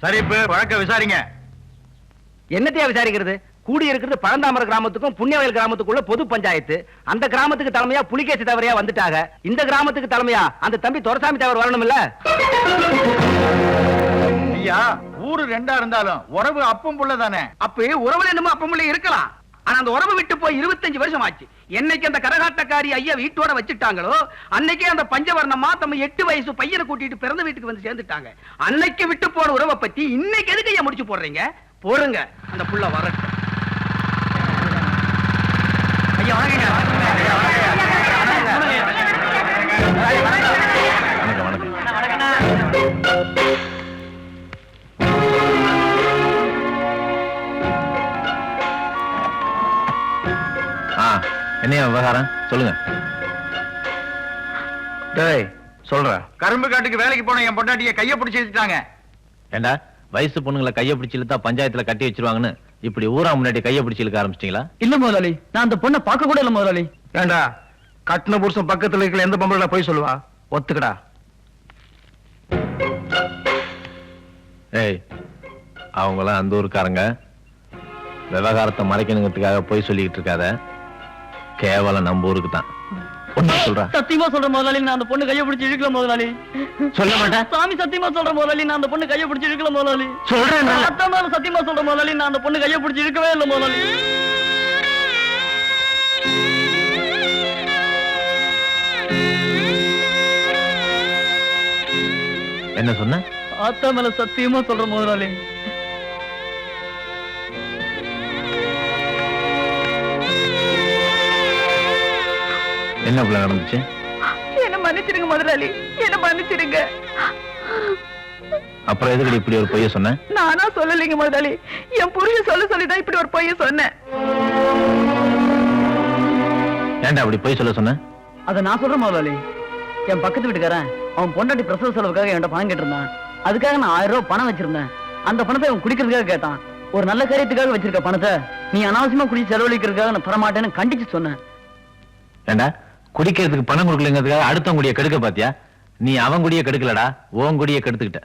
சரி, இப்ப வழக்க விசாரிங்க. என்னத்தையா விசாரிக்கிறது? கூடி இருக்கிறது பழந்தாமர கிராமத்துக்கும் புண்ணியவயல் கிராமத்துக்குள்ள பொது பஞ்சாயத்து. அந்த கிராமத்துக்கு தலைமையா புலிகேசி தவறையா வந்துட்டாங்க. இந்த கிராமத்துக்கு தலைமையா அந்த தம்பி துரசாமி தவறு வரணும் இல்ல? ஐயா, ஊரு ரெண்டா இருந்தாலும் உறவு அப்பம் புள்ள தானே. அப்ப உறவுல என்னமோ அப்பம் புள்ள இருக்கலாம். ஆனா அந்த உறவு விட்டு போய் 25 வருஷம் ஆச்சு. என்னைக்கு அந்த கரகாட்டக்காரி ஐயா வீட்டோட வச்சுட்டாங்களோ அன்னைக்கே அந்த பஞ்சவர்ணமா தம்ம 8 வயசு பையனை கூட்டிட்டு பிறந்த வீட்டுக்கு வந்து சேர்ந்துட்டாங்க. அன்னைக்கு விட்டு போன உறவை பத்தி இன்னைக்கு எதுக்கு ஐயா முடிச்சு போடுறீங்க? போடுங்க, அந்த புள்ள வரட்டும். ஐயா வணக்கங்க. என்ன விவகாரம் சொல்லுங்க. சொல்ற கரும்பு காட்டுக்கு வேலைக்கு போன என் பொண்டாட்டிய கைய பிடிச்சு வச்சுட்டாங்க. ஏண்டா வயசு பொண்ணுங்களை கைய பிடிச்சு இழுத்தா பஞ்சாயத்துல கட்டி வச்சிருவாங்கன்னு இப்படி ஊரா முன்னாடி கைய பிடிச்சு இழுக்க ஆரம்பிச்சிட்டீங்களா? இல்ல முதலாளி, நான் அந்த பொண்ணை பார்க்க கூட இல்ல முதலாளி. ஏண்டா கட்டின புருஷன் பக்கத்துல இருக்கிற எந்த பொம்பளை போய் சொல்லுவா? ஒத்துக்கடா. ஏய், அவங்களாம் அந்த ஊருக்காரங்க. விவகாரத்தை மறைக்கணுங்கிறதுக்காக போய் சொல்லிக்கிட்டு இருக்காத. கேவலம் நம்ம ஊருக்கு தான். சத்தியமா சொல்ற முதலாளி, நான் அந்த பொண்ணு கைய பிடிச்சு இழுக்கல முதலாளி. சொல்ல மாட்டேன். சாமி சத்தியமா சொல்ற முதலாளி, நான் அந்த பொண்ணு கைய பிடிச்சு இழுக்கல முதலாளி. சொல்றேன். சத்தியமா சொல்ற முதலாளி, நான் அந்த பொண்ணு கைய பிடிச்சு இழுக்கவே இல்லை முதலாளி. என்ன சொன்ன? ஆத்தா மேல சத்தியமா சொல்ற முதலாளி. என்ன பிள்ளை நடந்துச்சு? என்ன மன்னிச்சிருங்க முதலாளி, என்ன மன்னிச்சிருங்க. அப்புறம் எதுக்கு இப்படி ஒரு பொய்ய சொன்ன? நானா சொல்லலைங்க முதலாளி, என் புருஷன் சொல்லிதான் இப்படி ஒரு பொய்ய சொன்னேன். ஏன்டா அப்படி பொய் சொல்ல சொன்ன? அத நான் சொல்றேன் முதலாளி. என் பக்கத்து வீட்டுக்காரன் அவன் பொண்டாட்டி பிரசவ செலவுக்காக என்கிட்ட பணம் கேட்டிருந்தான். அதுக்காக நான் 1000 ரூபாய் பணம் வச்சிருந்தேன். அந்த பணத்தை அவன் குடிக்கிறதுக்காக கேட்டான். ஒரு நல்ல காரியத்துக்காக வச்சிருக்க பணத்தை நீ அனாவசியமா குடிச்சு செலவழிக்கிறதுக்காக நான் தரமாட்டேன்னு கண்டிச்சு சொன்னேன். ஏண்டா குடிக்கிறதுக்கு பணம் கொடுக்கலங்கிறதுக்காக அடுத்தவங்க குடிய கெடுக்க பாத்தியா? நீ அவன் குடிய கெடுக்கலடா, உன் குடிய கெடுத்துக்கிட்ட.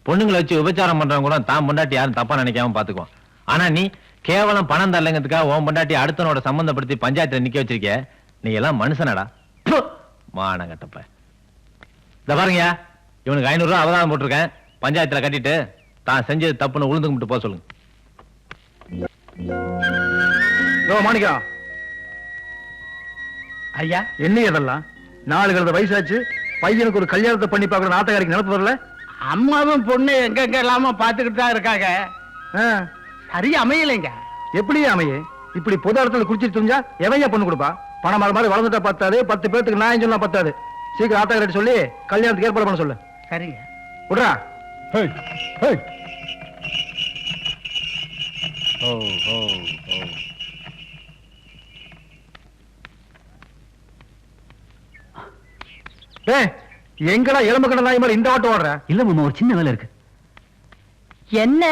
பொண்ணுங்களை வச்சு விபச்சாரம் பண்றவங்க கூட தான் பொண்டாட்டி யாரும் தப்பா நினைக்காம பாத்துக்குவான். ஆனா நீ கேவலம் பணம் தரலங்கிறதுக்காக உன் பொண்டாட்டி அடுத்தனோட சம்பந்தப்படுத்தி பஞ்சாயத்துல நிக்க வச்சிருக்க. நீ எல்லாம் மனுஷனடா. மானங்கட்டப்ப. இந்த பாருங்கயா, இவனுக்கு 500 ரூபாய் அவதாரம் போட்டிருக்கேன். பஞ்சாயத்துல கட்டிட்டு தான் செஞ்சது தப்புன்னு உளுந்து கும்பிட்டு போக சொல்லுங்க. மாணிக்கா ஐயா, என்ன இதெல்லாம்? 4 கழுத வயசாச்சு, பையனுக்கு ஒரு கல்யாணத்தை பண்ணி பார்க்கற நாட்டகாரிக்கு நினைப்பு வரல? அம்மாவும் பொண்ணு எங்க இல்லாம பாத்துக்கிட்டு தான் இருக்காங்க. சரியா அமையலைங்க. எப்படி அமைய? இப்படி பொது இடத்துல குடிச்சிட்டு தெரிஞ்சா எவையா பொண்ணு கொடுப்பா? பணம் மாதிரி வளர்ந்துட்டா பத்தாது, 10 பேருக்கு நான் சொன்னா பத்தாது. சீக்கிரம் ஆட்டக்காரி சொல்லி கல்யாணத்துக்கு ஏற்பாடு பண்ண சொல்லு. சரிங்க. விடுறா. எங்கடா எலும்பு கடை நாய் மாதிரி இந்த ஆட்டம் ஓடுற? இல்ல மாமா, ஒரு சின்ன வேலை இருக்கு. என்ன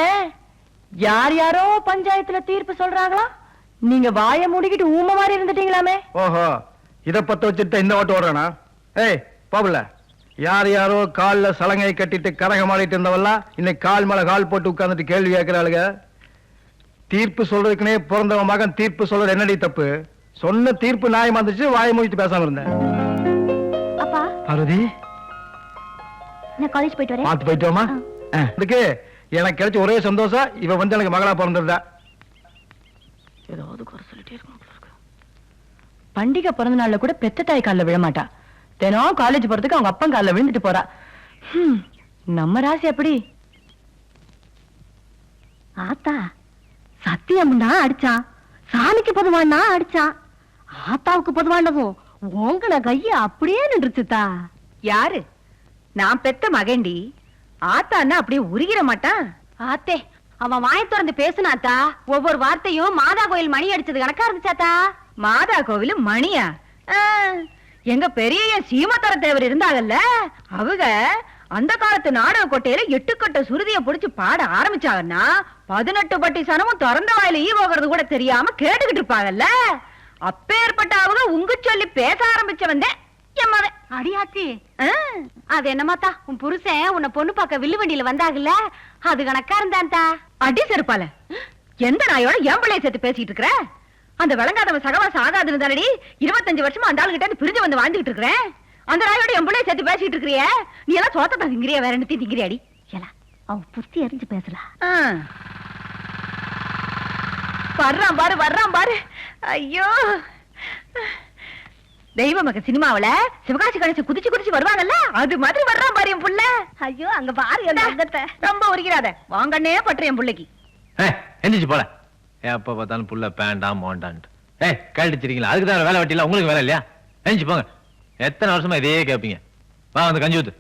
யார் யாரோ பஞ்சாயத்துல தீர்ப்பு சொல்றாங்களா? நீங்க வாயை மூடிக்கிட்டு ஊம மாதிரி இருந்துட்டீங்களாமே. ஓஹோ, இத பத்த வச்சுட்டு இந்த ஓட்டு ஓடுறானா? ஏய் பாபுல, யார் யாரோ கால்ல சலங்கை கட்டிட்டு கரகம் ஆடிட்டு இருந்தவெல்லாம் இன்னைக்கு கால் மேல கால் போட்டு உட்கார்ந்துட்டு கேள்வி கேட்கிறாளுங்க. தீர்ப்பு சொல்றதுக்குனே பிறந்தவன் மகன் தீர்ப்பு சொல்றது என்னடி தப்பு? சொன்ன தீர்ப்பு நியாயமா இருந்துச்சு, வாயை மூடிட்டு பேசாம இருந்தேன். அப்பா பார்வதி, நான் காலேஜ் போயிட்டு வரேன். பார்த்து போயிட்டு வாமா. இதுக்கு எனக்கு கிடைச்ச ஒரே சந்தோஷம், இவ வந்து எனக்கு மகளா பிறந்திருந்தா. ஏதாவது குறை சொல்லிட்டே இருக்கணும். பண்டிகை பிறந்த நாள்ல கூட பெத்த தாய் காலில் விழமாட்டா. தினம் காலேஜ் போறதுக்கு அவங்க அப்பன் காலில் விழுந்துட்டு போறா. நம்ம ராசி அப்படி. ஆத்தா சத்தியம்னா அடிச்சான், சாமிக்கு பொதுவானா அடிச்சான், ஆத்தாவுக்கு பொதுவானதும் உங்கள கைய அப்படியே நின்றுச்சுதா. யாரு? நான் பெத்த மகண்டி. ஆத்தான்னா அப்படியே உருகிற மாட்டான். ஆத்தே, அவன் வாயை திறந்து பேசுனாத்தா. ஒவ்வொரு வார்த்தையும் மாதா கோயில் மணி அடிச்சது கணக்கா இருந்துச்சாத்தா. மாதா கோவில் மணியா? எங்க பெரிய சீமத்தர தேவர் இருந்தாங்கல்ல, அவங்க அந்த காலத்து நாடக கோட்டையில 8 கட்ட சுருதிய புடிச்சு பாட ஆரம்பிச்சாங்கன்னா 18 பட்டி சனமும் திறந்த வாயில ஈ போகிறது கூட தெரியாம கேட்டுக்கிட்டு இருப்பாங்கல்ல. அப்பேற்பட்ட அவங்க உங்க சொல்லி பேச ஆரம்பிச்சவன் அடியாத்தி. அது என்னமாத்தா, உன் புருஷன் உன்னை பொண்ணு பார்க்க வில்லு வண்டியில வந்தாகல, அது கணக்கா இருந்தான்டா. அடி செருப்பால எந்த நாயோட என் பிள்ளைய சேர்த்து பேசிட்டு இருக்கிற? அந்த விளங்காதவன் சகவாசம் ஆகாதுன்னு தானடி 25 வருஷமா அந்த ஆளுகிட்ட பிரிஞ்சு வந்து வாழ்ந்துட்டு இருக்கிறேன். அந்த நாயோட என் பிள்ளைய சேர்த்து பேசிட்டு இருக்கிறிய? நீ எல்லாம் சோத்த தான் திங்கிறியா, வேற என்ன திங்கிறியாடி? ஏலா அவன் புத்தி அறிஞ்சு பேசலாம். வர்றான் பாரு வர்றான் பாரு. ஐயோ தெய்வ மக சினிமாவில சிவகாசி கணேசன் குதிச்சு குதிச்சு வருவாங்கல்ல, அது மாதிரி வர்றான் பாரு என் புள்ள. ஐயோ அங்க பாரு, ரொம்ப உரிக்கிறாத, வாங்கன்னே பற்ற என் புள்ளைக்கு. எந்திரிச்சு போல. எப்ப பார்த்தாலும் புள்ள பேண்டா மோண்டான்ட்டு. கழட்டிச்சிருக்கீங்களா? அதுக்கு தான் வேலை வெட்டில, உங்களுக்கு வேலை இல்லையா? எந்திரிச்சு போங்க. எத்தனை வருஷமா இதே கேட்பீங்க. வா வந்து கஞ்சி ஊத்து.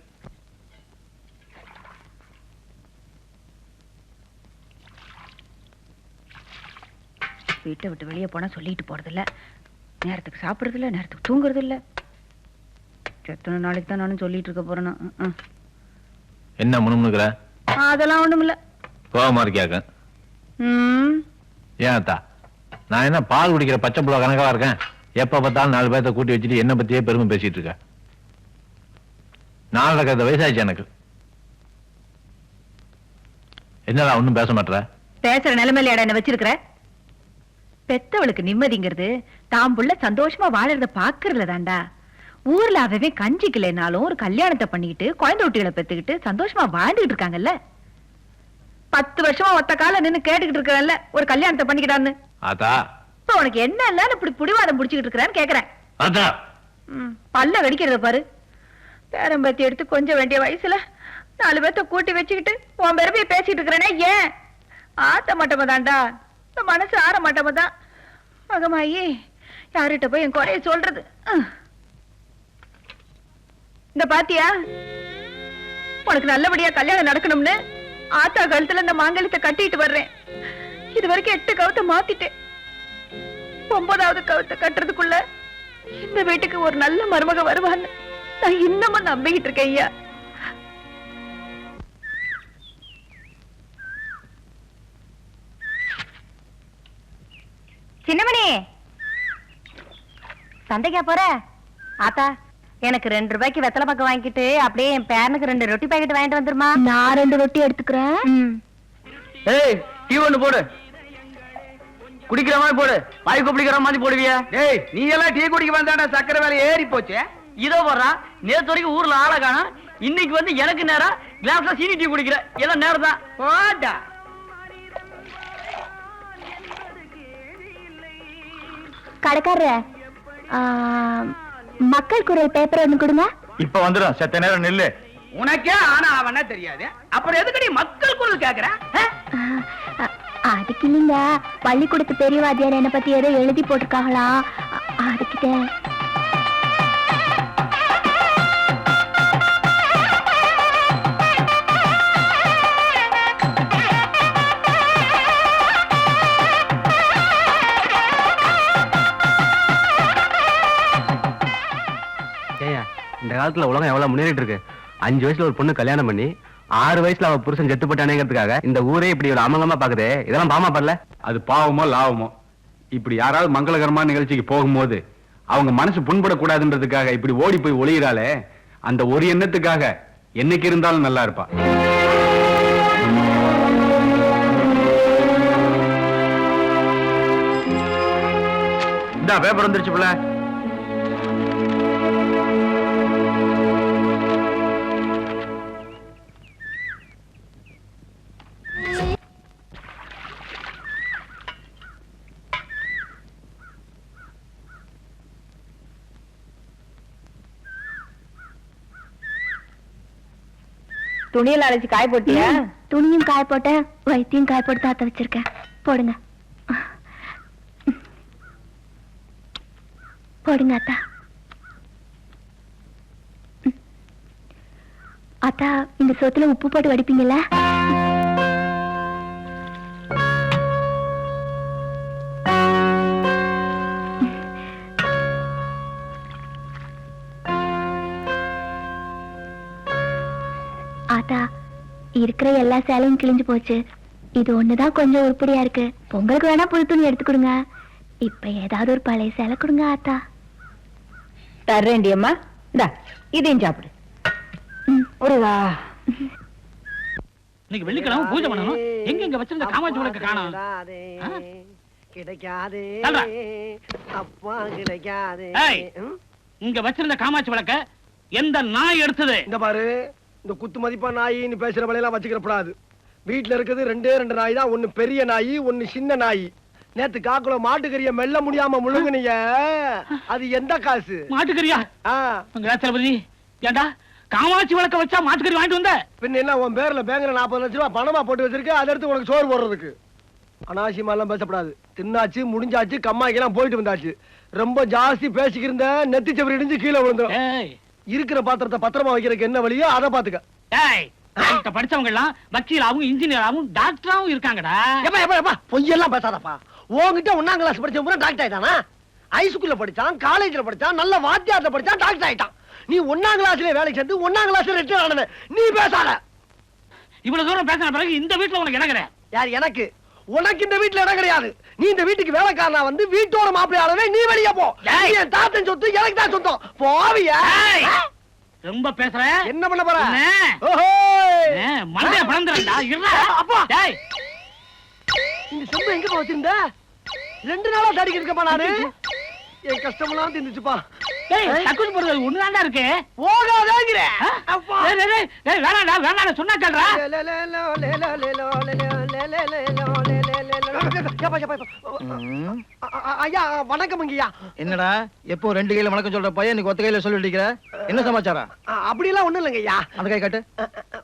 வீட்டை விட்டு வெளியே போனா சொல்லிட்டு போறது இல்ல, நேரத்துக்கு சாப்பிடுறது இல்ல, நேரத்துக்கு தூங்குறது இல்ல. எத்தனை நாளைக்கு தான் நானும் சொல்லிட்டு இருக்க போறேன்னா? என்ன முணுமுணுக்கிற? அதெல்லாம் ஒண்ணும் இல்ல. கோவமா இருக்கியாக்க? ஏன் அத்தா, நான் என்ன பால் குடிக்கிற பச்சை புள்ள கணக்கா இருக்கேன்? எப்ப பார்த்தாலும் 4 பேர்த்த கூட்டி வச்சுட்டு என்ன பத்தியே பெருமை பேசிட்டு இருக்க. 4 வயசாச்சு எனக்கு. என்னடா ஒண்ணும் பேச மாட்டேற? பேசுற நிலைமையில என்ன வச்சிருக்கிற? பெத்தவளுக்கு நிம்மதிங்கிறது தாம் புள்ள சந்தோஷமா வாழறத பாக்குறதுல தாண்டா. ஊர்ல அவவே கஞ்சிக்கலைனாலும் ஒரு கல்யாணத்தை பண்ணிக்கிட்டு குழந்தை குட்டிகளை பெத்துக்கிட்டு சந்தோஷமா வாழ்ந்துகிட்டு இருக்காங்கல்ல. 10 வருஷமா ஒத்த கால நின்னு கேட்டுக்கிட்டு இருக்கல ஒரு கல்யாணத்தை பண்ணிக்கிட்டான்னு. அதா இப்ப உனக்கு என்ன இல்ல இப்படி புடிவாதம் புடிச்சுக்கிட்டு இருக்கிறான்னு கேக்குறேன். அதா பல்ல வெடிக்கிறத பாரு. பேரம்பத்தி எடுத்து கொஞ்சம் வேண்டிய வயசுல 4 பேர்த்த கூட்டி வச்சுக்கிட்டு உன் பெருமையை பேசிட்டு இருக்கிறேனே ஏன்? ஆத்த மாட்டோமா தாண்டா, இந்த மனசு ஆற மாட்டோமா தான். மகமாயி யார்கிட்ட போய் என் குறைய சொல்றது? இந்த பாத்தியா, உனக்கு நல்லபடியா கல்யாணம் நடக்கணும்னு ஆத்தா கழுத்துல இந்த மாங்கல்யத்தை கட்டிட்டு வர்றேன். இது வரைக்கும் 8 கவுத்தை மாத்திட்டேன். 9வது கவுத்தை கட்டுறதுக்குள்ள இந்த வீட்டுக்கு ஒரு நல்ல மருமக வருவான்னு நான் இன்னமும் நம்பிக்கிட்டு இருக்கேன் ஐயா. சின்னமணி, சந்தைக்கா போற? ஆத்தா எனக்கு 2 ரூபாய்க்கு வெத்தலை பக்கம் வாங்கிட்டு அப்படியே என் பேரனுக்கு 2 ரொட்டி பாக்கெட் வாங்கிட்டு வந்துருமா. நான் 2 ரொட்டி எடுத்துக்கிறேன். ஏய் டீ ஒண்ணு போடு, குடிக்கிற மாதிரி போடு, பாய்க்கு குடிக்கிற மாதிரி போடுவியா? ஏய், நீ எல்லாம் டீ குடிக்க வந்தாடா, சக்கரை விலை ஏறி போச்சு. இதோ வர்றான், நேத்து வரைக்கும் ஊர்ல ஆள காணோம், இன்னைக்கு வந்து எனக்கு நேரம் கிளாஸ்ல சீனி டீ குடிக்கிற, எல்லாம் நேரம் தான். போடா. கடைக்காரரு, மக்கள் குரல் பேப்பர் ஒண்ணு கொடுங்க. இப்ப வந்துடும், செத்த நேரம் நில்லு. உனக்கே ஆனா அவனா தெரியாது, அப்புறம் எதுக்கு நீ மக்கள் குரல் கேக்குற? அதுக்கு இல்லைங்க, பள்ளிக்கூடத்து பெரியவாதியார் என்ன பத்தி ஏதோ எழுதி போட்டிருக்காங்களா, அதுக்கிட்ட. இந்த காலத்துல உலகம் எவ்வளவு முன்னேறிட்டு இருக்கு. 5 வயசுல ஒரு பொண்ணு கல்யாணம் பண்ணி 6 வயசுல அவ புருஷன் செத்து போட்டானேங்கிறதுக்காக இந்த ஊரே இப்படி ஒரு அமங்கலமா பாக்குதே, இதெல்லாம் பாவமா படல? அது பாவமோ லாவமோ, இப்படி யாராவது மங்களகரமான நிகழ்ச்சிக்கு போகும்போது அவங்க மனசு புண்படக்கூடாதுன்றதுக்காக இப்படி ஓடி போய் ஒளியிறாளே, அந்த ஒரு எண்ணத்துக்காக என்னைக்கு இருந்தாலும் நல்லா இருப்பா. இந்த பேப்பர் வந்துருச்சு புள்ள. துணியெல்லாம் அழைச்சு காய போட்டியா? துணியும் காய போட்ட, வைத்தியம் காய போட்டு தாத்த வச்சிருக்கேன், போடுங்க. போடுங்க அத்தா. அத்தா, இந்த சோத்துல உப்பு போட்டு வடிப்பீங்கல்ல? ஆத்தா, இருக்கிற எல்லா சேலையும் கிழிஞ்சு போச்சு, இது ஒண்ணுதான் கொஞ்சம் உருப்படியா இருக்கு. பொங்கலுக்கு வேணா புது துணி எடுத்து கொடுங்க. இப்ப ஏதாவது ஒரு பழைய சேலை கொடுங்க ஆத்தா. தர்றேன்டி அம்மா, இந்தா இதையும் சாப்பிடு. முருகா, இன்னைக்கு வெள்ளிக்கிழமை பூஜை பண்ணணும். எங்க வச்சிருந்த காமாட்சி விளக்க காணோம். கிடைக்காதே தல்றா. அப்பா கிடைக்காதே. ஏய், இங்க வச்சிருந்த காமாட்சி விளக்க எந்த நாய் எடுத்தது? இந்த பாரு, இந்த குத்து மதிப்பா நாயின்னு பேசுற வலையெல்லாம் வச்சுக்கிறப்படாது. வீட்டுல இருக்குது ரெண்டே ரெண்டு நாய் தான். ஒண்ணு பெரிய நாய், ஒண்ணு சின்ன நாய். நேத்து காக்குல மாட்டுக்கறிய மெல்ல முடியாம முழுங்குனீங்க. அது எந்த காசு? மாட்டுக்கறியா? தளபதி, ஏண்டா காமாட்சி விளக்க வச்சா மாட்டுக்கறி வாங்கிட்டு வந்த? பின்ன என்ன, உன் பேர்ல பேங்க்ல 40 லட்சம் ரூபாய் பணமா போட்டு வச்சிருக்க, அதை எடுத்து உனக்கு சோறு போடுறதுக்கு. அனாவசியமா எல்லாம் பேசப்படாது. தின்னாச்சு, முடிஞ்சாச்சு, கம்மாய்க்கெல்லாம் போயிட்டு வந்தாச்சு. ரொம்ப ஜாஸ்தி பேசிக்கிருந்த நெத்தி செவரி இடிஞ்சு கீழே விழுந்துரும். இருக்கிற பாத்திரத்தை பத்திரமா வைக்கிறதுக்கு என்ன வழியோ அதை பாத்துக்க. படிச்சவங்க எல்லாம் வக்கீலாவும் இன்ஜினியராவும் டாக்டராவும் இருக்காங்கடா. பொய்யெல்லாம் பேசாதப்பா. உன்கிட்ட 1ஆம் கிளாஸ் படிச்ச டாக்டர் ஆயிட்டானா? ஹைஸ்கூல்ல படிச்சான், காலேஜ்ல படிச்சான், நல்ல வாத்தியார்ல படிச்சான், டாக்டர் ஆயிட்டான். நீ 1ஆம் கிளாஸ்ல வேலைக்கு சேர்ந்து 1ஆம் கிளாஸ்ல ரிட்டையர் ஆனவன். நீ பேசாத. இவ்வளவு தூரம் பேசின பிறகு இந்த வீட்டுல உனக்கு இடம் கிடையாது. யார்? எனக்கு. உனக்கு இந்த வீட்டுல இடம் கிடையாது. நீ இந்த வீட்டுக்கு வேலைக்காரனா வந்து வீட்டோட மாப்பிள்ளையாளவே நீ வெளியே போ. என் தாத்தன் சொத்து எனக்கு தான் சொந்தம். போவியா? ரொம்ப பேசுற. என்ன பண்ண போற? மண்டைய பிளந்துறா. அப்பா, இந்த செம்பு எங்க வச்சிருந்த? 2 நாளா தாடிக்கு இருக்கப்பா நானு. என் கஷ்டமெல்லாம் தின்னுச்சுப்பா. தக்குச்சு போறது ஒண்ணுதான்டா இருக்கு. போகாதேங்கிற. வேணாடா வேணாடா சொன்னா கேள்றா. ஐயா வணக்கம். ஐயா என்னடா எப்போ 2 கையில வணக்கம் சொல்ற பையன் நீ ஒத்த கையில சொல்லிட்டு என்ன சமாச்சாரம்? அப்படி எல்லாம் ஒண்ணும் இல்லைங்க ஐயா. அந்த கை காட்டு.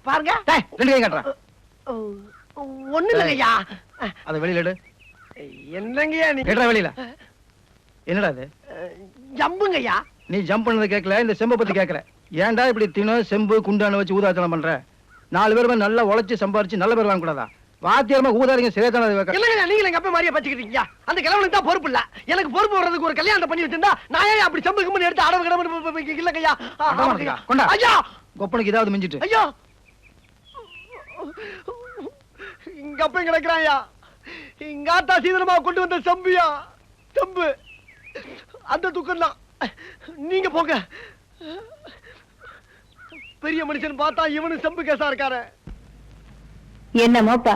பாருங்க. 2 கை காட்டுறேன். ஒண்ணும் இல்லைங்க ஐயா. அதை வெளியில எடு. என்னங்கய்யா நீ? கேட்டா வெளியில. என்னடா அது? ஜம்புங்க ஐயா. நீ ஜம்ப் பண்ணது கேட்கல, இந்த செம்பை பத்தி கேட்கற. ஏன்டா இப்படி தினம் செம்பு குண்டான வச்சு ஊதாச்சலம் பண்ற? 4 பேருமே நல்லா உழைச்சு சம்பாரிச்சு நல்ல பேர் வாங்க கூடாதா? வாத்தியாரமா ஊதாரிங்க சிறைத்தான இல்லைங்க. நீங்க எங்க அப்பா மாதிரியே பச்சுக்கிட்டீங்க. அந்த கிழவனுக்கு தான் பொறுப்பு இல்ல. எனக்கு பொறுப்பு வர்றதுக்கு ஒரு கல்யாணம் பண்ணி வச்சிருந்தா நான் ஏன் அப்படி செம்பு கம்பெனி எடுத்து அடவு கிடவு இல்லைங்கய்யா. கொண்டா ஐயா, கொப்பனுக்கு ஏதாவது மிஞ்சிட்டு. ஐயா இங்க அப்ப கிடக்குறாயா. இங்க ஆத்தா சீதனமா கொண்டு வந்த செம்பியா செம்பு. அந்த துக்கம் தான். நீங்க போங்க. பெரிய மனுஷன் பார்த்தா இவனு செம்பு கேசா இருக்காரு. என்னமோப்பா,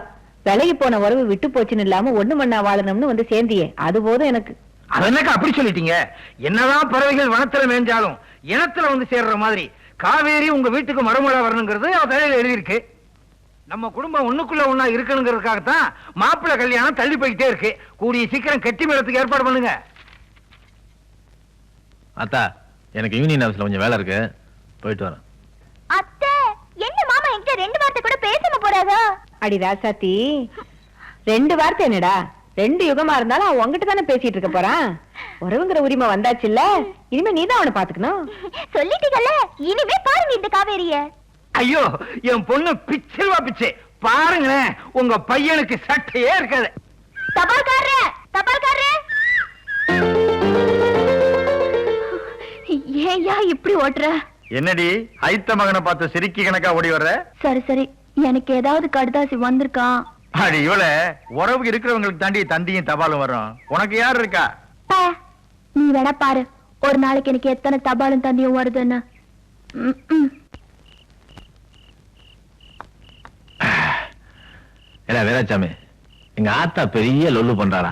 விலகி போன உறவு விட்டு போச்சுன்னு இல்லாம ஒண்ணு மண்ணா வாழணும்னு வந்து சேர்ந்தியே, அது போதும் எனக்கு. அதென்னக்கா அப்படி சொல்லிட்டீங்க? என்னதான் பறவைகள் வனத்துல மேய்ஞ்சாலும் இனத்துல வந்து சேர்ற மாதிரி காவேரி உங்க வீட்டுக்கு மறுமலா வரணுங்கிறது அவ தலையில எழுதியிருக்கு. நம்ம குடும்பம் ஒண்ணுக்குள்ள ஒண்ணா இருக்கணுங்கிறதுக்காகத்தான் மாப்பிள்ளை கல்யாணம் தள்ளி போய்கிட்டே இருக்கு. கூடிய சீக்கிரம் கெட்டி மேளத்துக்கு ஏற்பாடு பண்ணுங்க. அத்தா, எனக்கு யூனியன் ஆபீஸ்ல கொஞ்சம் வேலை இருக்கு, போயிட்டு வரேன். அத்தை, என்ன மாமா என்கிட்ட 2 வார்த்தை கூட பேசாம போறாதா? அடி ராசாத்தி, 2 வார்த்தை என்னடா? 2 யுகமா இருந்தாலும் அவன் உங்ககிட்ட தானே பேசிட்டு இருக்க போறான். உறவுங்கிற உரிமை வந்தாச்சுல்ல, இனிமே நீதான் அவனை பாத்துக்கணும். சொல்லிட்டீங்கல்ல, இனிமே பாருங்க இந்த காவேரிய. ஐயோ, என் பொண்ணு பிச்சல்வா பிச்சை. பாருங்களேன், உங்க பையனுக்கு சட்டையே இருக்காது. தபால்காரரே, தபால்காரரே. ஏயா இப்படி ஓட்டுற? என்னடி ஐத்த மகனை பார்த்து சிரிக்கி கணக்கா ஓடி வர்ற? சரி சரி, எனக்கு ஏதாவது கடுதாசி வந்திருக்கான். அடி இவள உறவு இருக்கிறவங்களுக்கு தாண்டி தந்தியும் தபாலும் வரும். உனக்கு யார் இருக்கா? நீ வேணா பாரு, ஒரு நாளைக்கு எனக்கு எத்தனை தபாலும் தந்தியும் வருதுன்னு. வேறாச்சாமி, எங்க ஆத்தா பெரிய லொல்லு பண்றாரா.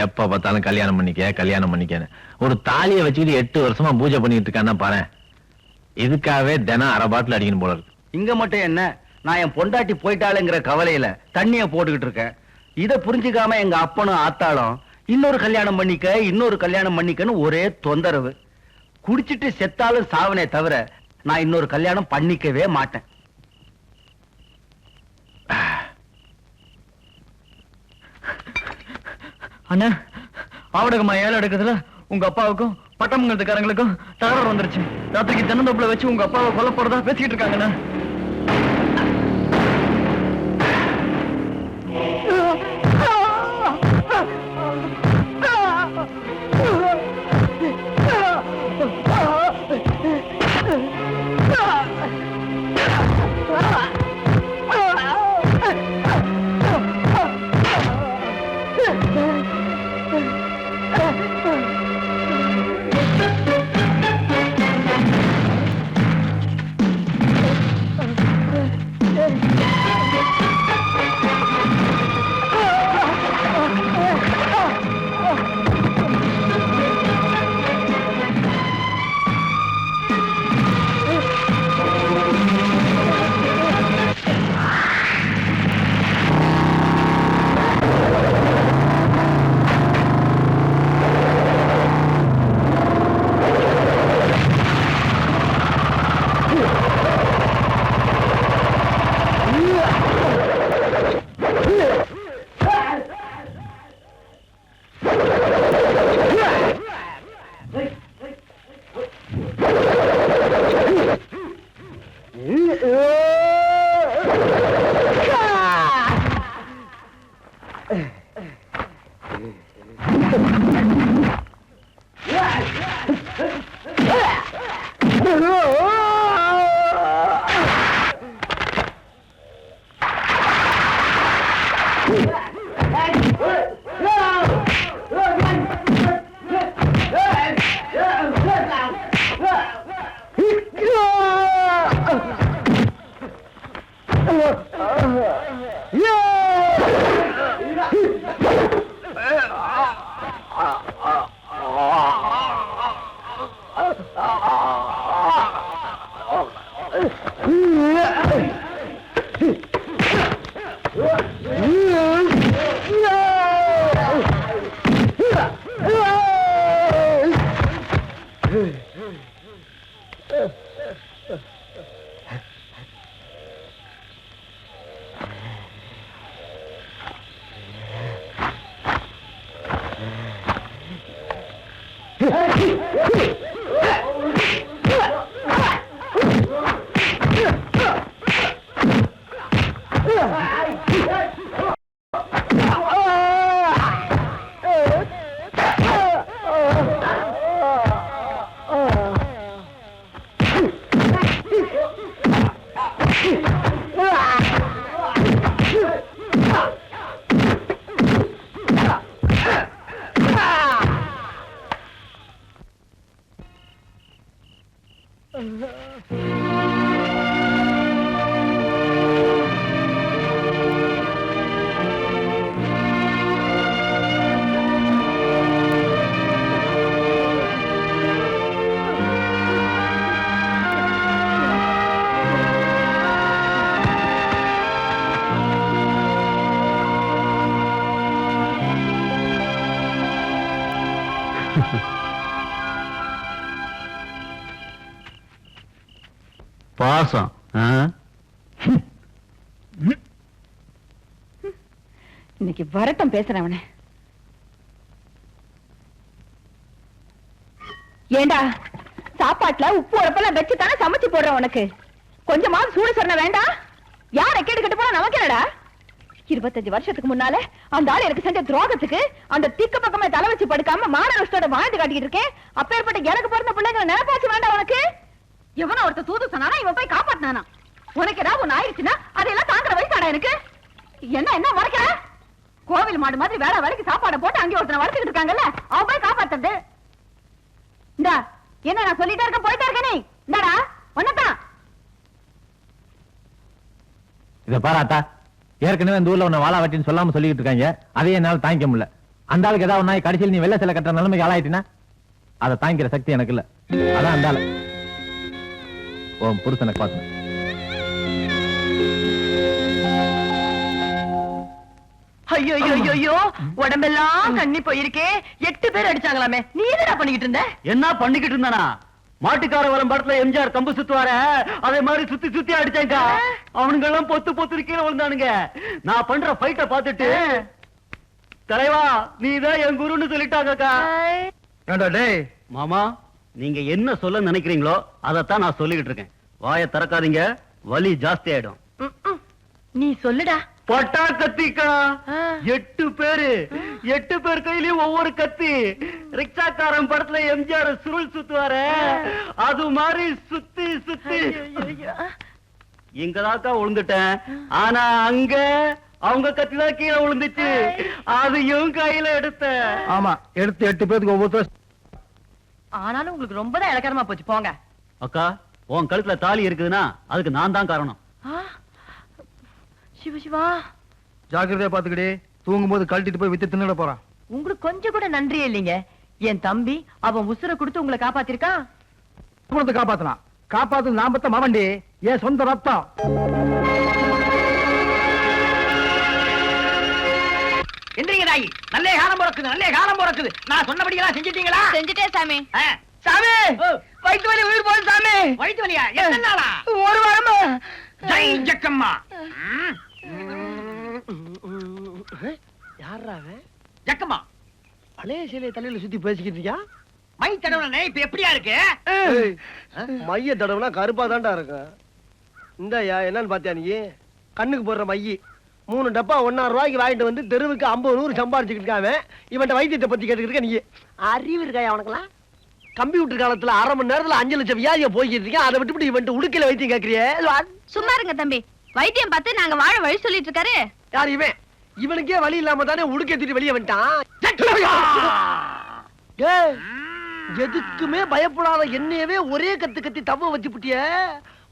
எப்ப பார்த்தாலும் கல்யாணம் பண்ணிக்க கல்யாணம் பண்ணிக்கன்னு ஒரு தாலியை வச்சுக்கிட்டு 8 வருஷமா பூஜை பண்ணிட்டு இருக்கான்னா பாரு. இதுக்காகவே தினம் 1/2 பாட்டில் அடிக்கணும் போல இருக்கு. இங்க மட்டும் என்ன, நான் என் பொண்டாட்டி போயிட்டாளுங்கிற கவலையில தண்ணிய போட்டுக்கிட்டு இருக்கேன். இத புரிஞ்சுக்காம எங்க அப்பனும் ஆத்தாளும் இன்னொரு கல்யாணம் பண்ணிக்கன்னு ஒரே தொந்தரவு. குடிச்சிட்டு செத்தாலும் சாவனே தவிர நான் இன்னொரு கல்யாணம் பண்ணிக்கவே மாட்டேன். அண்ணா, ஆவடகமா ஏழை எடுக்கிறதுல உங்க அப்பாவுக்கும் பட்டமங்கலத்துக்காரங்களுக்கும் தகராறு வந்துருச்சு. ராத்திரிக்கு தென்னந்தோப்புல வச்சு உங்க அப்பாவை கொல்ல போறதா பேசிக்கிட்டு இருக்காங்கண்ணா. பாசம் இன்னைக்கு வரட்டும் பேசுறேன் அவனை. ஏண்டா சாப்பாட்டுல உப்பு உரப்பெல்லாம் வச்சு தானே சமைச்சு போடுற உனக்கு கொஞ்சமாவது சூடு சொன்ன வேண்டாம்? யாரை கேட்டுக்கிட்டு போனா நமக்கு என்னடா? 25 வருஷத்துக்கு முன்னால அந்த ஆள் எனக்கு செஞ்ச துரோகத்துக்கு அந்த திக்கு பக்கமே தலை வச்சு படுக்காம மானரஷ்டோட வாழ்ந்து காட்டிக்கிட்டு இருக்கேன். அப்பேற்பட்ட எனக்கு பிறந்த பிள்ளைங்களை நினைப்பாச்சு வேண்டாம் உனக்கு? எவனோ ஒருத்த தூது சொன்னானா இவன் போய் காப்பாத்தினானா? உனக்கு ஏதாவது ஒண்ணு ஆயிடுச்சுன்னா அதையெல்லாம் தாங்குற வயசாடா எனக்கு. என்ன மறைக்கிற? கோவில் மாடு மாதிரி வேலை வரைக்கும் சாப்பாடை போட்டு அங்கே ஒருத்தனை வளர்த்துக்கிட்டு இருக்காங்கல்ல, அவன் போய் காப்பாத்துறது. இந்தா என்ன நான் சொல்லிட்டே இருக்க போயிட்டே இருக்க நீ? இந்தாடா ஒன்னதான். இத பாராத்தா, ஏற்கனவே இந்த ஊர்ல உன்னை வாழா வட்டின்னு சொல்லாம சொல்லிட்டு இருக்காங்க. அதையே என்னால தாங்கிக்க முடியல. அந்த ஆளுக்கு ஏதாவது ஒண்ணாய் கடைசியில் நீ வெள்ள சில கட்டுற நிலைமைக்கு ஆளாயிட்டினா அதை தாங்கிக்கிற சக்தி எனக்கு இல்ல. அதான் அந்த ஆளு உன் புருஷனை பார்த்து. ஐயோ ஐயோ உடம்பெல்லாம் கண்ணி போயிருக்கே. 8 பேர் அடிச்சாங்களாமே, நீ என்ன பண்ணிக்கிட்டு இருந்த? என்ன பண்ணிக்கிட்டு இருந்தானா? மாட்டுக்கார வரம் படத்துல எம்ஜிஆர் கம்பு சுத்துவார அதே மாதிரி சுத்தி சுத்தி அடிச்சேங்க. அவனுங்க எல்லாம் பொத்து கீழே விழுந்தானுங்க. நான் பண்ற ஃபைட்ட பாத்துட்டு தலைவா நீதான் என் குருன்னு சொல்லிட்டாங்கக்கா. ஏண்டா டேய் மாமா, நீங்க என்ன சொல்ல நினைக்கிறீங்களோ அதத்தான் நான் சொல்லிக்கிட்டு இருக்கேன். வாயை திறக்காதீங்க, வலி ஜாஸ்தி ஆயிடும். நீ சொல்லுடா. பட்டா கத்திக்கா. 8 பேர் கையிலயும் ஒவ்வொரு கத்தி. ரிக்ஷாக்காரன் படத்துல எம்ஜிஆர் சுருள் சுத்துவார அது மாதிரி சுத்தி சுத்தி இங்கதாக்கா விழுந்துட்டேன். ஆனா அங்க அவங்க கத்தி தான் கீழே விழுந்துச்சு. அதையும் கையில எடுத்தேன். ஆமா, எடுத்து 8 பேருக்கு ஒவ்வொருத்தர். ஆனாலும் உங்களுக்கு ரொம்ப தான் இலக்கரமா போச்சு போங்க. அக்கா, உன் கழுத்துல தாலி இருக்குதுன்னா அதுக்கு நான் தான் காரணம். சிவா ஜாக்கிரதையா பாத்துக்கிட்டே, தூங்கும் போது கழட்டிட்டு போய் வித்து தின்னுட போறான். உங்களுக்கு கொஞ்சம் கூட நன்றியே இல்லைங்க. என் தம்பி அவன் உசுரை கொடுத்து உங்களை காப்பாத்திருக்கான். கொடுத்து காப்பாத்தலாம். காப்பாத்து நான் பத்த மவண்டி, என் சொந்த ரத்தம். எந்திரிங்க தாயி, நல்ல காலம் பிறக்குது. நான் சொன்னபடி எல்லாம் செஞ்சிட்டீங்களா? செஞ்சுட்டேன் சாமி. சாமி, வயிற்று வலி உயிர் போகுது சாமி. வயிற்று வலியா? எத்தனை நாளா? 1 வாரமா. ஜெய் ஜக்கம்மா. யாரா ஜக்கம்மா, பழைய சிலையை தலையில சுத்தி பேசிக்கிட்டு இருக்கியா? மை தடவை இப்ப எப்படியா இருக்கு? மைய தடவுனா கருப்பா தான்டா இருக்கும். இந்தாயா என்னன்னு பாத்தியா நீ? கண்ணுக்கு போடுற மைய 3 டப்பா 1,000 ரூபாய்க்கு வாங்கிட்டு வந்து தெருவுக்கு 50 100 சம்பாதிச்சுக்கிட்டு இருக்காம இவன்ட்ட வைத்தியத்தை பத்தி கேட்டுக்கிட்டு நீ அறிவு இருக்காயா அவனுக்குலாம்? கம்ப்யூட்டர் காலத்துல 1/2 மணி நேரத்துல 5 லட்சம் வியாதியை போய்கிட்டு இருக்கேன். அதை விட்டுவிட்டு இவன்ட்ட உடுக்கையில வைத்தியம் கேட்கறியே? சும்மா இருங்க தம்பி, வைத்தியம் பார்த்து நாங்க வாழ வழி சொல்லிட்டு இருக்காரு. யார் இவன்? இவனுக்கே வழி இல்லாம தானே உடுக்கை தூக்கி வெளியே வந்துட்டான். ஏய், எதுக்குமே பயப்படாத என்னையவே ஒரே கத்து கத்தி தவ வச்சு புட்டிய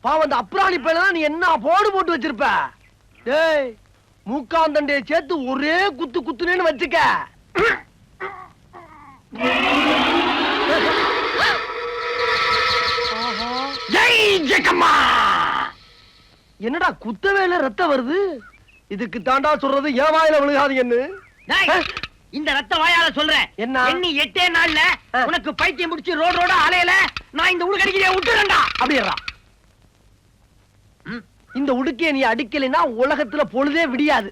பாவம். அந்த அப்ராணி பையனா நீ என்ன போட்டு வச்சிருப்ப? டேய், மூக்காந்தண்டைய சேர்த்து ஒரே குத்து குத்துனேன்னு வச்சுக்க. என்னடா குத்தவேல ரத்தம் வருது? இதுக்கு தாண்டா சொல்றது ஏன் வாயில விழுகாதீங்கன்னு. இந்த ரத்த வாயால சொல்றேன். என்ன? எண்ணி 8 நாள்ல உனக்கு பைத்தியம் முடிச்சு ரோட அலையல நான் இந்த உடுக்கடிக்கிறேன் விட்டுறேன்டா. அப்படியா? இந்த உடுக்கைய நீ அடிக்கலைன்னா உலகத்துல பொழுதே விடியாது.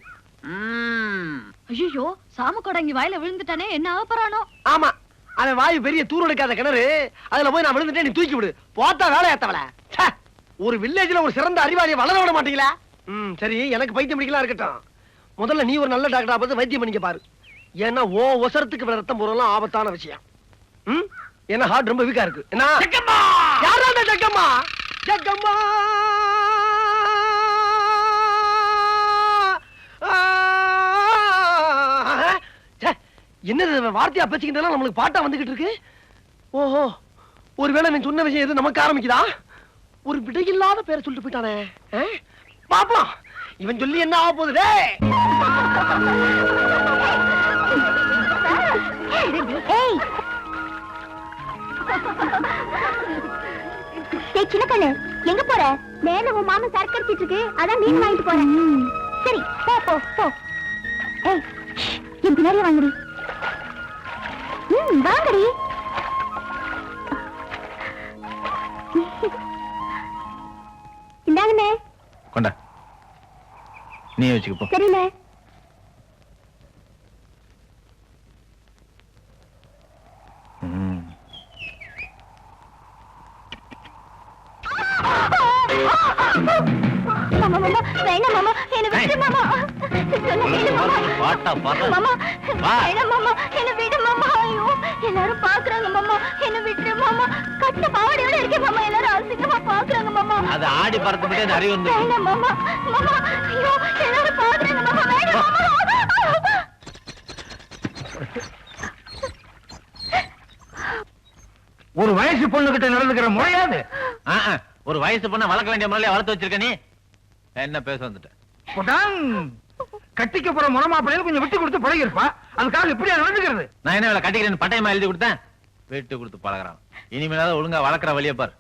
ஐயோ, சாம கொடங்கி வாயில விழுந்துட்டானே, என்ன ஆபரானோ? ஆமா, அவன் வாயு பெரிய தூர் எடுக்காத கிணறு. அதுல போய் நான் விழுந்துட்டேன், நீ தூக்கி விடு. போத்தா வேலை ஏத்தவள. ஒரு வில்லேஜ்ல ஒரு சிறந்த அறிவாளியை வளர விட மாட்டீங்களா? சரி, எனக்கு பைத்தியம் பிடிக்கலாம் இருக்கட்டும். முதல்ல நீ ஒரு நல்ல டாக்டரா பார்த்து வைத்தியம் பண்ணிக்க பாரு. ஏன்னா ஓ ஒசரத்துக்கு ரத்தம் போறலாம் ஆபத்தான விஷயம். ஏன்னா ஹார்ட் ரொம்ப வீக்கா இருக்கு. என்ன யாரா ஜக்கம்மா? ஜக்கம்மா என்னது வார்த்தையா பேசிக்கிட்டாலும் நம்மளுக்கு பாட்டா வந்துகிட்டு இருக்கு. ஓஹோ, ஒருவேளை நீ சொன்ன விஷயம் எது நமக்கு ஆரம்பிக்குதா? ஒரு விடையில்லாத பேரை சொல்லிட்டு போயிட்டானே. பாப்பா, இவன் சொல்லி என்ன ஆக போகுது? சின்ன கண்ணு, எங்க போற? மேல உன் மாமா சரக்கடிச்சிட்டு இருக்கு, அதான் மீன் வாங்கிட்டு போறேன். சரி, போ போ போ. ஏய், என் பின்னாடி வாங்கடி. வாங்கடி. இந்தாங்கண்ணே. கொண்டா, நீ வச்சுக்க போ. சரிண்ணே. மாமா மாமா வேணாம் மாமா, என்ன விட்டு மாமா. பாட்டா பாட்டா மாமா வேணாம் மாமா, என்ன விடு மாமா. ஐயோ, எல்லாரும் பாக்குறாங்க மாமா, என்ன விட்டு மாமா. கட்ட பாவடையோட இருக்கேன் மாமா, எல்லாரும் அசிங்கமா பாக்குறாங்க மாமா. அது ஆடி பறந்து விட்டு அந்த அறிவு வந்து. வேணாம் மாமா மாமா, ஐயோ எல்லாரும் பாக்குறாங்க மாமா, வேணாம் மாமா. ஒரு வயசு பொண்ணு கிட்ட நடந்துக்கிற முறையாது. ஒரு வயசு பொண்ண வளர்க்க வேண்டிய முறையில வளர்த்து வச்சிருக்க நீ. என்ன பேச வந்துட்ட? கட்டிக்க போற முறமாப்பிள்ளையில கொஞ்சம் விட்டு கொடுத்து பழகிருப்பா, அதுக்காக இப்படியா நடந்துக்கிறது? நான் என்ன வேலை கட்டிக்கிறேன் பட்டயமா எழுதி கொடுத்தேன்? விட்டு கொடுத்து பழகிறான். இனிமேலாவது ஒழுங்கா வளர்க்குற வழியை பாரு.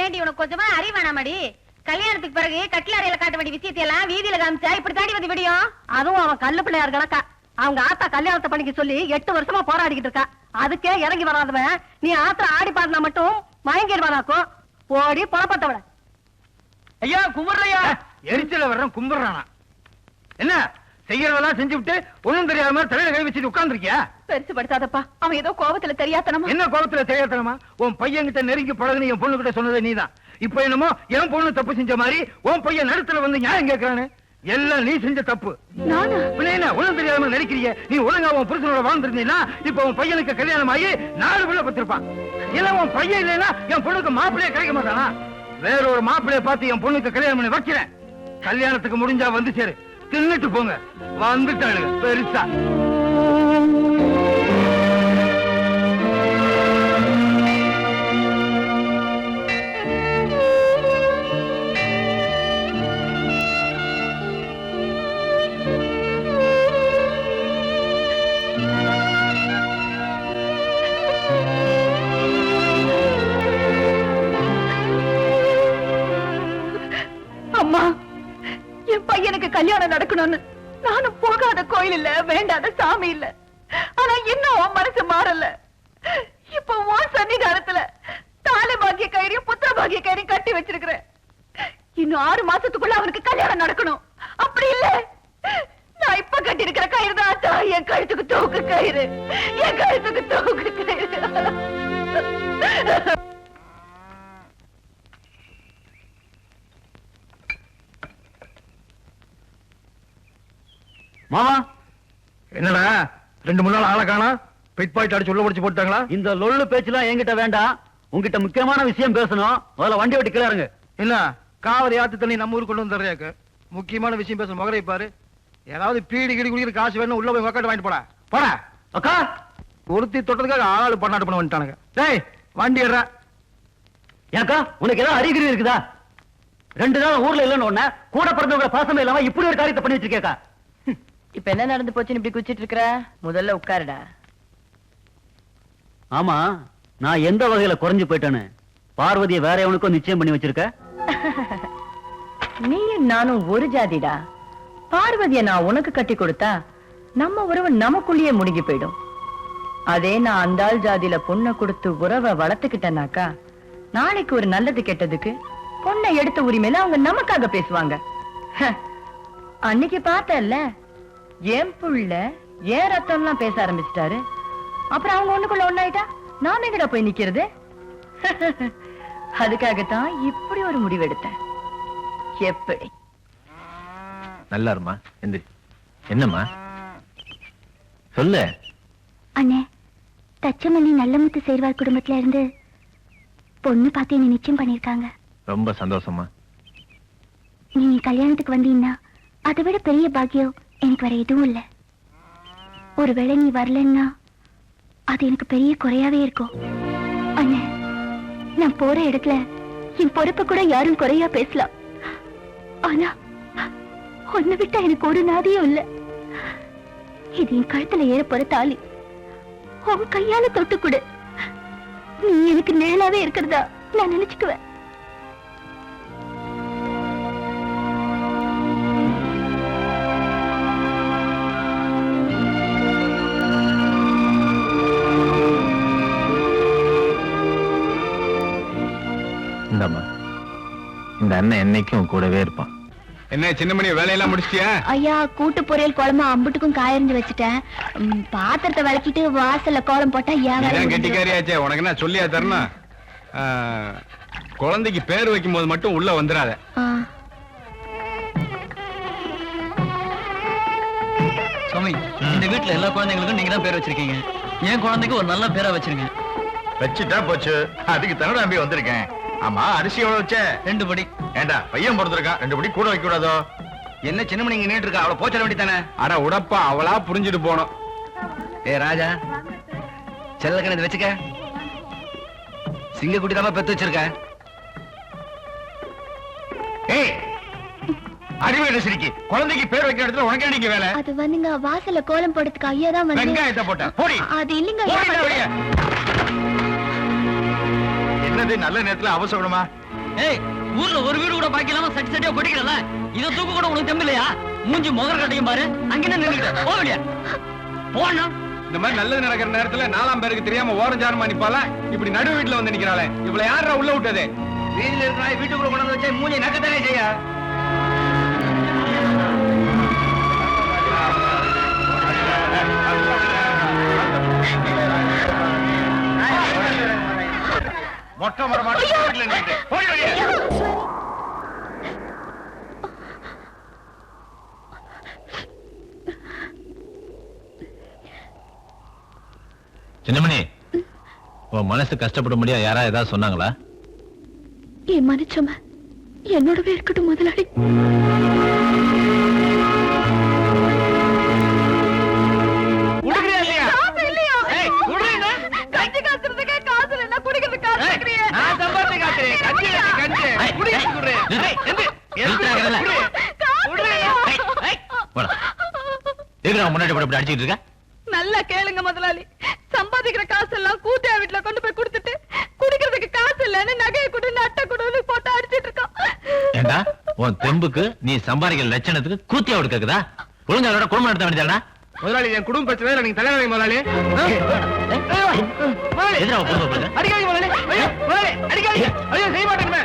ஏண்டி, உனக்கு கொஞ்சமா அறிவானாமடி? கல்யாணத்துக்கு பிறகு கட்டிலாரையில காட்ட வேண்டிய விஷயத்தை எல்லாம் வீதியில காமிச்சா இப்படி தாண்டி வந்து விடியும். அதுவும் அவன் கல்லு பிள்ளையார் கணக்கா. அவங்க ஆத்தா கல்யாணத்தை பண்ணிக்க சொல்லி 8 வருஷமா போராடிக்கிட்டு இருக்கா. அதுக்கே இறங்கி வராதவன் நீ ஆத்திர ஆடி பாடினா மட்டும் மயங்கிடுவானாக்கும். போடி புறப்பட்டவள. ஐயா கும்பிடுறையா? எரிச்சல வர்றேன் கும்பிடுறானா? என்ன செய்யறதெல்லாம் செஞ்சு விட்டு ஒண்ணும் தெரியாத மாதிரி தலையில கை வச்சுட்டு உட்கார்ந்துருக்கியா? பெருசு படுத்தாதப்பா, அவன் ஏதோ கோபத்துல தெரியாதனமா. என்ன கோபத்துல தெரியாதனமா? உன் பையன் கிட்ட நெருங்கி பழகுன்னு என் பொண்ணு கிட்ட சொன்னது நீதான். இப்ப என்னமோ என் பொண்ணு தப்பு செஞ்ச மாதிரி உன் பையன் நடுத்துல வந்து நியாயம் கேட்கறானு. எல்லாம் நீ செஞ்ச தப்பு. ஒண்ணும் தெரியாம நடிக்கிறிய. நீ ஒழுங்கா உன் புருஷனோட வாழ்ந்திருந்தீங்கன்னா இப்ப உன் பையனுக்கு கல்யாணம் ஆகி 4 பிள்ளை பத்திருப்பான். இல்ல உன் பையன் இல்லைன்னா என் பொண்ணுக்கு மாப்பிள்ளையே கிடைக்க மாட்டானா? வேற ஒரு மாப்பிள்ளைய பார்த்து என் பொண்ணுக்கு கல்யாணம் பண்ணி வைக்கிறேன். கல்யாணத்துக்கு முடிஞ்சா வந்து சேரு. தின்னுட்டு போங்க. வந்துட்டாளுங்க பெருசா. அம்மா, என் பையனுக்கு கல்யாணம் நடக்கணும்னு நானும் போகாத கோயில் இல்ல, வேண்டாத சாமி இல்ல. ஆனா இன்னும் உன் மனசு மாறல. இப்ப உன் சன்னிதானத்துல தாலி பாக்கிய கயிறையும் புத்திர பாக்கிய கயிறையும் கட்டி வச்சிருக்கிறேன். இன்னும் 6 மாசத்துக்குள்ள அவனுக்கு கல்யாணம் நடக்கணும். அப்படி இல்ல, நான் இப்ப கட்டி இருக்கிற கயிறு தான் என் கழுத்துக்கு தூக்கு கயிறு. என் கழுத்துக்கு தூக்கு கயிறு. மாமா என்னடா 2-3 நாள் ஆளை காணா பிட் பாயிண்ட் அடிச்சு உள்ள முடிச்சு போட்டாங்களா? இந்த லொள்ளு பேச்சுலாம் என்கிட்ட வேண்டாம். உங்ககிட்ட முக்கியமான விஷயம் பேசணும். முதல்ல வண்டி விட்டு கிளறுங்க. என்ன காவிரி ஆத்து தண்ணி நம்ம ஊருக்கு கொண்டு வந்துடுறியாக்கு? முக்கியமான விஷயம் பேச முகரை பாரு. ஏதாவது பீடி கிடி குடிக்கிற காசு வேணும் உள்ள போய் மக்கள் வாங்கிட்டு போடா. போடா அக்கா ஒருத்தி தொட்டதுக்காக ஆளு பண்ணாட்டு பண்ண வந்துட்டானுங்க. டேய் வண்டி ஏறா. ஏக்கா உனக்கு ஏதாவது அறிகுறி இருக்குதா? 2 நாள் ஊர்ல இல்லன்னு ஒண்ணு கூட பிறந்தவங்க பாசமே இல்லாம இப்படி ஒரு காரியத்தை பண்ணி வச்சிருக்கேக்கா. இப்ப என்ன நடந்து போச்சுன்னு இப்படி குச்சிட்டு இருக்கற? முதல்ல உட்காருடா. ஆமா நான் எந்த வகையில குறைஞ்சு போயிட்டேன்னு பார்வதியை வேற எவனுக்கும் நிச்சயம் பண்ணி வச்சிருக்க? நீயும் நானும் ஒரு ஜாதிடா. பார்வதிய நான் உனக்கு கட்டி கொடுத்தா நம்ம உறவு நமக்குள்ளேயே முடுங்கி போயிடும். அதே நான் அந்த ஆள் ஜாதியில பொண்ணை கொடுத்து உறவை வளர்த்துக்கிட்டேனாக்கா நாளைக்கு ஒரு நல்லது கெட்டதுக்கு பொண்ணை எடுத்த உரிமையில அவங்க நமக்காக பேசுவாங்க. அன்னைக்கு பார்த்தல்ல என் புள்ள ஏன் ரத்தம்லாம் பேச ஆரம்பிச்சிட்டாரு. அப்புறம் அவங்க ஒண்ணுக்குள்ள ஒண்ணாயிட்டா நாம எங்கடா போய் நிக்கிறது? அதுக்காகத்தான் இப்படி ஒரு முடிவு எடுத்தேன். எப்படி? நல்லா இருமா. எந்திரி. என்னம்மா சொல்லு. அண்ணே, தச்சமல்லி நல்லமுத்து சேர்வார் குடும்பத்துல இருந்து பொண்ணு பார்த்து என்ன நிச்சயம் பண்ணிருக்காங்க. ரொம்ப சந்தோஷமா. நீ கல்யாணத்துக்கு வந்தீங்கன்னா அதை விட பெரிய பாக்கியம் எனக்கு வேற எதுவும் இல்ல. ஒருவேளை நீ வரலன்னா அது எனக்கு பெரிய குறையாவே இருக்கும். அண்ணே, நான் போற இடத்துல என் பொறுப்பை கூட யாரும் குறையா பேசலாம். ஆனா உன்னை விட்டா எனக்கு ஒரு நாதியும் இல்ல. இது என் கழுத்துல ஏற போற தாலி. உன் கையால தொட்டு கொடு. நீ எனக்கு நிழலாவே இருக்கிறதா நான் நினைச்சுக்குவேன். இந்தம்மா, இந்த அண்ணன் என்னைக்கும் கூடவே இருப்பான். என்ன சின்னமணி வேலையெல்லாம் முடிச்சிட்டியா? ஐயா, கூட்டு பொரியல் குழம்பு அம்புட்டுக்கும் காயறிஞ்சு வச்சுட்டேன். பாத்திரத்தை விளக்கிட்டு வாசல்ல கோலம் போட்டா இதான் கெட்டிக்காரியாச்சே, உனக்கு என்ன சொல்லியா தரணும்? குழந்தைக்கு பேர் வைக்கும் போது மட்டும் உள்ள வந்துடாத. சுவாமி, இந்த வீட்டுல எல்லா குழந்தைங்களுக்கும் நீங்க தான் பேர் வச்சிருக்கீங்க. என் குழந்தைக்கு ஒரு நல்ல பேரா வச்சிருங்க. வச்சுட்டா போச்சு. அதுக்கு தானே நம்பி வந்திருக்கேன். ஆமா, அரிசி எவ்வளவு வச்ச? 2 படி. ஏண்டா பையன் பிறந்திருக்கான், 2 படி கூட வைக்க கூடாதோ? என்ன சின்னமணி இங்க நின்னுட்டு இருக்கா? அவளை போச்சல வேண்டி தானே? அட உடப்பா, அவளா புரிஞ்சுட்டு போனோம். ஏ ராஜா, செல்ல கிணத்து வச்சுக்க. சிங்க குட்டி தான் பெத்து வச்சிருக்க. ஏய், அறிவு சிரிக்கி. குழந்தைக்கு பேர் வைக்கிற இடத்துல உனக்கு நீங்க வேலை? அது வந்துங்க வாசல்ல கோலம் போடுறதுக்கு ஐயா தான் வந்து. வெங்காயத்தை போட்ட போடி. அது இல்லைங்க. போடிடா வெளிய. என்னது நல்ல நேரத்துல அவசரமா? ஏய், ஊர்ல ஒரு வீடு கூட பாக்கி இல்லாம சட்டி சட்டியா கொட்டிக்கிறல. இத தூக்க கூட உனக்கு தெம்பு இல்லையா? மூஞ்சி முகர் கட்டையும் பாரு. அங்க என்ன நின்னுட்டு போ வெளிய. போனா இந்த மாதிரி நல்லது நடக்கிற நேரத்துல 4ஆம் பேருக்கு தெரியாம ஓரஞ்சாரமா நிப்பால. இப்படி நடு வீட்டுல வந்து நிக்கிறாளே, இவளை யாரா உள்ள விட்டது? வீதியில இருக்கிற வீட்டுக்குள்ள கொண்டு வந்து வச்சா மூஞ்சி நக்கத்தானே செய்யா. மொட்டை மர மாட்டேன் வீட்டுல நின்னுட்டு போடி வெளிய. சின்னமணி, உன் மனசு கஷ்டப்படும்படியா யாரா ஏதாவது சொன்னாங்களா? என் மனுச்சம என்னோடவே இருக்கட்டும் முதலாளி. முன்னாடி போட அடிச்சுட்டு இருக்க. நல்லா கேளுங்க முதலாளி. சம்பாதிக்கிற காசு எல்லாம் கூட்டியா வீட்டுல கொண்டு போய் கொடுத்துட்டு குடிக்கிறதுக்கு காசு இல்லன்னு நகையை கொடு நட்டை கொடுன்னு போட்டு அடிச்சிட்டு இருக்கான். ஏண்டா, உன் தெம்புக்கு நீ சம்பாதிக்கிற லட்சணத்துக்கு கூத்தியா கொடுக்குதா? ஒழுங்கா அதோட குடும்பம் நடத்த வேண்டியதாடா. முதலாளி, என் குடும்ப பிரச்சனை நீங்க தலைவலி முதலாளி. எதிரா குடும்பம் அடிக்காதீங்க முதலாளி. ஐயோ முதலாளி, அடிக்காதீங்க. ஐயோ செய்ய மாட்டேங்குமே.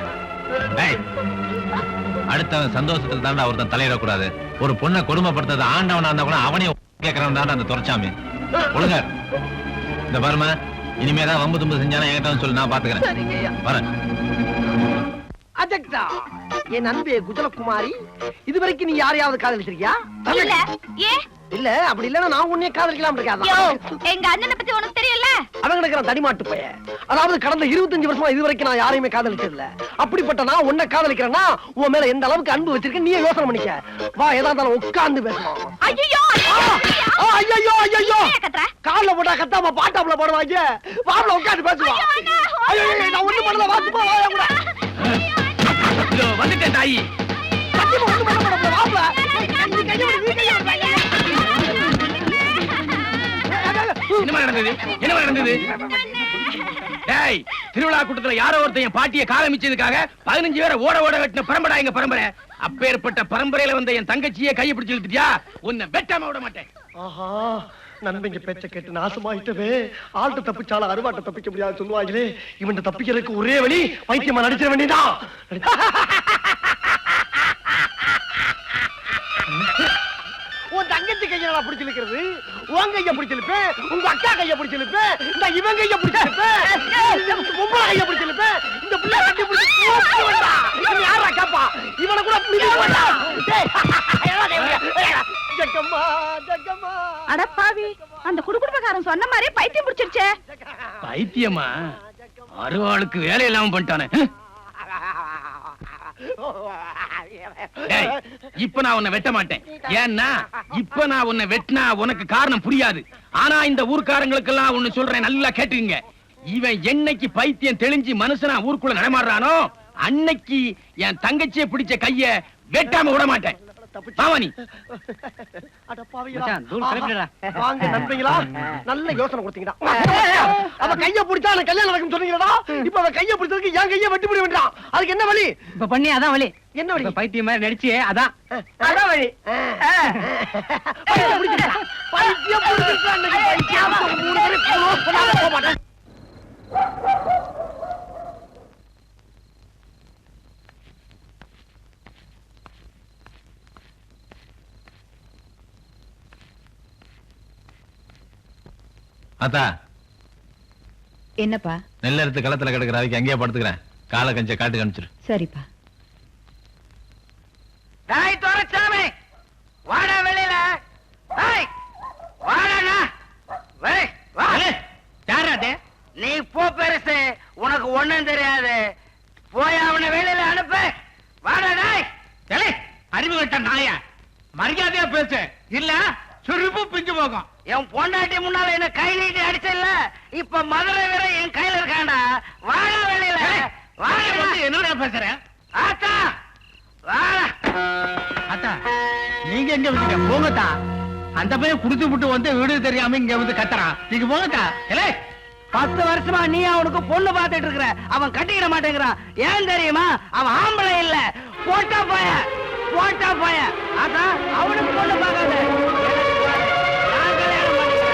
அடுத்தவன் சந்தோஷத்துல தாண்டா ஒருத்தன் தலையிடக்கூடாது. ஒரு பொண்ணை கொடுமைப்படுத்தது ஆண்டவனா இருந்தா கூட அவனையும் கேட்கறவன் தாண்டா அந்த துரைச்சாமி. ஒழுங்க இந்த பாருமா, இனிமேதான் வம்பு தும்பு செஞ்சாலும் என்கிட்ட சொல்லி நான் பாத்துக்கிறேன். வரேன். அஜக்தா, என் அன்பே குஜலகுமாரி, இதுவரைக்கும் நீ யாரையாவது காதலிச்சிருக்கியா? இல்ல. ஏன் இல்ல அப்படி இல்லன்னா நான் உன்னைய காதலிக்கலாம் இருக்காத. எங்க அண்ணனை பத்தி உனக்கு தெரியல. அவன் கிடக்குறான் தடிமாட்டு பையன். அதாவது கடந்த 25 வருஷமா இது வரைக்கும் நான் யாரையுமே காதலிச்சது இல்ல. அப்படிப்பட்ட நான் உன்னை காதலிக்கிறேன்னா உன் மேல எந்த அளவுக்கு அன்பு வச்சிருக்க நீயே யோசனை பண்ணிக்க. வா ஏதா இருந்தாலும் உட்கார்ந்து பேசலாம். ஐயோ ஐயோ ஐயோ கால்ல போட்டா கத்தாம பாட்டாப்புல போடுவாங்க. வாப்ல உட்கார்ந்து பேசுவா. ஐயோ நான் ஒண்ணு பண்ணல வாசுப்பா வாயா கூட. வந்துட்டேன் தாயி. சத்தியமா ஒண்ணு பண்ணல வாப்ல. என்ன நடந்தது? என்ன நடந்தது? டேய், திருவிழா கூட்டத்துல யாரோ ஒருத்தன் என் பாட்டியை காலமிச்சதுக்காக 15 பேரை ஓட ஓட வெட்டின பரம்பரை எங்க பரம்பரை. அப்பேற்பட்ட பரம்பரையில வந்த என் தங்கச்சியை கையை பிடிச்சு இழுத்துட்டியா? உன்னை வெட்டாம விட மாட்டேன். ஆஹா நண்பங்க பேச்ச கேட்டு நாசமாயிட்டவே. ஆள்கிட்ட தப்பிச்சாலும் அருவாட்ட தப்பிக்க முடியாது சொல்லுவாங்களே. இவன் தப்பிக்கிறதுக்கு ஒரே வழி வைத்தியமா நடிச்சிட வேண்டியதான். உன் தங்கச்சி கையை நான் பிடிச்சிருக்கிறது, உன் கையை பிடிச்சிருப்பேன், உங்க அக்கா கையை பிடிச்சிருப்பேன், இந்த இவன் கையை பிடிச்சிருப்பேன், பொம்பளை கையை பிடிச்சிருப்பேன், இந்த பிள்ளை கட்டி பிடிச்சி யாரா கேப்பா? இவனை கூட ஜக்கம்மா ஜக்கம்மா. அடப்பாவி, அந்த குடுகுடுப்பக்காரன் சொன்ன மாதிரி பைத்தியம் பிடிச்சிருச்சே. பைத்தியமா? அருவாளுக்கு வேலை இல்லாம பண்ணிட்டானே. இப்ப நான் உன்னை வெட்ட மாட்டேன். ஏன்னா இப்ப நான் உன்னை வெட்டினா உனக்கு காரணம் புரியாது. ஆனா இந்த ஊர்க்காரங்களுக்கெல்லாம் ஒண்ணு சொல்றேன், நல்லா கேட்டுங்க. இவன் என்னைக்கு பைத்தியம் தெளிஞ்சு மனுஷனா ஊருக்குள்ள நடமாடுறானோ அன்னைக்கு என் தங்கச்சியை பிடிச்ச கைய வெட்டாம விட மாட்டேன். பாவனி வாங்க நண்பங்களா, நல்ல யோசனை கொடுத்தீங்கடா. அவ கைய பிடிச்சா எனக்கு கல்யாணம் நடக்கும் சொன்னீங்களா? இப்ப அவ கைய பிடிச்சதுக்கு என் கைய வெட்டி பிடி வேண்டாம். அதுக்கு என்ன வழி? இப்ப பண்ணி அதான் வழி. என்ன வழி? பைத்தியம் மாதிரி நடிச்சியே அதான் அதான் வழி. பைத்தியம் பிடிச்சிருக்கா? பைத்தியம் பிடிச்சிருக்கா? அன்னைக்கு பைத்தியம் 3 பேரை க்ளோஸ் பண்ணாம போக மாட்டேன். அத்தா, என்னப்பா? நெல் எடுத்து களத்துல கிடக்குற அதுக்கு அங்கேயே படுத்துக்கிறேன். காலை கஞ்ச காட்டு காமிச்சிரு. சரிப்பா. டேய் தோரச்சாமி, வாடா வெளியில. டேய் வாடா. டேய் வா. யாராடே? நீ போ பெருசு, உனக்கு ஒண்ணும் தெரியாது. போய் அவனை வெளியில அனுப்பு. வாடா டேய். டேய், அறிவு கட்ட நாயா, மரியாதையா பேசு. இல்ல சுருப்பு பிஞ்சு போகும். என் பொண்டாட்டி முன்னால என்ன கை நீட்டி அடிச்சல, இப்ப மதுரை வரை என் கையில இருக்காண்டா. வாடா வெளியில. வாடா. என்னடா பேசுற? ஆத்தா வாடா. அத்தா, நீங்க எங்க விட்டீங்க? போங்கத்தா. அந்த பையன் குடிச்சு விட்டு வந்து வீடு தெரியாம இங்க வந்து கத்துறான். நீங்க போங்கத்தா. 10 வருஷமா நீ அவனுக்கு பொண்ணு பார்த்துட்டு இருக்கிற. அவன் கட்டிக்கிட மாட்டேங்கிறான். ஏன் தெரியுமா? அவன் ஆம்பளை இல்ல, போட்டா போய. அதான் அவனுக்கு பொண்ணு பார்க்காத. நான் கல்யாணம் பண்ணிக்கிறேன்.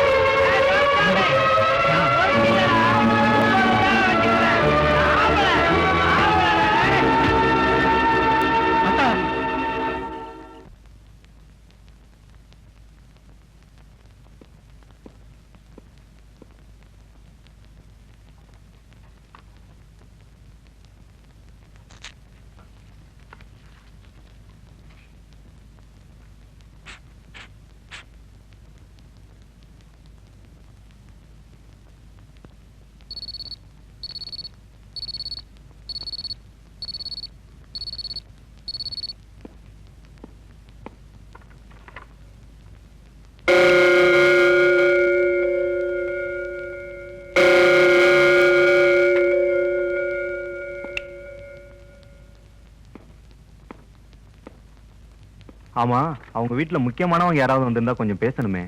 ஆமா, அவங்க வீட்டுல முக்கியமானவங்க யாராவது வந்திருந்தா கொஞ்சம் பேசணுமே.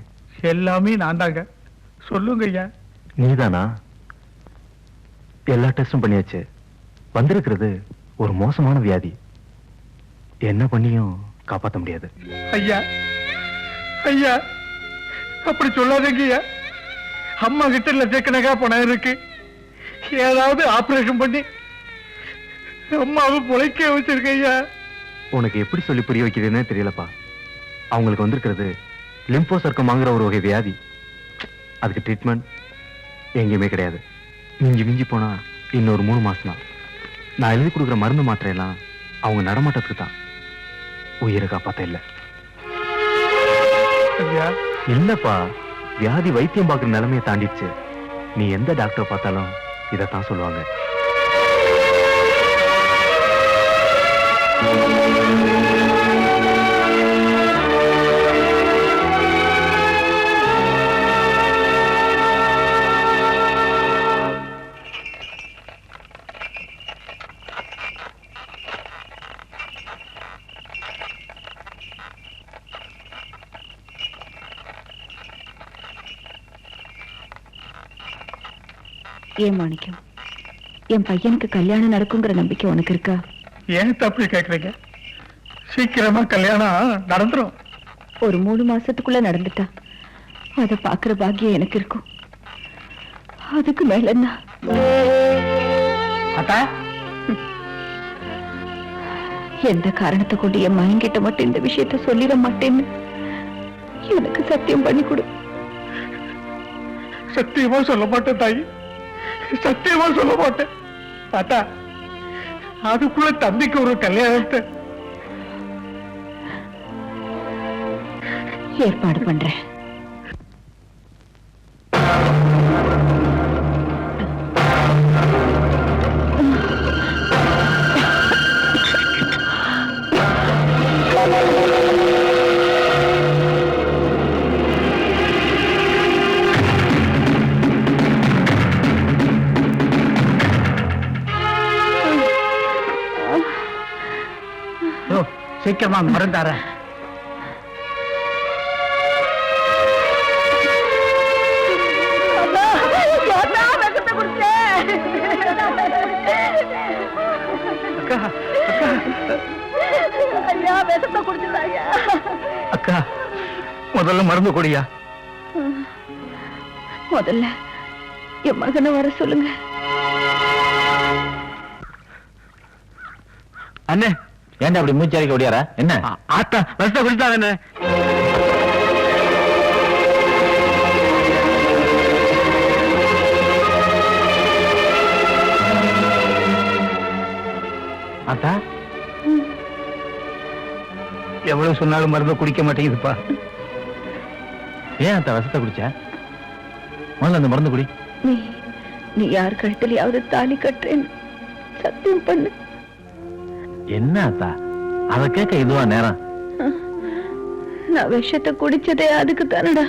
எல்லாமே நான் தாங்க. சொல்லுங்க ஐயா. நீதானா? எல்லா டெஸ்டும் பண்ணியாச்சு. வந்திருக்கிறது ஒரு மோசமான வியாதி. என்ன பண்ணியும் காப்பாற்ற முடியாது. ஐயா ஐயா, அப்படி சொல்லாதீங்க ஐயா. அம்மா கிட்ட லட்சக்கணக்கா பணம் இருக்கு. ஏதாவது ஆபரேஷன் பண்ணி அம்மாவை பொழைக்க வச்சிருக்க ஐயா. உனக்கு எப்படி சொல்லி புரிய வைக்கிறதுன்னே தெரியலப்பா. அவங்களுக்கு வந்திருக்கிறது லிம்போ சர்க்கமாங்கிற ஒரு வகை வியாதி. அதுக்கு ட்ரீட்மெண்ட் எங்கேயுமே கிடையாது. மிஞ்சி போனா இன்னொரு 3 மாசம் தான். நான் எழுதி கொடுக்குற மருந்து மாத்திரையெல்லாம் அவங்க நடமாட்டத்துக்கு தான். உயிரை காப்பாத்த இல்லை. இல்லப்பா, வியாதி வைத்தியம் பார்க்குற நிலைமையை தாண்டிடுச்சு. நீ எந்த டாக்டரை பார்த்தாலும் இதைத்தான் சொல்லுவாங்க. ஏன் மாணிக்கம், என் பையனுக்கு கல்யாணம் நடக்குங்கிற நம்பிக்கை உனக்கு இருக்கா? ஏன் தப்பி கேக்குறீங்க? சீக்கிரமா கல்யாணம் நடந்துரும். ஒரு 3 மாசத்துக்குள்ள நடந்துட்டா அத பாக்குற பாக்கியம் எனக்கு இருக்கும். அதுக்கு மேல என்ன? எந்த காரணத்தை கொண்டு என் மகன்கிட்ட மட்டும் இந்த விஷயத்த சொல்லிட மாட்டேன்னு எனக்கு சத்தியம் பண்ணி கொடு. சத்தியமா சொல்ல மாட்டேன் தாயி, சத்தியமா சொல்ல மாட்டேன். பாத்தா, அதுக்குள்ள தம்பிக்கு ஒரு கல்யாணத்தை ஏற்பாடு பண்றேன். சீக்கிரமா மறந்தார. அக்கா, முதல்ல மருந்து கொடியா. முதல்ல என் மகனை வர சொல்லுங்க. அண்ணே, ஏன்டா அப்படி மூச்சரிக்க ஓடியாரா? என்ன ஆத்தா வருஷ குடித்தாங்க என்ன? ஆத்தா, எவ்வளவு சொன்னாலும் மருந்து குடிக்க மாட்டேங்குதுப்பா. ஏன் ஆத்தா விஷத்தை குடிச்ச? முதல்ல அந்த மருந்து குடி. நீ யார் கழுத்திலையாவது தாலி கட்டுறேன்னு சத்தியம் பண்ணு. என்ன ஆத்தா, அத கேட்க இதுவா நேரம்? நான் விஷத்தை குடிச்சதே அதுக்கு தானடா.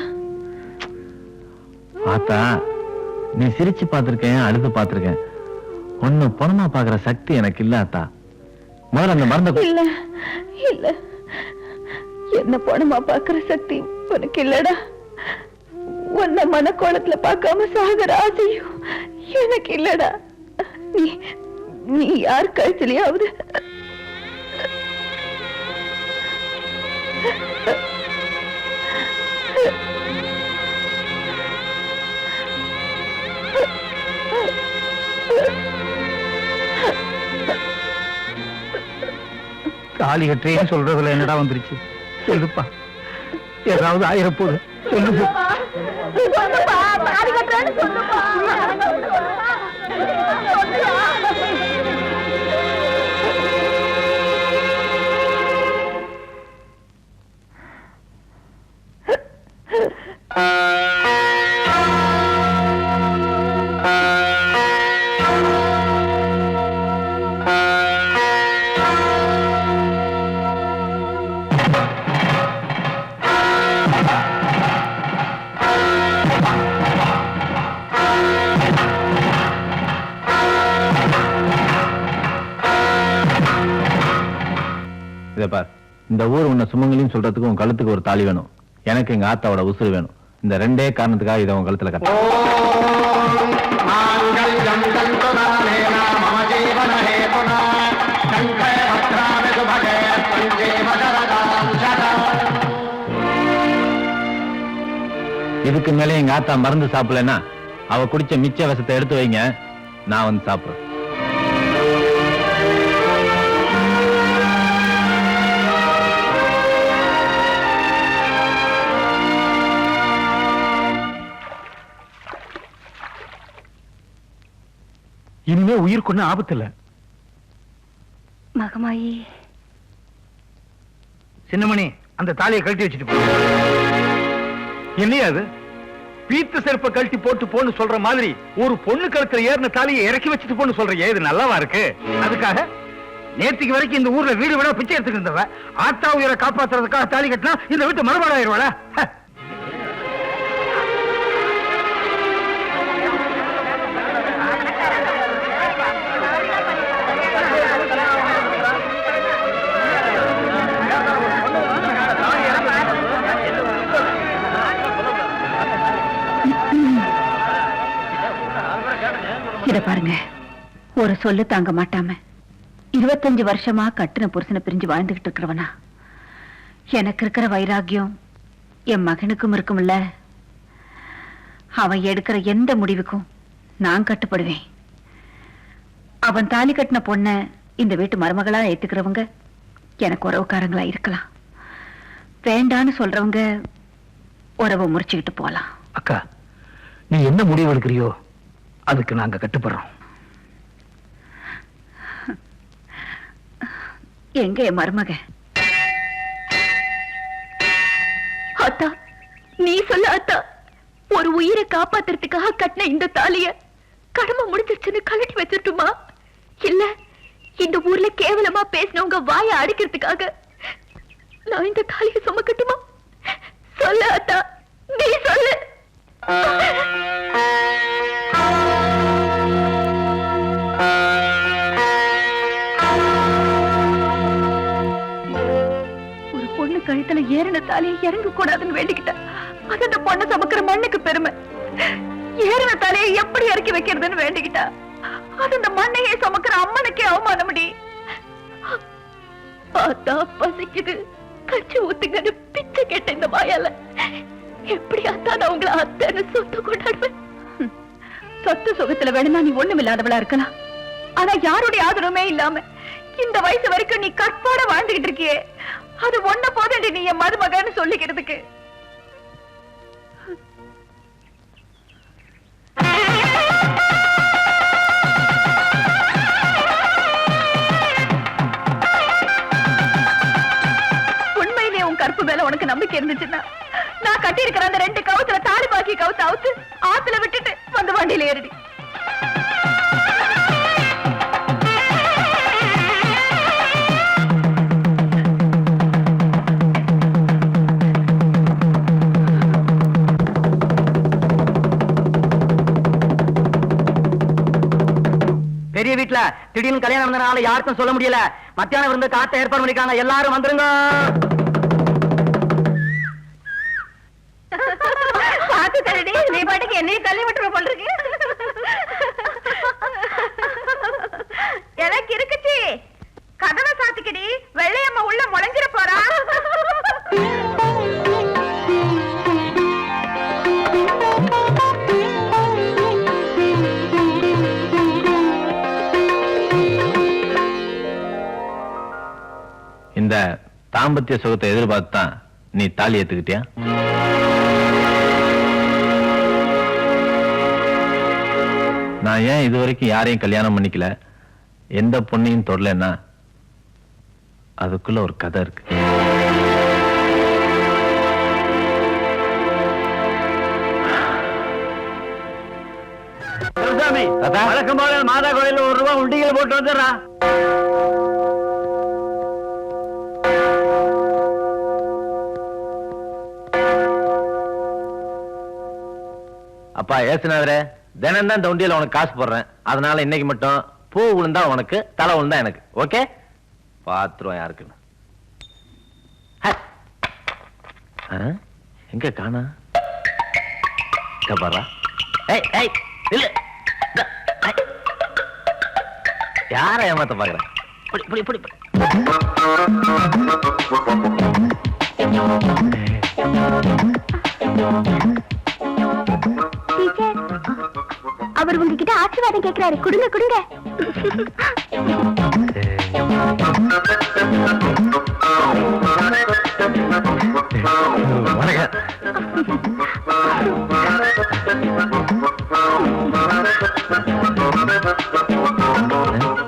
ஆத்தா, நீ சிரிச்சு பாத்திருக்கேன், அழுது பாத்திருக்கேன். ஒண்ணு பணமா பாக்குற சக்தி எனக்கு இல்ல ஆத்தா. முதல்ல அந்த மருந்த இல்ல இல்ல, என்ன பணமா பாக்குற சக்தி உனக்கு இல்லடா. உன்னை மனக்கோலத்துல பார்க்காம சாகர ஆசையும் எனக்கு இல்லடா. நீ யார் கழுத்திலையாவது தாலி கட்டுறேன்னு சொல்றதுல என்னடா வந்துருச்சு? சொல்லுப்பா, ஏதாவது ஆயிரப்போது சொல்லுப்பா. இந்த ஊர் உன்னை சுமங்கலின்னு சொல்றதுக்கு உன் கழுத்துக்கு ஒரு தாலி வேணும். எனக்கு எங்க ஆத்தாவோட உசுறு வேணும். இந்த ரெண்டே காரணத்துக்காக இதை உன் கழுத்துல கட்ட. இதுக்கு மேலே எங்க ஆத்தா மருந்து சாப்பிடலன்னா அவ குடிச்ச மிச்ச விஷத்தை எடுத்து வைங்க, நான் வந்து சாப்பிடுறேன். இனிமே உயிருக்கு ஒண்ணு ஆபத்து இல்ல. மகமாயி, சின்னமணி, அந்த தாலியை கழட்டி வச்சுட்டு போ. என்னையா அது? பீத்து செருப்பை கழட்டி போட்டு போன்னு சொல்ற மாதிரி ஒரு பொண்ணு கழுத்துல ஏறின தாலியை இறக்கி வச்சுட்டு போன்னு சொல்றியே, இது நல்லாவா இருக்கு? அதுக்காக நேற்றுக்கு வரைக்கும் இந்த ஊர்ல வீடு விட பிச்சை எடுத்துக்கிட்டு இருந்தவ ஆத்தா உயிரை காப்பாத்துறதுக்காக தாலி கட்டினா இந்த வீட்டு மறுபாடாயிருவாளா? இத பாருங்க, ஒரு சொல்லு தாங்க மாட்டாம 25 வருஷமா கட்டின புருஷனை பிரிஞ்சு வாழ்ந்துகிட்டு இருக்கிறவனா, எனக்கு இருக்கிற வைராகியம் என் மகனுக்கும் இருக்கும்ல. அவன் எடுக்கிற எந்த முடிவுக்கும் நான் கட்டுப்படுவேன். அவன் தாலி கட்டின பொண்ண இந்த வீட்டு மருமகளா ஏத்துக்கிறவங்க எனக்கு உறவுக்காரங்களா இருக்கலாம். வேண்டான்னு சொல்றவங்க உறவை முறிச்சுக்கிட்டு போலாம். அக்கா, நீ என்ன முடிவு எடுக்கிறியோ அதுக்கு நாங்க கட்டுப்படுறோம். எங்க என் மருமக? அத்தா, நீ சொல்ல அத்தா. ஒரு உயிரை காப்பாத்துறதுக்காக கட்டின இந்த தாலிய கடமை முடிஞ்சிருச்சுன்னு கழட்டி வச்சிருட்டுமா? இல்ல இந்த ஊர்ல கேவலமா பேசினவங்க வாயை அடிக்கிறதுக்காக நான் இந்த தாலியை சுமக்கட்டுமா? சொல்ல அத்தா, நீ சொல்லு. ஒரு பொண்ணு கழுத்துல ஏறின தாலியை இறங்க கூடாதுன்னு வேண்டிக்கிட்டேன். அது அந்த பொண்ணை சமக்கிற மண்ணுக்கு பெருமை. ஏறின தாலியை எப்படி இறக்கி வைக்கிறதுன்னு வேண்டிக்கிட்டா அது அந்த மண்ணையே சமக்கிற அம்மனுக்கே அவமானமடி. பார்த்தா பசிக்குது, கச்சி ஊத்துங்கன்னு பிச்சை கேட்ட இந்த வாயால எப்படி அத்தா நான் உங்களை அத்தனை சொத்து கொண்டாடுவேன்? சொத்து சுகத்துல வேணும்னா நீ ஒண்ணும் இல்லாதவளா இருக்கலாம். ஆனா யாருடைய ஆதரவுமே இல்லாம இந்த வயசு வரைக்கும் நீ கட்பாட வாழ்ந்துகிட்டு இருக்கியே, அது ஒன்ன போதண்டி நீ என் மருமகன்னு சொல்லிக்கிறதுக்கு. உண்மையிலே உன் கற்பு மேல உனக்கு நம்பிக்கை இருந்துச்சுன்னா நான் கட்டி இருக்கிற அந்த 2 கவுத்துல தாலி பாக்கி கவுத்து அவுத்து ஆத்துல விட்டுட்டு வந்து வண்டியில ஏறடி. பெரிய வீட்டுல திடீர்னு கல்யாணம் நடந்தனால யாருக்கும் சொல்ல முடியல. மத்தியானம் இருந்து காத்த ஏற்பாடு பண்ணிருக்காங்க, எல்லாரும் வந்துருங்க. நீ பாட்டுக்கு என்னையும் தள்ளி விட்டுற போல் இருக்கு. எனக்கு இருக்குச்சி, கதவை சாத்திக்கடி, வெள்ளையம்மா உள்ள முளைஞ்சிட போறா. இந்த தாம்பத்திய சுகத்தை எதிர்பார்த்து தான் நீ தாலி ஏத்துக்கிட்டியா? நான் ஏன் இதுவரைக்கும் யாரையும் கல்யாணம் பண்ணிக்கல, எந்த பொண்ணையும் தொடலன்னா அதுக்குள்ள ஒரு கதை இருக்கு. வழக்கம் போல மாதா கோயில ₹1 உண்டிகள் போட்டு வந்துடுறா. அப்பா ஏசுனாதரே, தினம் தான் இந்த உண்டியல உனக்கு காசு போடுறேன். அதனால இன்னைக்கு மட்டும் பூ விழுந்தா உனக்கு, தலை விழுந்தா எனக்கு. ஓகே? பாத்துருவோம் யாருக்குன்னு. எங்க காணா? பாரா. யார ஏமாத்த பாக்குறேன்? அவர் உங்ககிட்ட ஆசீர்வாதம் கேட்கிறாரு, கொடுங்க கொடுங்க.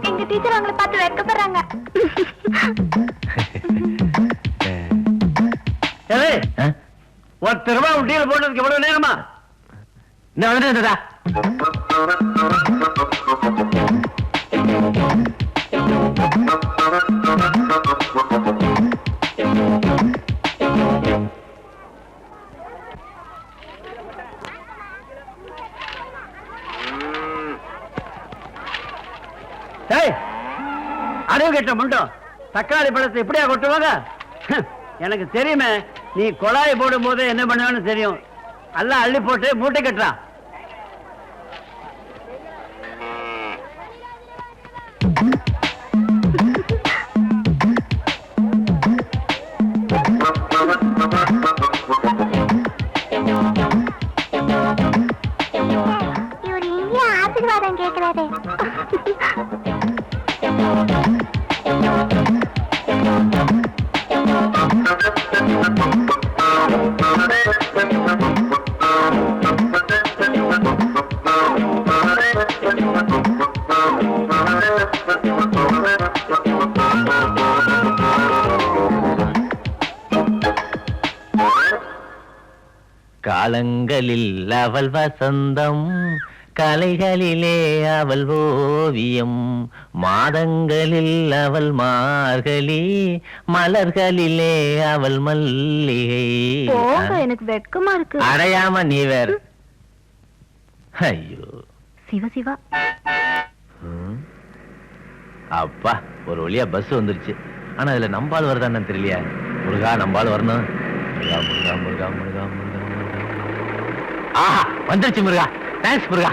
எங்க டீச்சர் அவங்களை பார்த்து வெட்கப்படுறாங்க. ₹1 உண்டியல் போட்டு இந்த வந்துட்டா அறிவு கெட்ட முண்டோம், தக்காளி பழத்தை எப்படியா கொட்டுவாங்க? எனக்கு தெரியுமே, நீ குழாய் போடும் போது என்ன பண்ணுவேன்னு தெரியும். எல்லாம் அள்ளி போட்டு மூட்டை கட்டுறான். இவர் இங்கே ஆசீர்வாதம் கேட்கிறாரே. காலங்களில் அவள் வசந்தம், கலைகளிலே அவள் ஓவியம், மாதங்களில் அவள் மார்கழி, மலர்களிலே அவள் மல்லிகை. எனக்கு வெட்கமா இருக்கு. அடையாம நீ வேற. ஐயோ சிவா சிவா. அப்பா, ஒரு வழியா பஸ் வந்துருச்சு. ஆனா இதுல நம்பால் வருதான்னு தெரியலையா? முருகா, நம்பால் வரணும். முருகா முருகா முருகா முருகா முருகா. ஆஹா, வந்துருச்சு முருகா. தேங்க்ஸ் முருகா.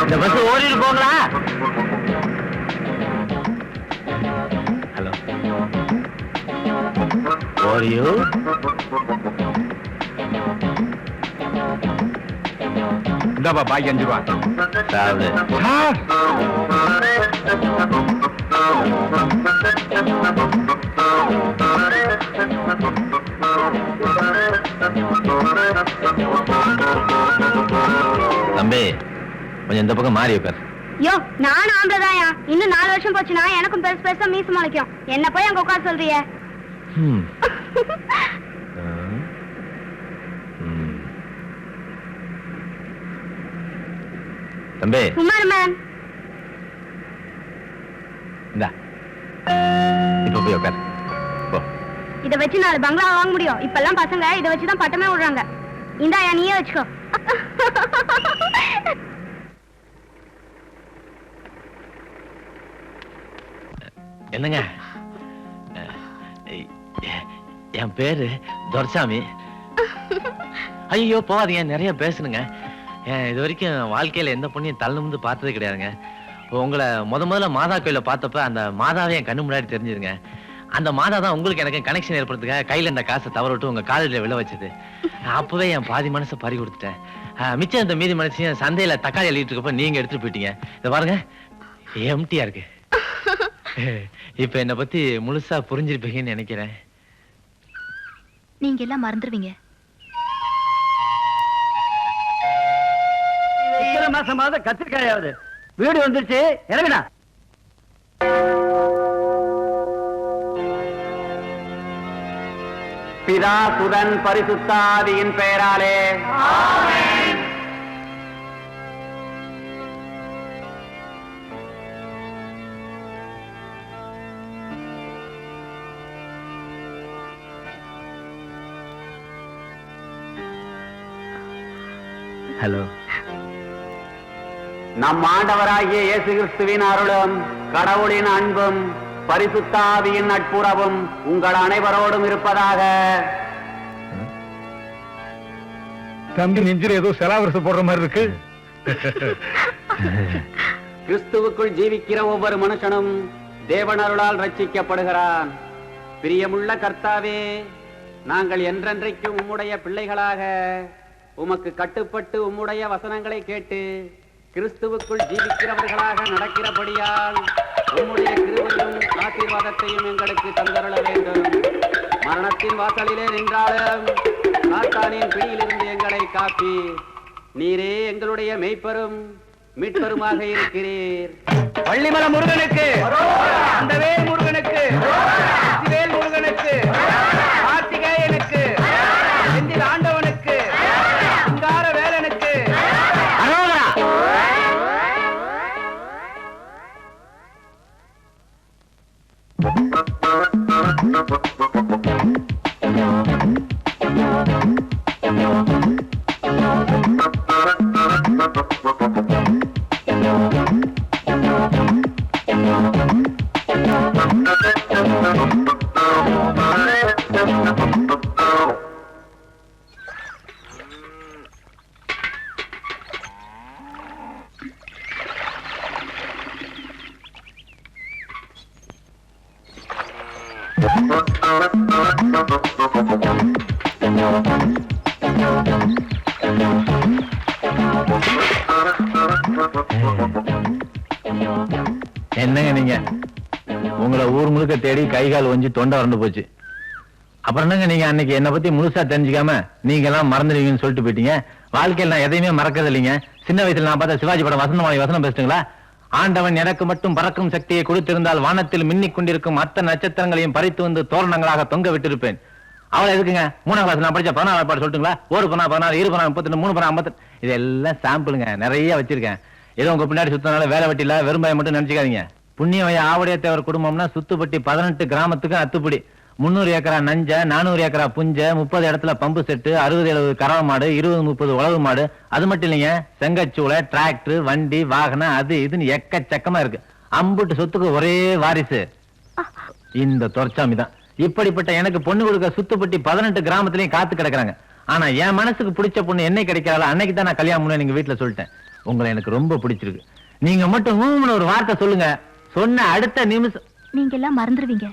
இந்த பஸ் ஓடிட்டு போங்களா? ஹலோ, ஓரியோ இந்தாப்பா பாக்கி 5 ரூபா. சாவு. தம்பி, கொஞ்சம் இந்த பக்கம் மாறி உட்கார். யோ, நான் ஆம்பளதாயா. இன்னும் 4 வருஷம் போச்சுன்னா எனக்கும் பெருசு பெருசா மீசு முளைக்கும். என்ன போய் அங்க உட்கார சொல்றிய? தம்பி, சும்மா மேம். இந்தா, இப்ப போய் உட்கார். போ. இத வச்சு 4 பங்களா வாங்க முடியும். இப்பெல்லாம் பசங்க இத வச்சுதான் பட்டமே விடுறாங்க. இந்தாயா, நீயே வச்சுக்கோ. என்னங்க, என் பேரு துரைசாமி. ஐயோ போவாதீங்க, நிறைய பேசணுங்க. இது வரைக்கும் வாழ்க்கையில எந்த பொண்ணையும் தள்ளுமுந்து பார்த்தது கிடையாதுங்க. உங்களை முதல்ல மாதா கோயில பார்த்தப்ப அந்த மாதாவே என் கண்ணு முன்னாடி தெரிஞ்சுதுங்க. அந்த மாதா தான் உங்களுக்கு எனக்கு கனெக்ஷன் ஏற்படுறதுக்காக கையில இந்த காசை தவற விட்டு உங்க காலேஜ்ல விழ வச்சது. அப்பவே என் பாதி மனசை பறி கொடுத்துட்டேன். மிச்சம் இந்த மீதி மனசையும் சந்தையில தக்காளி எழுதிட்டு இருக்கப்ப நீங்க எடுத்துட்டு போயிட்டீங்க. இதை பாருங்க, எம்டியா இருக்கு. இப்ப என்னை பத்தி முழுசா புரிஞ்சிருப்பீங்கன்னு நினைக்கிறேன். நீங்க எல்லாம் மறந்துடுவீங்க. மாசமாவது கத்திரிக்காயாவது வீடு வந்துருச்சு. இறங்குடா. பிதா சுதன் பரிசுத்தாவியின் பெயராலே ஆமென். ஹலோ. நம் ஆண்டவராகிய இயேசு கிறிஸ்துவின் அருளும் கடவுளின் அன்பும் பரிசுத்தாவியின் நட்புறவும் உங்கள் அனைவரோடும் இருப்பதாக. தம்பி நெஞ்சில ஏதோ செலாவரசு போடுற மாதிரி இருக்கு. கிறிஸ்துவுக்குள் ஜீவிக்கிற ஒவ்வொரு மனுஷனும் தேவன் அருளால் ரட்சிக்கப்படுகிறான். பிரியமுள்ள கர்த்தாவே, நாங்கள் என்றென்றைக்கும் உம்முடைய பிள்ளைகளாக உமக்கு கட்டுப்பட்டு உம்முடைய வசனங்களை கேட்டு கிறிஸ்துவுக்குள் ஜீவிக்கிறவர்களாக நடக்கிறபடியால் உம்முடைய கிருபையும் ஆசீர்வாதத்தையும் எங்களுக்கு தந்தருள வேண்டும். மரணத்தின் வாசலிலே நின்றாலும் சாத்தானின் பிடியிலிருந்து எங்களை காப்பி. நீரே எங்களுடைய மெய்ப்பெரும் மீட்பெருமாக இருக்கிறீர். வள்ளிமல முருகனுக்கு, அந்த வேல் முருகனுக்கு, வேல் முருகனுக்கு, கார்த்திகேயனுக்கு. என்னங்க நீங்க உங்களை ஊர் முழுக்க தேடி கை கால் ஒஞ்சி தொண்டை வறண்டு போச்சு. அப்புறம் என்னங்க நீங்க அன்னைக்கு என்ன பத்தி முழுசா தெரிஞ்சுக்காம நீங்க எல்லாம் மறந்துடுவீங்கன்னு சொல்லிட்டு போயிட்டீங்க. வாழ்க்கையில் நான் எதையுமே மறக்கிறது இல்லைங்க. சின்ன வயசுல நான் பார்த்தா சிவாஜி படம் வசந்தமாய் வசனம் பேசுங்களா? ஆண்டவன் எனக்கு மட்டும் பறக்கும் சக்தியை கொடுத்திருந்தால் வானத்தில் மின்னிக் கொண்டிருக்கும் அத்தனை நட்சத்திரங்களையும் பறித்து வந்து தோரணங்களாக தொங்க விட்டிருப்பேன். அவளை எதுக்குங்க 3ஆம் கிளாஸ் நான் படிச்ச 14 பாட்டு சொல்லட்டுங்களா? 1 பண்ணா 16, 2 பண்ணா 32, 3 பண்ணா 50. இதெல்லாம் சாம்பிளுங்க, நிறைய வச்சிருக்கேன். ஏதோ உங்க பின்னாடி சுத்தனால வேலை வெட்டில வெறும்பாய மட்டும் நினைச்சுக்காதீங்க. புண்ணியவய ஆவடைய தேவர் குடும்பம்னா சுத்துப்பட்டி 18 கிராமத்துக்கு அத்துப்படி. 300 ஏக்கரா நஞ்ச, 400 ஏக்கரா புஞ்ச, 30 இடத்துல பம்பு செட்டு, 60-70 கறவை மாடு, 20-30 உழவு மாடு. அது மட்டும் இல்லைங்க, செங்கச்சூளை, டிராக்டர், வண்டி, வாகனம், அது இதுன்னு எக்கச்சக்கமா இருக்கு. அம்புட்டு சொத்துக்கு ஒரே வாரிசு இந்த துரைச்சாமி தான். இப்படிப்பட்ட எனக்கு பொண்ணு கொடுக்க சுத்துப்பட்டி 18 கிராமத்திலையும் காத்து கிடக்குறாங்க. ஆனா என் மனசுக்கு பிடிச்ச பொண்ணு என்னை கிடைக்கிறாள் அன்னைக்கு தான் நான் கல்யாணம் பண்ண நீங்க வீட்டுல சொல்லிட்டேன். உங்களை எனக்கு ரொம்ப பிடிச்சிருக்கு. நீங்க மட்டும் ஊம்னு ஒரு வார்த்தை சொல்லுங்க, சொன்ன அடுத்த நிமிஷம் நீங்க எல்லாம் மறந்துடுவீங்க.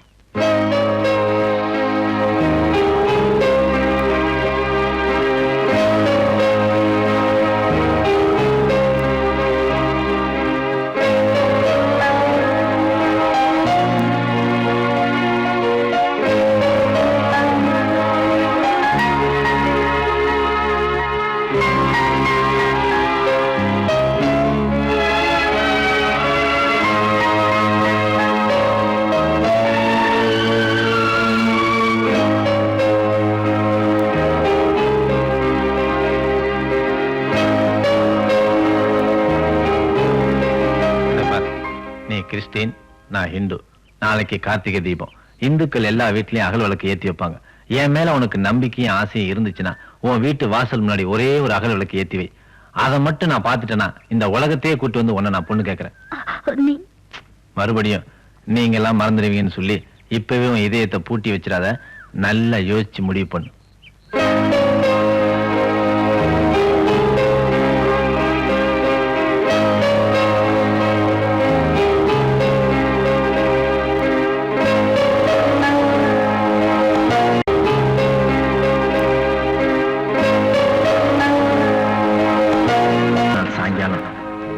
கிறிஸ்டின், நான் ஹிந்து. நாளைக்கு கார்த்திகை தீபம். இந்துக்கள் எல்லா வீட்லயும் அகல் விளக்கு ஏத்தி வைப்பாங்க. என் மேல உனக்கு நம்பிக்கையும் ஆசையும் இருந்துச்சுன்னா உன் வீட்டு வாசல் முன்னாடி ஒரே ஒரு அகல் விளக்கு ஏத்தி வை. அதை மட்டும் நான் பாத்துட்டேன்னா இந்த உலகத்தையே கூட்டு வந்து உன்னை நான் பொண்ணு கேட்கிறேன். மறுபடியும் நீங்க எல்லாம் மறந்துடுவீங்கன்னு சொல்லி இப்பவே உன் இதயத்தை பூட்டி வச்சிடாத. நல்லா யோசிச்சு முடிவு பண்ணு.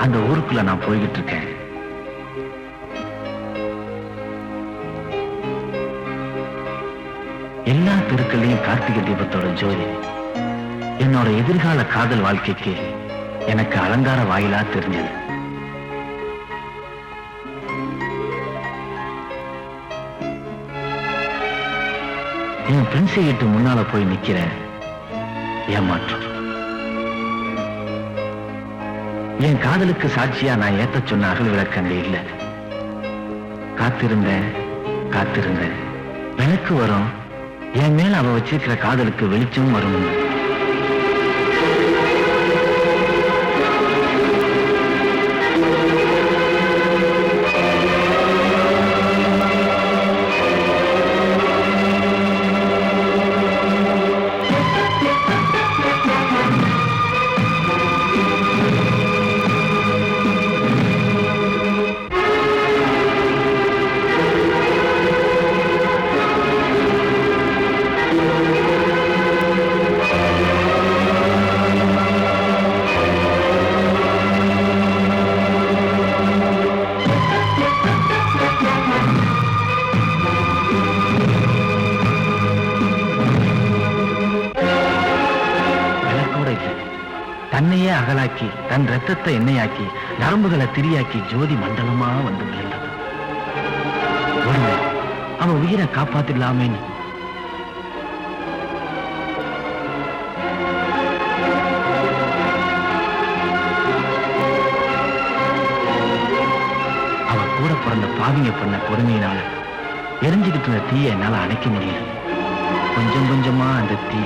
அந்த ஊருக்குள்ள நான் போய்கிட்டு இருக்கேன். எல்லா தெருக்களையும் கார்த்திகை தீபத்தோட ஜோதி என்னோட எதிர்கால காதல் வாழ்க்கைக்கு எனக்கு அலங்கார வாயிலா தெரிஞ்சது. என் பிரின்சி வீட்டு முன்னால போய் நிக்கிறேன். ஏமாற்றம். என் காதலுக்கு சாட்சியா நான் ஏத்த சொன்ன அகல் விளக்கங்க இல்ல. காத்திருந்தேன் காத்திருந்தேன், விளக்கு வரும், என் மேல அவ வச்சிருக்கிற காதலுக்கு வெளிச்சம் வரும். தன்னையே அகலாக்கி தன் ரத்தத்தை எண்ணெயாக்கி நரம்புகளை திரியாக்கி ஜோதி மண்டலமா வந்து விழுந்தது. அவ உயிரை காப்பாத்திடலாமேன்னு அவ கூட பிறந்த பாவிங்க பண்ண பொறுமையினால எரிஞ்சுக்கிட்டு இருந்த தீயை என்னால அணைக்க முடியல. கொஞ்சம் கொஞ்சமா அந்த தீ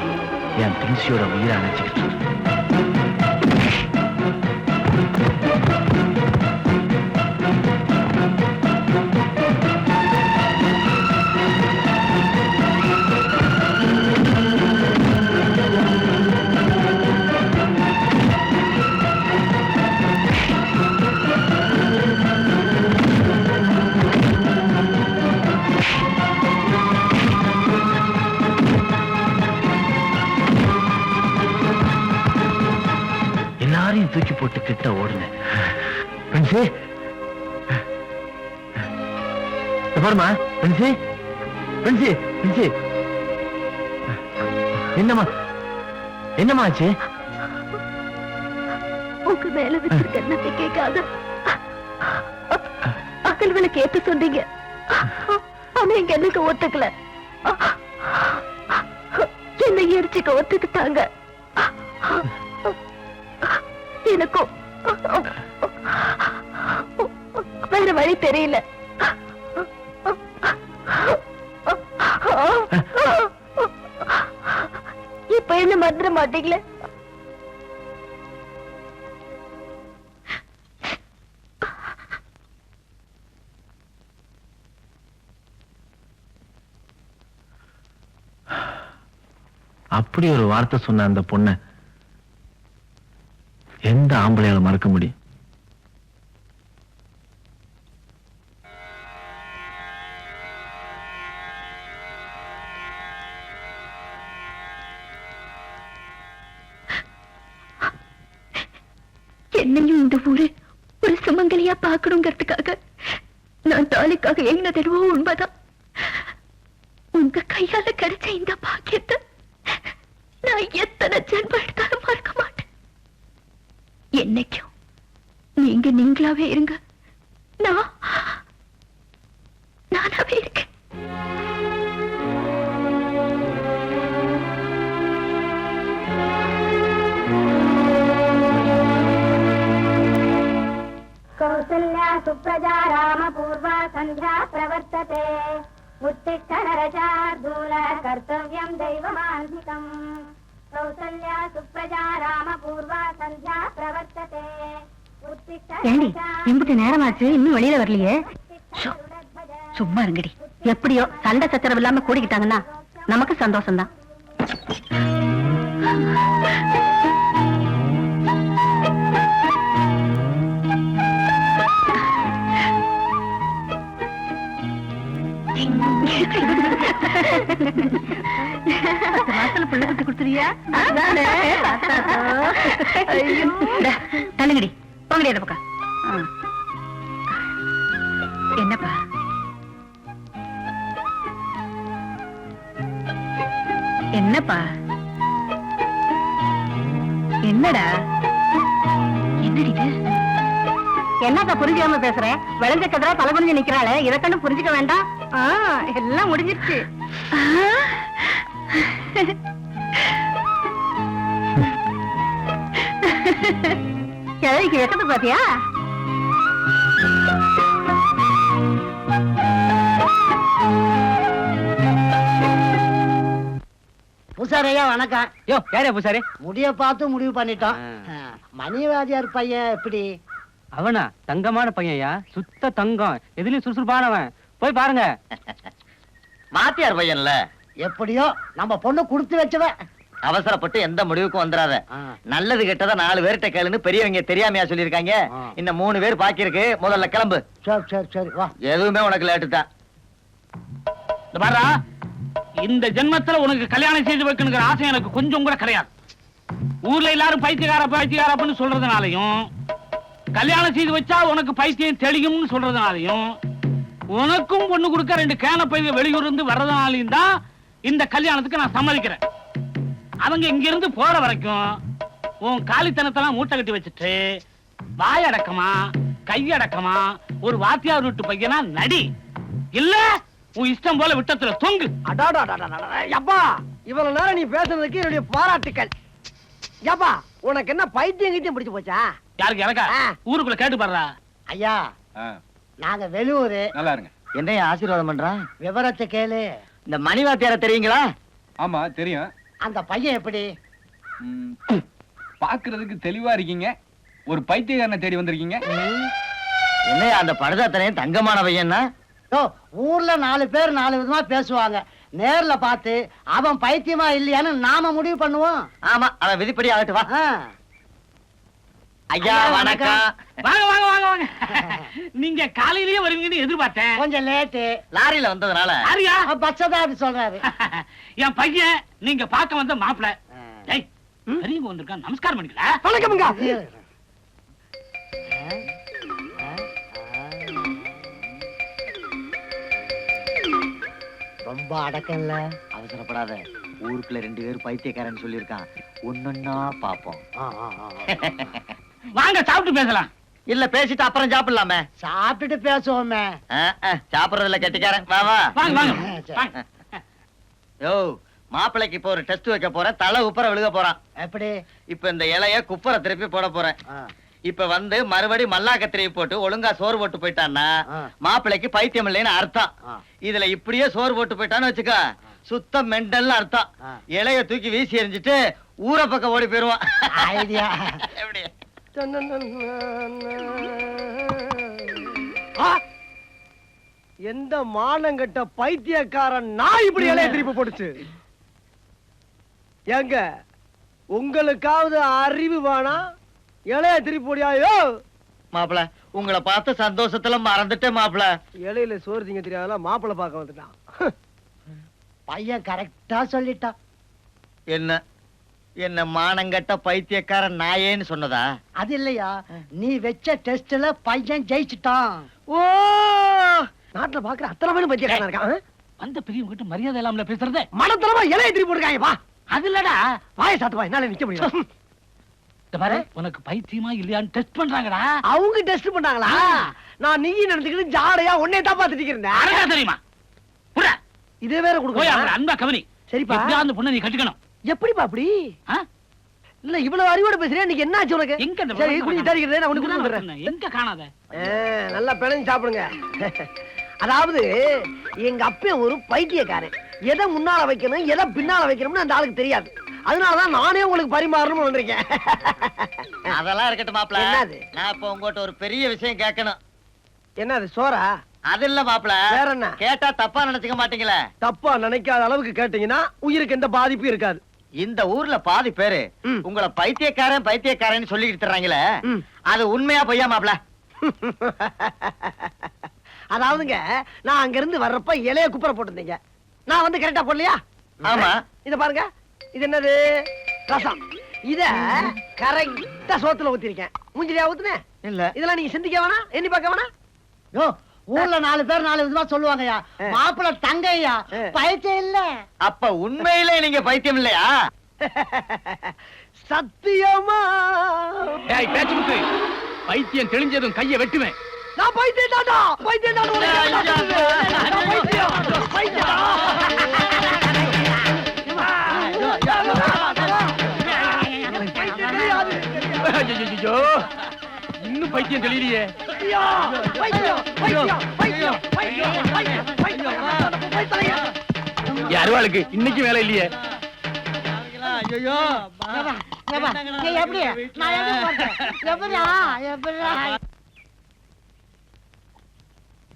என் பிரின்சியோட உயிரை அணைச்சுக்கிட்டு தூக்கி போட்டு கிட்ட ஓடுனேன். பிரின்சி, பாருமா பிரின்சி, பிரின்சி, பிரின்சி, என்னம்மா என்னம்மா ஆச்சு? உங்க மேல வச்சிருக்க நம்பிக்கைக்காக அகல் விளக்கு ஏத்த சொன்னீங்க. ஆனா எங்க எனக்கு ஒத்துக்கல. என்னை எரிச்சிக்க ஒத்துக்கிட்டாங்க. எனக்கும் வேற வழி தெரியல. இப்ப என்ன மறந்துட மாட்டீங்களே? அப்படி ஒரு வார்த்தை சொன்ன அந்த பொண்ணை எந்த ஆம்பளையால மறக்க முடியும்? என்னையும் இந்த ஊரு ஒரு சுமங்கலியா பாக்கணுங்கிறதுக்காக நான் தாலிக்காக எங்க தருவோ உண்மைதான். உங்க கையால கிடைச்ச இந்த பாக்கியத்தை நான் எத்தனை ஜென்மம் எடுத்தாலும் மறக்க மாட்டேன். என்னைக்கும் நீங்க நீங்களாவே இருங்க. நானாவே இருக்கேன். कौसल्या सुप्रजा रामपूर्वा सन्ध्या प्रवर्तते उत्तिष्ठ नरशार्दूल कर्तव्यं दैवमान्धिकम् कौसल्या सुप्रजा रामपूर्वा सन्ध्या प्रवर्तते ஏண்டி இம்புட்டு நேரமாச்சு இன்னும் வெளியில வரலையே? சும்மா இருங்கடி. எப்படியோ சண்டை சச்சரவு இல்லாம கூடிக்கிட்டாங்கன்னா நமக்கு சந்தோஷம்தான். வாசல பிள்ளை குட்டி கொடுத்துறியா? தள்ளுங்கடி போங்கடி அந்த பக்கம். என்னப்பா என்னப்பா என்னடா என்னடி இது? என்னக்கா புரிஞ்சாம பேசுறேன்? விளைஞ்ச கதிரா தலை குனிஞ்சு நிக்கிறாளே, இதை கண்டு புரிஞ்சுக்க வேண்டாம். எல்லாம் முடிஞ்சிருச்சு. கிழவிக்கு வெக்கத்தை பாத்தியா? பூசாரையா வணக்கம். யோ யாரே பூசாரி? முடிய பார்த்து முடிவு பண்ணிட்டோம். மணிவாதியார் பையன் எப்படி? அவனா தங்கமான பையன்யா, சுத்த தங்கம், எதுலயும் சுறுசுறுப்பானவன். போய் பாருங்க. மாத்தியார் பையன்ல எப்படியோ நம்ம பொண்ணு கொடுத்து வச்சவ. அவசரப்பட்டு எந்த முடிவுக்கும் வந்துடாத. நல்லது கெட்டதா 4 பேர்கிட்ட கேளுன்னு பெரியவங்க தெரியாமையா சொல்லிருக்காங்க. இன்னும் 3 பேர் பாக்கி இருக்கு. முதல்ல கிளம்பு. சரி சரி சரி வா. எதுவுமே உனக்கு லேட்டு தான். பாரா, இந்த ஜென்மத்துல உனக்கு கல்யாணம் செய்து வைக்கணுங்கிற ஆசை எனக்கு கொஞ்சம் கூட கிடையாது. ஊர்ல எல்லாரும் பைத்தியக்காரப்பன்னு சொல்றதுனாலையும், கல்யாணம் செய்து வச்சா உனக்கு பைத்தியம் தெளியும்னு சொல்றதுனாலையும், உனக்கும் பொண்ணு கொடுக்க 2 கேன பைய வெளியூர் இருந்து வர்றதுனாலையும் தான் இந்த கல்யாணத்துக்கு நான் சம்மதிக்கிறேன். அவங்க இங்க இருந்து போற வரைக்கும் உன் காலித்தனத்தெல்லாம் மூட்டை கட்டி வச்சுட்டு வாயடக்கமா கையடக்கமா ஒரு வாத்தியார் வீட்டு பையனா நடி. இல்ல உன் இஷ்டம் போல விட்டத்துல தொங்கு. அப்பா இவ்வளவு நேரம் நீ பேசுனதுக்கு என்னுடைய பாராட்டுக்கள். ஏப்பா உனக்கு என்ன பைத்தியம் கிட்டியம் பிடிச்சு போச்சா? யாருக்கு? எனக்கா? ஊருக்குள்ள கேட்டு பாடுறா. ஐயா நாங்க வெளியூரு. நல்லா இருங்க. என்னைய ஆசீர்வாதம் பண்றான். விவரத்தை கேளு. இந்த மணிவாத்தியார தெரியுங்களா? ஆமா தெரியும். அந்த பையன் எப்படி? பாக்குறதுக்கு தெளிவா இருக்கீங்க. ஒரு பைத்தியக்காரனை தேடி வந்திருக்கீங்க. என்னையா அந்த படுதாத்தனையும் தங்கமான பையன்னா? ஊர்ல 4 பேர் 4 விதமா பேசுவாங்க. நேர்ல பார்த்து அவன் பைத்தியமா இல்லையான்னு நாம முடிவு பண்ணுவோம். ஆமா, அவன் விதிப்படி ஆகட்டு. வா ஐயா வணக்கம். வாங்க வாங்க வாங்க வாங்க. நீங்க காலையிலேயே வருவீங்கன்னு எதிர்பார்த்தேன். கொஞ்சம் லேட்டு. லாரியில வந்ததுனால. யாரியா? பச்சதான் சொல்றாரு. என் பையன் நீங்க பார்க்க வந்த மாப்பிள்ள. பெரியவங்க வந்திருக்கான், நமஸ்காரம் பண்ணிக்கல. வணக்கம்ங்க. ரொம்ப அடக்கம்ல. அவசரப்படாத. ஊருக்குள்ள 2 பேர் பைத்தியக்காரன் சொல்லியிருக்கான். ஒன்னொன்னா பாப்போம். வாங்க சாப்பிட்டு பேசலாம். இல்ல பேசிட்டு அப்புறம் சாப்பிடலாமே. சாப்பிட்டுட்டு பேசுவோமே. சாப்பிடுறதுல கெட்டிக்காரன். வா வா. வாங்க வாங்க. யோ, மாப்பிளைக்கு இப்போ ஒரு டெஸ்ட் வைக்க போறேன். தலை உப்பர விழுக போறான். எப்படி? இப்ப இந்த இலைய குப்பரை திருப்பி போட போறேன். இப்ப வந்து மறுபடி மல்லாக்க திருப்பி போட்டு ஒழுங்கா சோறு போட்டு போயிட்டான்னா மாப்பிளைக்கு பைத்தியம் இல்லைன்னு அர்த்தம். இதுல இப்படியே சோறு போட்டு போயிட்டான்னு வச்சுக்க, சுத்தம் மெண்டல்னு அர்த்தம். இலைய தூக்கி வீசி எறிஞ்சிட்டு ஊரை பக்கம் ஓடி போயிருவான். ஐடியா. எப்படி? எந்த மானங்கட்ட பைத்தியக்காரன் நான் இப்படி இலைய திருப்பி போட்டுச்சு? ஏங்க உங்களுக்காவது அறிவு வேணா? இலைய திருப்பி போடியாயோ? மாப்பிள, உங்களை பார்த்த சந்தோஷத்துல மறந்துட்டேன் மாப்பிள. இலையில சோறு திங்க தெரியாத மாப்பிளை பார்க்க வந்துட்டான். பையன் கரெக்டா சொல்லிட்டான். என்ன என்ன மானங்கட்ட பைத்தியக்காரன் நாயேன்னு சொன்னதா? அது இல்லையா, நீ வச்ச டெஸ்ட்ல பையன் ஜெயிச்சுட்டான். ஓ, நாட்டுல பாக்குற அத்தனை பேரும் பைத்தியக்காரன் இருக்கான். அந்த பெரியவங்க கிட்ட மரியாதை இல்லாமல பேசுறதே. மனத்தரமா இலைய திருப்பி போட்டுருக்காங்க. வா, அது இல்லடா, வாயை சாத்துவா, என்னால நிக்க முடியும். பாரு, உனக்கு பைத்தியமா இல்லையான்னு டெஸ்ட் பண்றாங்கடா. அவங்க டெஸ்ட் பண்ணாங்களா? நான் நீ நினைச்சுக்கிட்டு ஜாடையா உன்னை தான் பாத்துட்டு இருந்தேன். தெரியுமா? இதே வேற போய் கொடுக்க அவங்கள அன்பா கவனி. சரிப்பா. எப்படியா அந்த பொண்ணை நீ கட்டிக்கணும். எப்படிப்பா அப்படி? இல்ல இவ்வளவு அறிவோட பேசுறேன், இன்னைக்கு என்ன ஆச்சு உனக்கு? எங்க அந்த சரி, குடிச்சு தருகிறேன், நான் உனக்கு கொடுத்துறேன். எங்க காணாத? நல்லா பிணைஞ்சு சாப்பிடுங்க. அதாவது எங்க அப்பன் ஒரு பைத்தியக்காரன். எதை முன்னால வைக்கணும் எதை பின்னால வைக்கணும்னு அந்த ஆளுக்கு தெரியாது. அதனாலதான் நானே உங்களுக்கு பரிமாறணும்னு வந்திருக்கேன். அதெல்லாம் இருக்கட்டும் மாப்பிள. என்னது? நான் இப்ப உங்ககிட்ட ஒரு பெரிய விஷயம் கேட்கணும். என்னது, சோறா? அது இல்ல மாப்பிள. வேற என்ன? கேட்டா தப்பா நினைச்சுக்க மாட்டீங்களே? தப்பா நினைக்காத அளவுக்கு கேட்டீங்கன்னா உயிருக்கு எந்த பாதிப்பும் இருக்காது. இந்த ஊர்ல பாதி பேரு உங்களை பைத்தியக்காரன் பைத்தியக்காரன் சொல்லிட்டு தர்றாங்களே, அது உண்மையா பொய்யா மாப்பிள? அதாவதுங்க, நான் அங்க இருந்து வர்றப்ப இலைய குப்பரை போட்டிருந்தீங்க. நான் வந்து கரெக்டா போடலையா? ஆமா. இத பாருங்க, இது என்னது? ரசம். இத கரெக்டா சோத்துல ஊத்திருக்கேன். மூஞ்சிலியா ஊத்துனேன்? இல்ல. இதெல்லாம் நீங்க சிந்திக்க வேணாம், எண்ணி பார்க்க வேணாம். யோ, ஊர்ல 4 பேர் 4 விதமா சொல்லுவாங்கயா. மாப்பிள்ள தங்கையா, பைத்தியம் இல்ல. அப்ப உண்மையிலே நீங்க பைத்தியம் இல்லையா? சத்தியமா? ஏய் பேச்சு முத்து, பைத்தியம் தெளிஞ்சதும் கையை வெட்டுவேன். நான் பைத்தியம் தாடா, பைத்தியம் தாடா. நான் பைத்தியம், பைத்தியம். ஐயோ, இன்னும் பைத்தியம் தெளியலையே. அருவாளுக்கு இன்னைக்கு வேலை இல்லையே. ஐயோ, எப்படி நான் எப்படி போறேன்? எப்படியா எப்படியா?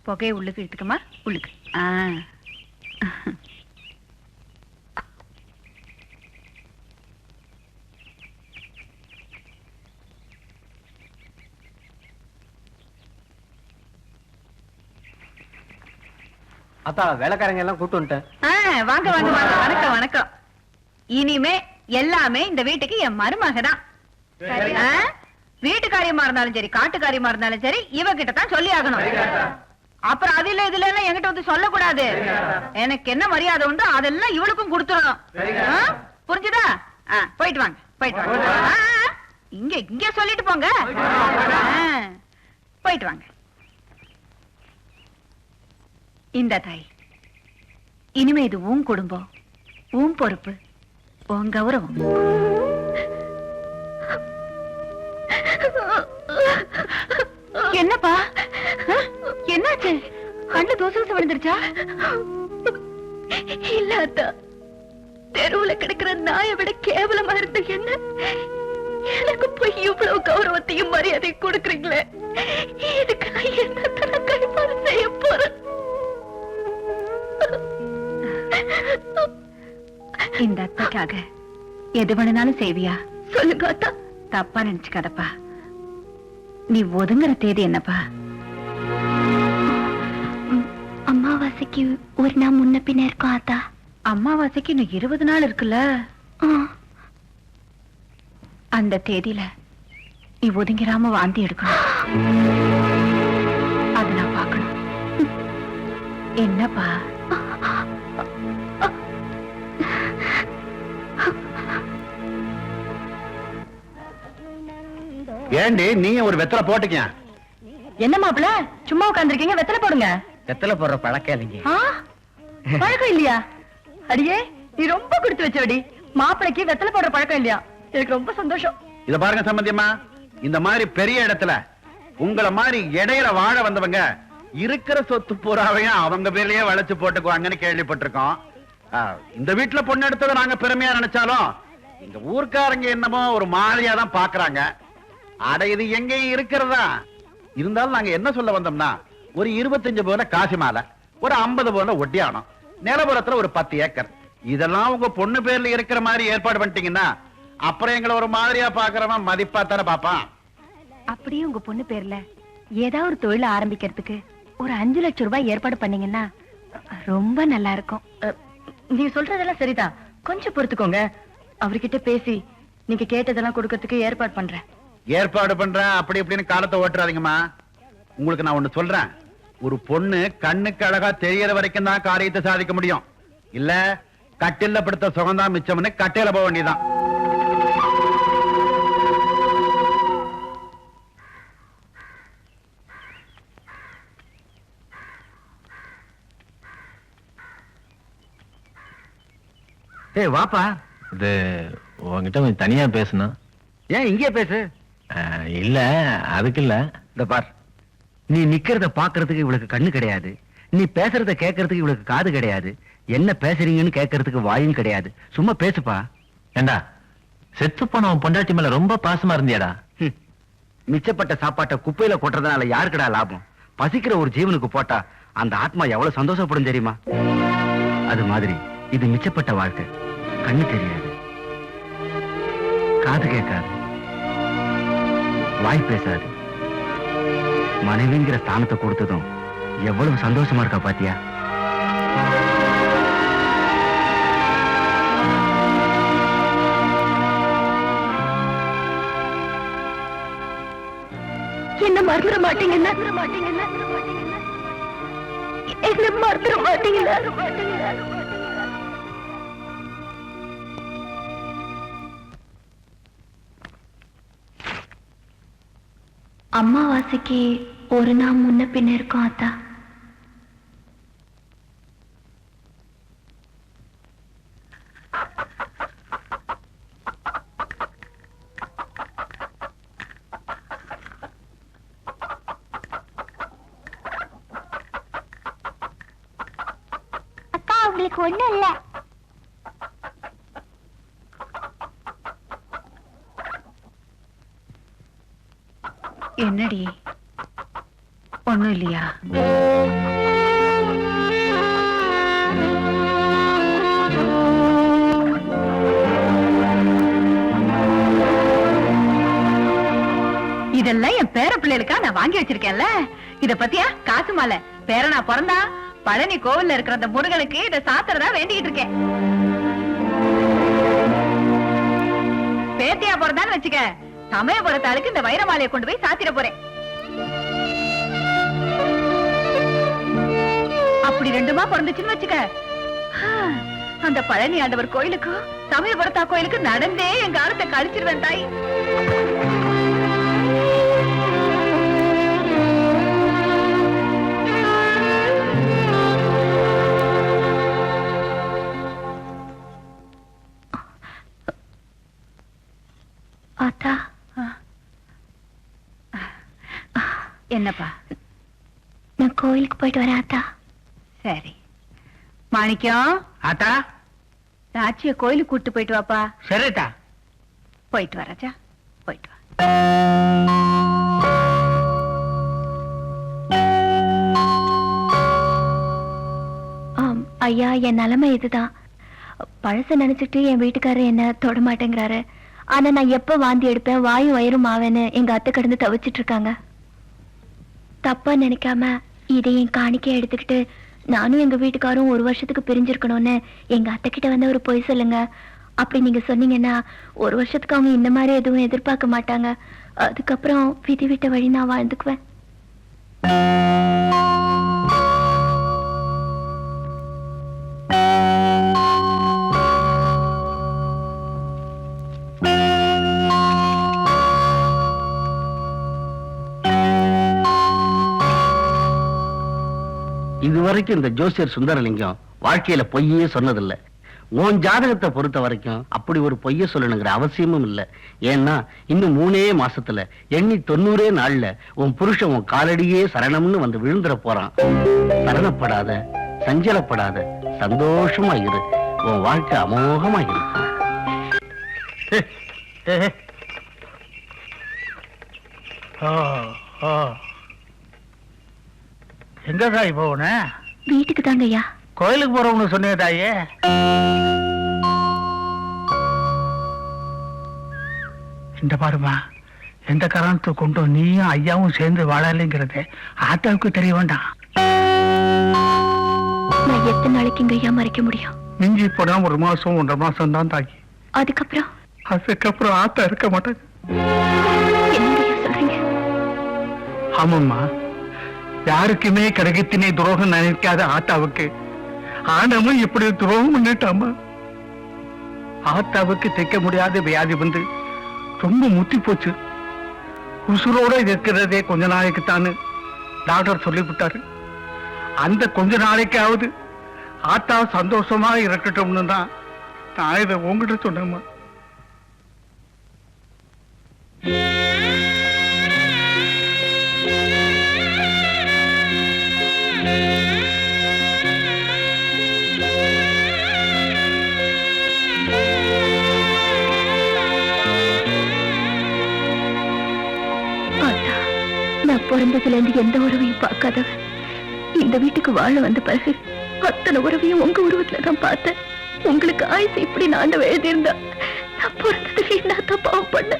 புகையை உள்ளுக்கு இழுத்துக்கமா, உள்ளுக்கு. அத்தா, வேலைக்காரங்க எல்லாம் கூட்டு வந்துட்டேன். வாங்க வாங்க வாங்க. வணக்கம் வணக்கம். இனிமே எல்லாமே இந்த வீட்டுக்கு என் மருமக தான். வீட்டு காரியமா இருந்தாலும் சரி, காட்டு காரியமா இருந்தாலும் சரி, இவகிட்ட தான் சொல்லி ஆகணும். அப்புறம் அது இல்ல இதுல எல்லாம் என்கிட்ட வந்து சொல்லக்கூடாது. எனக்கு என்ன மரியாதை உண்டு அதெல்லாம் இவளுக்கும் கொடுத்துடணும். புரிஞ்சுதா? போயிட்டு வாங்க, போயிட்டு வாங்க. இங்க இங்க சொல்லிட்டு போங்க. போயிட்டு வாங்க. இந்த தாய், இனிமே இது உன் குடும்பம், உன் பொறுப்பு, உன் கௌரவம். என்னப்பா, என்னாச்சு? கண்ணு தோசை விழுந்துருச்சா? இல்ல அத்தா, தெருவுல கிடக்கிற நாயை விட கேவலமா இருந்த என்ன எனக்கு போய் இவ்வளவு கௌரவத்தையும் மரியாதை கொடுக்குறீங்களே, இதுக்கு நான் என்ன கைமாறு செய்ய போறேன்? இந்த அத்தைக்காக எது வேணும்னாலும் செய்வியா? சொல்லுங்க அத்தா. தப்பா நினைச்சுக்காதப்பா. நீ ஒதுங்குற தேதி என்னப்பா? அமாவாசைக்கு ஒரு நாள் முன்ன பின்ன இருக்கும் ஆத்தா. அமாவாசைக்கு இன்னும் 20 நாள் இருக்குல்ல. அந்த தேதியில நீ ஒதுங்கிராம வாந்தி எடுக்கணும். அத நான் பார்க்கணும். என்னப்பா? ஏண்டி நீ ஒரு வெத்தலை போட்டுக்க. என்ன மாப்பிள சும்மா உட்கார்ந்திருக்கீங்க, வெத்தலை போடுங்க. வெத்தலை போடுற பழக்கம் இல்லைங்க. பழக்கம் இல்லையா? அடியே நீ ரொம்ப கொடுத்து வச்சடி. மாப்பிளைக்கு வெத்தலை போடுற பழக்கம் இல்லையா? எனக்கு ரொம்ப சந்தோஷம். இத பாருங்க சம்பந்தியம்மா, இந்த மாதிரி பெரிய இடத்துல உங்கள மாதிரி இடையில வாழ வந்தவங்க இருக்கிற சொத்து பூராவையும் அவங்க பேர்லயே வளைச்சு போட்டுக்குவாங்கன்னு கேள்விப்பட்டிருக்கோம். இந்த வீட்டுல பொண்ணு எடுத்ததை நாங்க பெருமையா நினைச்சாலும் இந்த ஊர்க்காரங்க என்னமோ ஒரு மாதிரியா தான் பாக்குறாங்க. அட இது எங்கேயும் இருக்கிறதா இருந்தாலும் நாங்க என்ன சொல்ல வந்தோம்னா, ஒரு 25 போல காசி மாலை, ஒரு 50 போல ஒட்டியானம், நிலபுரத்துல ஒரு 10 ஏக்கர், இதெல்லாம் உங்க பொண்ணு பேர்ல இருக்கிற மாதிரி ஏற்பாடு பண்ணிட்டீங்கன்னா அப்புறம் எங்களை ஒரு மாதிரியா பாக்குறவன் மதிப்பா தானே பாப்பான். அப்படியே உங்க பொண்ணு பேர்ல ஏதாவது ஒரு தொழில் ஆரம்பிக்கிறதுக்கு ஒரு 5 லட்சம் ரூபாய் ஏற்பாடு பண்ணீங்கன்னா ரொம்ப நல்லா இருக்கும். நீங்க சொல்றதெல்லாம் சரிதான், கொஞ்சம் பொறுத்துக்கோங்க. அவர்கிட்ட பேசி நீங்க கேட்டதெல்லாம் கொடுக்கறதுக்கு ஏற்பாடு பண்றேன். ஏற்பாடு பண்றேன் அப்படி இப்படின்னு காலத்தை ஓட்டுறாதீங்கம்மா. உங்களுக்கு நான் ஒண்ணு சொல்றேன், ஒரு பொண்ணு கண்ணுக்கு அழகா தெரியற வரைக்கும் தான் காரியத்தை சாதிக்க முடியும். இல்ல கட்டில படுத்த சுகம்தான் மிச்சம்னு கட்டையில போக வேண்டியதான். ஏய் வாப்பா. இது உங்ககிட்ட கொஞ்சம் தனியா பேசணும். ஏன் இங்கே பேசு. இல்ல அதுக்கு இல்ல. இந்த பார், நீ நிக்கிறத பாக்குறதுக்கு இவளுக்கு கண்ணு கிடையாது, நீ பேசுறத கேட்கறதுக்கு இவளுக்கு காது கிடையாது, என்ன பேசுறீங்கன்னு கேட்கறதுக்கு வாயும் கிடையாது. சும்மா பேசுப்பா. ஏண்டா செத்து போனவன் பொண்டாட்டி மேல ரொம்ப பாசமா இருந்தியாடா? மிச்சப்பட்ட சாப்பாட்டை குப்பையில கொட்டுறதுனால யாருக்குடா லாபம்? பசிக்கிற ஒரு ஜீவனுக்கு போட்டா அந்த ஆத்மா எவ்வளவு சந்தோஷப்படும் தெரியுமா? அது மாதிரி இது மிச்சப்பட்ட வாழ்க்கை. கண்ணு தெரியாது, காது கேட்காது, வாய் பேசாது. மனைவிங்கிற ஸ்தானத்தை கொடுத்ததும் எவ்வளவு சந்தோஷமா இருக்கா பாத்தியா? என்ன மறந்துட மாட்டீங்கன்னா என்ன மறந்துட மாட்டீங்களா? அம்மாவாசைக்கு ஒரு நாள் முன்ன பின்ன இருக்கும் அத்தா. அக்கா உங்களுக்கு ஒண்ணும் இல்ல. என்னடி ஒண்ணும் இல்லையா? இதெல்லாம் என் பேர பிள்ளைகளுக்கா நான் வாங்கி வச்சிருக்கேன்ல. இத பத்தியா? காசு மாலை. பேரனா பிறந்தா பழனி கோவில்ல இருக்கிற அந்த முருகனுக்கு இத சாத்துறதா வேண்டிக்கிட்டு இருக்கேன். பேத்தியா பிறந்தான்னு வச்சுக்க, சமயபுரத்தாளுக்கு இந்த வைரமாலையை கொண்டு போய் சாத்திர போறேன். அப்படி 2மா பிறந்துச்சுன்னு வச்சுக்க, அந்த பழனி ஆண்டவர் கோயிலுக்கும் சமயபுரத்தா கோயிலுக்கு நடந்தே என் காலத்தை கழிச்சிருவேன் தாய். ஆத்தா, என்னப்பா? நான் கோயிலுக்கு போயிட்டு வரேன் ஆத்தா. சரி மாணிக்கம். ஆத்தா, ராட்சிய கோயிலுக்கு கூட்டு போயிட்டு வாப்பா. சரிதா. போயிட்டு வா ராஜா, போயிட்டு வா. ஐயா, என் நிலைமை இதுதான். பழச நினைச்சிட்டு என் வீட்டுக்காரர் என்ன தொட மாட்டேங்கிறாரு. ஆனா நான் எப்ப வாந்தி எடுப்பேன், வாயும் வயிறும் ஆவேன்னு எங்க அத்தை கிடந்து தவிச்சிட்டு இருக்காங்க. தப்பா நினைக்காம இதையும் காணிக்கைய எடுத்துக்கிட்டு நானும் எங்க வீட்டுக்காரும் 1 வருஷத்துக்கு பிரிஞ்சிருக்கணும்னு எங்க அத்தை கிட்ட வந்து ஒரு பொய் சொல்லுங்க. அப்படி நீங்க சொன்னீங்கன்னா 1 வருஷத்துக்கு அவங்க இந்த மாதிரி எதுவும் எதிர்பார்க்க மாட்டாங்க. அதுக்கப்புறம் விதி விட்ட வழி நான் வாழ்ந்துக்குவேன். இதுவரைக்கும் இந்த ஜோசியர் சுந்தரலிங்கம் வாழ்க்கையில பொய்யே சொன்னதில்லை. உன் ஜாதகத்தை பொறுத்த வரைக்கும் அப்படி ஒரு பொய்ய சொல்லணுங்கிற அவசியமும் இல்லை. ஏன்னா இன்னும் 3 மாசத்துல எண்ணி 90 நாள்ல உன் புருஷன் உன் காலடியே சரணம்னு வந்து விழுந்துற போறான். சரணப்படாத, சஞ்சலப்படாத, சந்தோஷமா இரு. உன் வாழ்க்கை அமோகமா இருக்கும். எங்க தாய் போன? வீட்டுக்கு தாங்க ஐயா. கோயிலுக்கு போறவனு சொன்னே தாயே. இந்த பாருமா, எந்த காரணத்தை கொண்டு நீயும் ஐயாவும் சேர்ந்து வாழலைங்கிறது ஆத்தாவுக்கு தெரிய வேண்டாம். நான் எத்தனை நாளைக்கு இங்க ஐயா மறைக்க முடியும்? மிஞ்சி போனா 1 மாசம் 1.5 மாசம் தான் தாக்கி. அதுக்கப்புறம் ஆத்தா இருக்க மாட்டாங்க. என்னங்க ஐயா சொல்றீங்க? ஆமாம்மா, யாருக்குமே கிரகத்தினை துரோகம் நினைக்காத ஆத்தாவுக்கு ஆண்டவன் இப்படி துரோகம் பண்ணிட்டாமா. ஆத்தாவுக்கு தைக்க முடியாத வியாதி வந்து ரொம்ப முத்தி போச்சு. உசுரோட இருக்கிறதே கொஞ்ச நாளைக்கு தானு டாக்டர் சொல்லிவிட்டாரு. அந்த கொஞ்ச நாளைக்காவது ஆத்தா சந்தோஷமா இருக்கட்டும்னு தான் நான் இதை உங்ககிட்ட சொன்னேம்மா. நான் பிறந்ததுல இருந்து எந்த உறவையும் பார்க்காதவன் இந்த வீட்டுக்கு வாழ வந்த பிறகு அத்தனை உறவையும் உங்க உருவத்துல தான் பார்த்தேன். உங்களுக்கு ஆயுசு இப்படி நான் எழுதியிருந்தா நான் பிறந்ததுல என்ன தப்பாவும் பண்ண.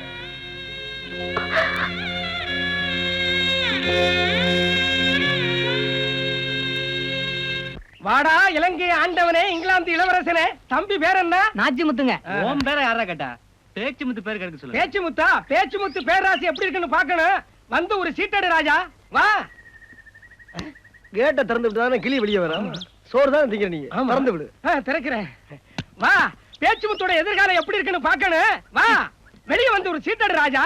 வாடா இலங்கை ஆண்டவனே, இங்கிலாந்து இளவரசனே. தம்பி பேர் என்ன? நாச்சிமுத்துங்க. உன் பேரை யாரா கேட்டா? பேச்சுமுத்து பேர் கிடைக்க சொல்லு. பேச்சுமுத்தா? பேச்சுமுத்து பேராசி எப்படி இருக்குன்னு பாக்கணும். வந்து ஒரு சீட்டடு ராஜா. வா. கேட்ட திறந்து விட்டு கிளி வெளியே வரும். சோறு தான் திங்கிற நீ. திறந்து விடு. திறக்கிறேன். வா. பேச்சுமுத்தோட எதிர்காலம் எப்படி இருக்குன்னு பாக்கணும். வா. வெளியே வந்து ஒரு சீட்டடு ராஜா.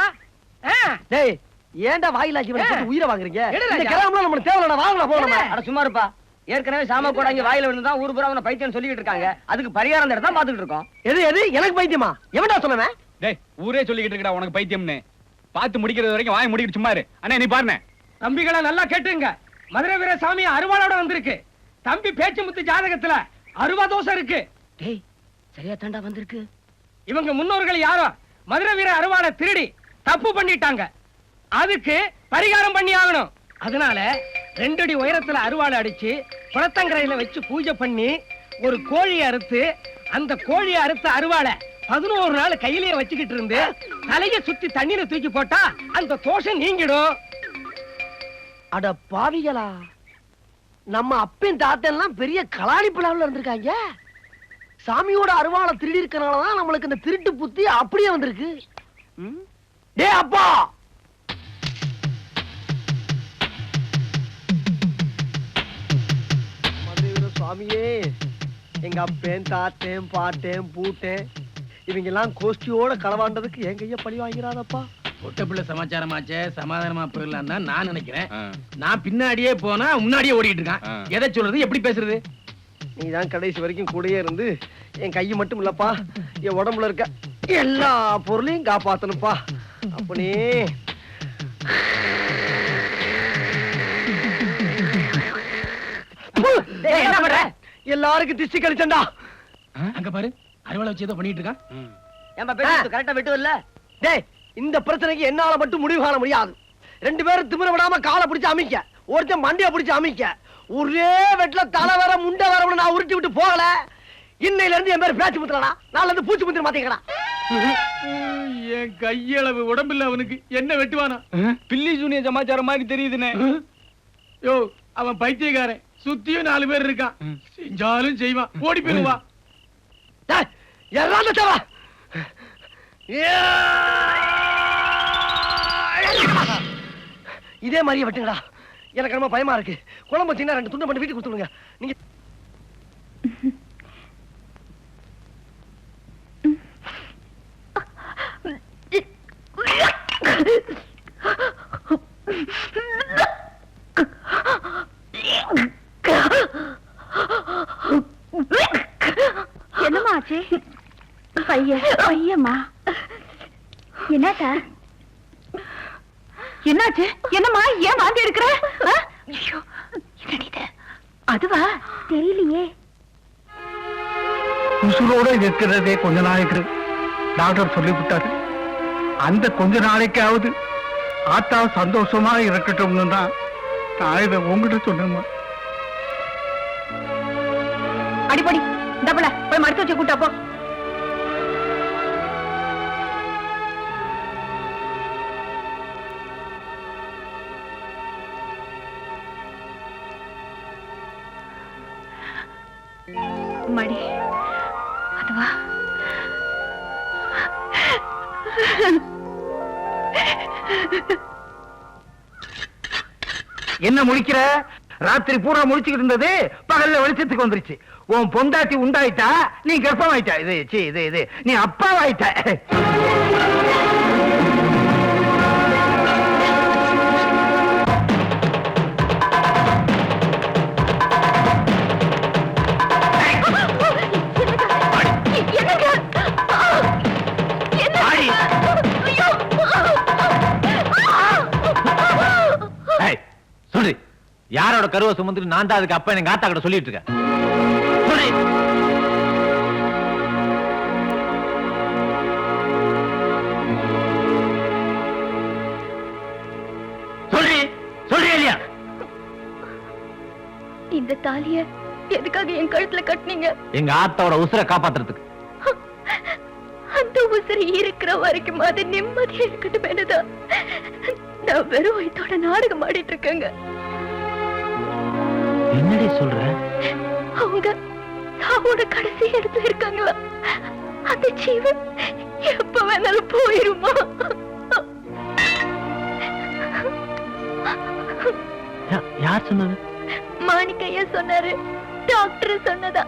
டேய், ஏன்டா வாயிலாக்கி போட்டு உயிரை வாங்குறீங்க? இந்த கிராமம்ல நமக்கு தேவலடா. வாங்கடா போறோம். அட சும்மா இருப்பா. ஏற்கனவே சாம கூட இங்க வாயில விழுந்தா ஊர் பூரா அவன பைத்தியம் சொல்லிட்டு இருக்காங்க. அதுக்கு பரிகாரம் தேட தான் பாத்துக்கிட்டு இருக்கோம். எது எனக்கு பைத்தியமா? எவன்டா சொன்னவன்? டேய், ஊரே சொல்லிக்கிட்டு இருக்கடா உனக்கு பைத்தியம்னு. பார்த்து முடிக்கிறது வரைக்கும் வாய் முடிக்கிட்டு சும்மா இரு. அண்ணே நீ பாருங்க. தம்பிகளை நல்லா கேட்டுங்க. மதுரை வீரசாமி அருவாளோட வந்திருக்கு. தம்பி பேச்சுமுத்து ஜாதகத்துல அருவா தோஷம் இருக்கு. டேய், சரியா தாண்டா வந்திருக்கு. இவங்க முன்னோர்கள் யாரோ மதுரை வீர அருவாளை திருடி தப்பு பண்ணிட்டாங்க. அதுக்கு பரிகாரம் பண்ணி ஆகணும். அதனால 2 அடி உயரத்துல அருவாளை அடிச்சு குளத்தங்கரையில வச்சு பூஜை பண்ணி ஒரு கோழியை அறுத்து அந்த கோழியை அறுத்த அருவாளை 11 நாள் கையிலேயே வச்சுக்கிட்டு இருந்து தலைய சுத்தி தண்ணீரை தூக்கி போட்டா அந்த தோஷம் நீங்கிடும். அட பாவிகளா, நம்ம அப்பன் தாத்தெல்லாம் பெரிய கலாணி பிளாவில் இருந்திருக்காங்க. சாமியோட அருவாளை திருடி இருக்கனாலதான் நம்மளுக்கு இந்த திருட்டு புத்தி அப்படியே வந்திருக்கு. டே அப்பா, சுவாமியே, எங்க அப்பேன் தாத்தேன் பாட்டேன் பூட்டேன் இவங்க எல்லாம் கோஷ்டியோட களவாண்டதுக்கு என் கைய பழி வாங்கிறாதப்பா. ஒட்ட பிள்ளை சமாச்சாரமாச்சே, சமாதானமா போயிடலாம் தான் நான் நினைக்கிறேன். நான் பின்னாடியே போனா முன்னாடியே ஓடிட்டு இருக்கான். எதை சொல்றது, எப்படி பேசுறது? நீதான் கடைசி வரைக்கும் கூடயே இருந்து என் கையை மட்டும் இல்லப்பா, என் உடம்புல இருக்க எல்லா பொருளையும் காப்பாத்தணுப்பா. அப்பனே என்ன பண்ற? எல்லாருக்கும் திஷ்டி கழிச்சண்டா. அங்க பாரு, அறுவலை வச்சு ஏதோ பண்ணிட்டு இருக்கான். கரெக்டா விட்டு வரல. டேய், இந்த பிரச்சனைக்கு என்னால மட்டும் முடிவு காண முடியாது. 2 பேரும் திமிர விடாம காலை பிடிச்சு அமைக்க, ஒருத்தன் மண்டைய பிடிச்சு அமைக்க. ஒரே வெட்ல தலை வர முண்டை வர நான் உருட்டி விட்டு போகல. இன்னையில இருந்து என் பேர் பேச்சு முத்துறா, நாளைல இருந்து பூச்சி முத்திர மாத்தீங்கடா. என் கையளவு உடம்பில்ல அவனுக்கு என்ன வெட்டுவானா? பில்லி ஜூனியர் சமாச்சாரம் மாதிரி தெரியுதுனே. யோ, அவன் பைத்தியக்காரன். சுத்தியும் 4 பேர் இருக்கான். செஞ்சாலும் செய்வான். ஓடி போயிருவா. இதே மாதிரியே வெட்டுங்கடா. எனக்கு ரொம்ப பயமா இருக்கு. குழம்பு வச்சீங்கன்னா 2 துண்டை பண்ணி வீட்டுக்கு கொடுத்துருங்க. நீங்க என்னம்மா ஆச்சு? பையம்மா என்னடா? என்னாச்சு? என்னம்மா ஏன் வாந்தி எடுக்கிற? அதுவா தெரியலையே. உசுரோட இருக்கிறதே கொஞ்ச நாளைக்கு டாக்டர் சொல்லிவிட்டாரு. அந்த கொஞ்ச நாளைக்காவது ஆத்தா சந்தோஷமா இருக்கட்டும்னு தான் நான் இதை உங்ககிட்ட சொன்னேம்மா. அடிப்படி டபுள போய் மருத்துவ வச்சு கூட்டா போ. மடி அதுவா? என்ன முழிக்கிற? ராத்திரி பூரா முழிச்சுக்கிட்டு இருந்தது பகல்ல வெளிச்சத்துக்கு வந்துருச்சு. உன் பொண்டாட்டி உண்டாயிட்டா, நீ கர்ப்பமாயிட்டா. இது நீ அப்பாவாயிட்ட. சொல்லு, யாரோட கருவை சுமந்துட்டு நான் தான் அதுக்கு அப்ப எங்க ஆத்தா கிட்ட சொல்லிட்டு இருக்கேன். சொல்றி இல்லையா? இந்த தாலிய எதுக்காக என் கழுத்துல கட்டினீங்க? எங்க ஆத்தாவோட உசுரை காப்பாத்துறதுக்கு. அந்த உசுரை இருக்கிற வரைக்கும் அது நிம்மதியா இருக்கட்டும் என்னதான். நான் வெறும் வயித்தோட நாடகம் ஆடிட்டு இருக்கேங்க. என்னடி சொல்ற? அவங்க சாவோட கடைசி இடத்துல இருக்காங்களா? அந்த ஜீவன் எப்ப வேணாலும் போயிருமா? யார் சொன்னது? மாணிக்கையா சொன்னாரு. டாக்டர் சொன்னதா.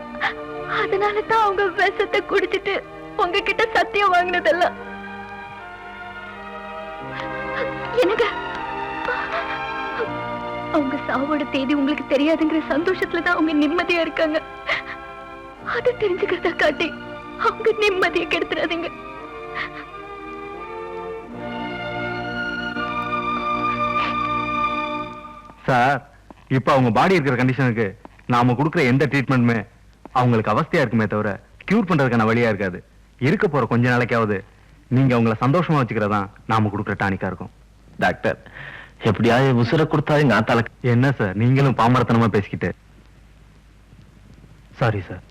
அதனால தான் அவங்க விஷத்தை குடிச்சிட்டு உங்ககிட்ட சத்தியம் வாங்கினதெல்லாம். என்னங்க அவங்க சாவோட தேதி உங்களுக்கு தெரியாதுங்கிற சந்தோஷத்துலதான் அவங்க நிம்மதியா இருக்காங்க. அதை தெரிஞ்சுக்கிறத காட்டி அவங்க நிம்மதியை கெடுத்துறாதீங்க. சார், இப்ப அவங்க பாடி இருக்கிற கண்டிஷனுக்கு நாம கொடுக்கிற எந்த ட்ரீட்மெண்ட்டுமே அவங்களுக்கு அவஸ்தையா இருக்குமே தவிர கியூர் பண்றதுக்கான வழியா இருக்காது. இருக்க போற கொஞ்ச நாளைக்காவது நீங்க அவங்கள சந்தோஷமா வச்சுக்கிறதா நாம கொடுக்குற டானிக்கா இருக்கும். டாக்டர், எப்படியாவது உசுரை கொடுத்தாரு எங்க ஆத்தால. என்ன சார் நீங்களும் பாமரத்தனமா பேசிக்கிட்டு? Sorry sir.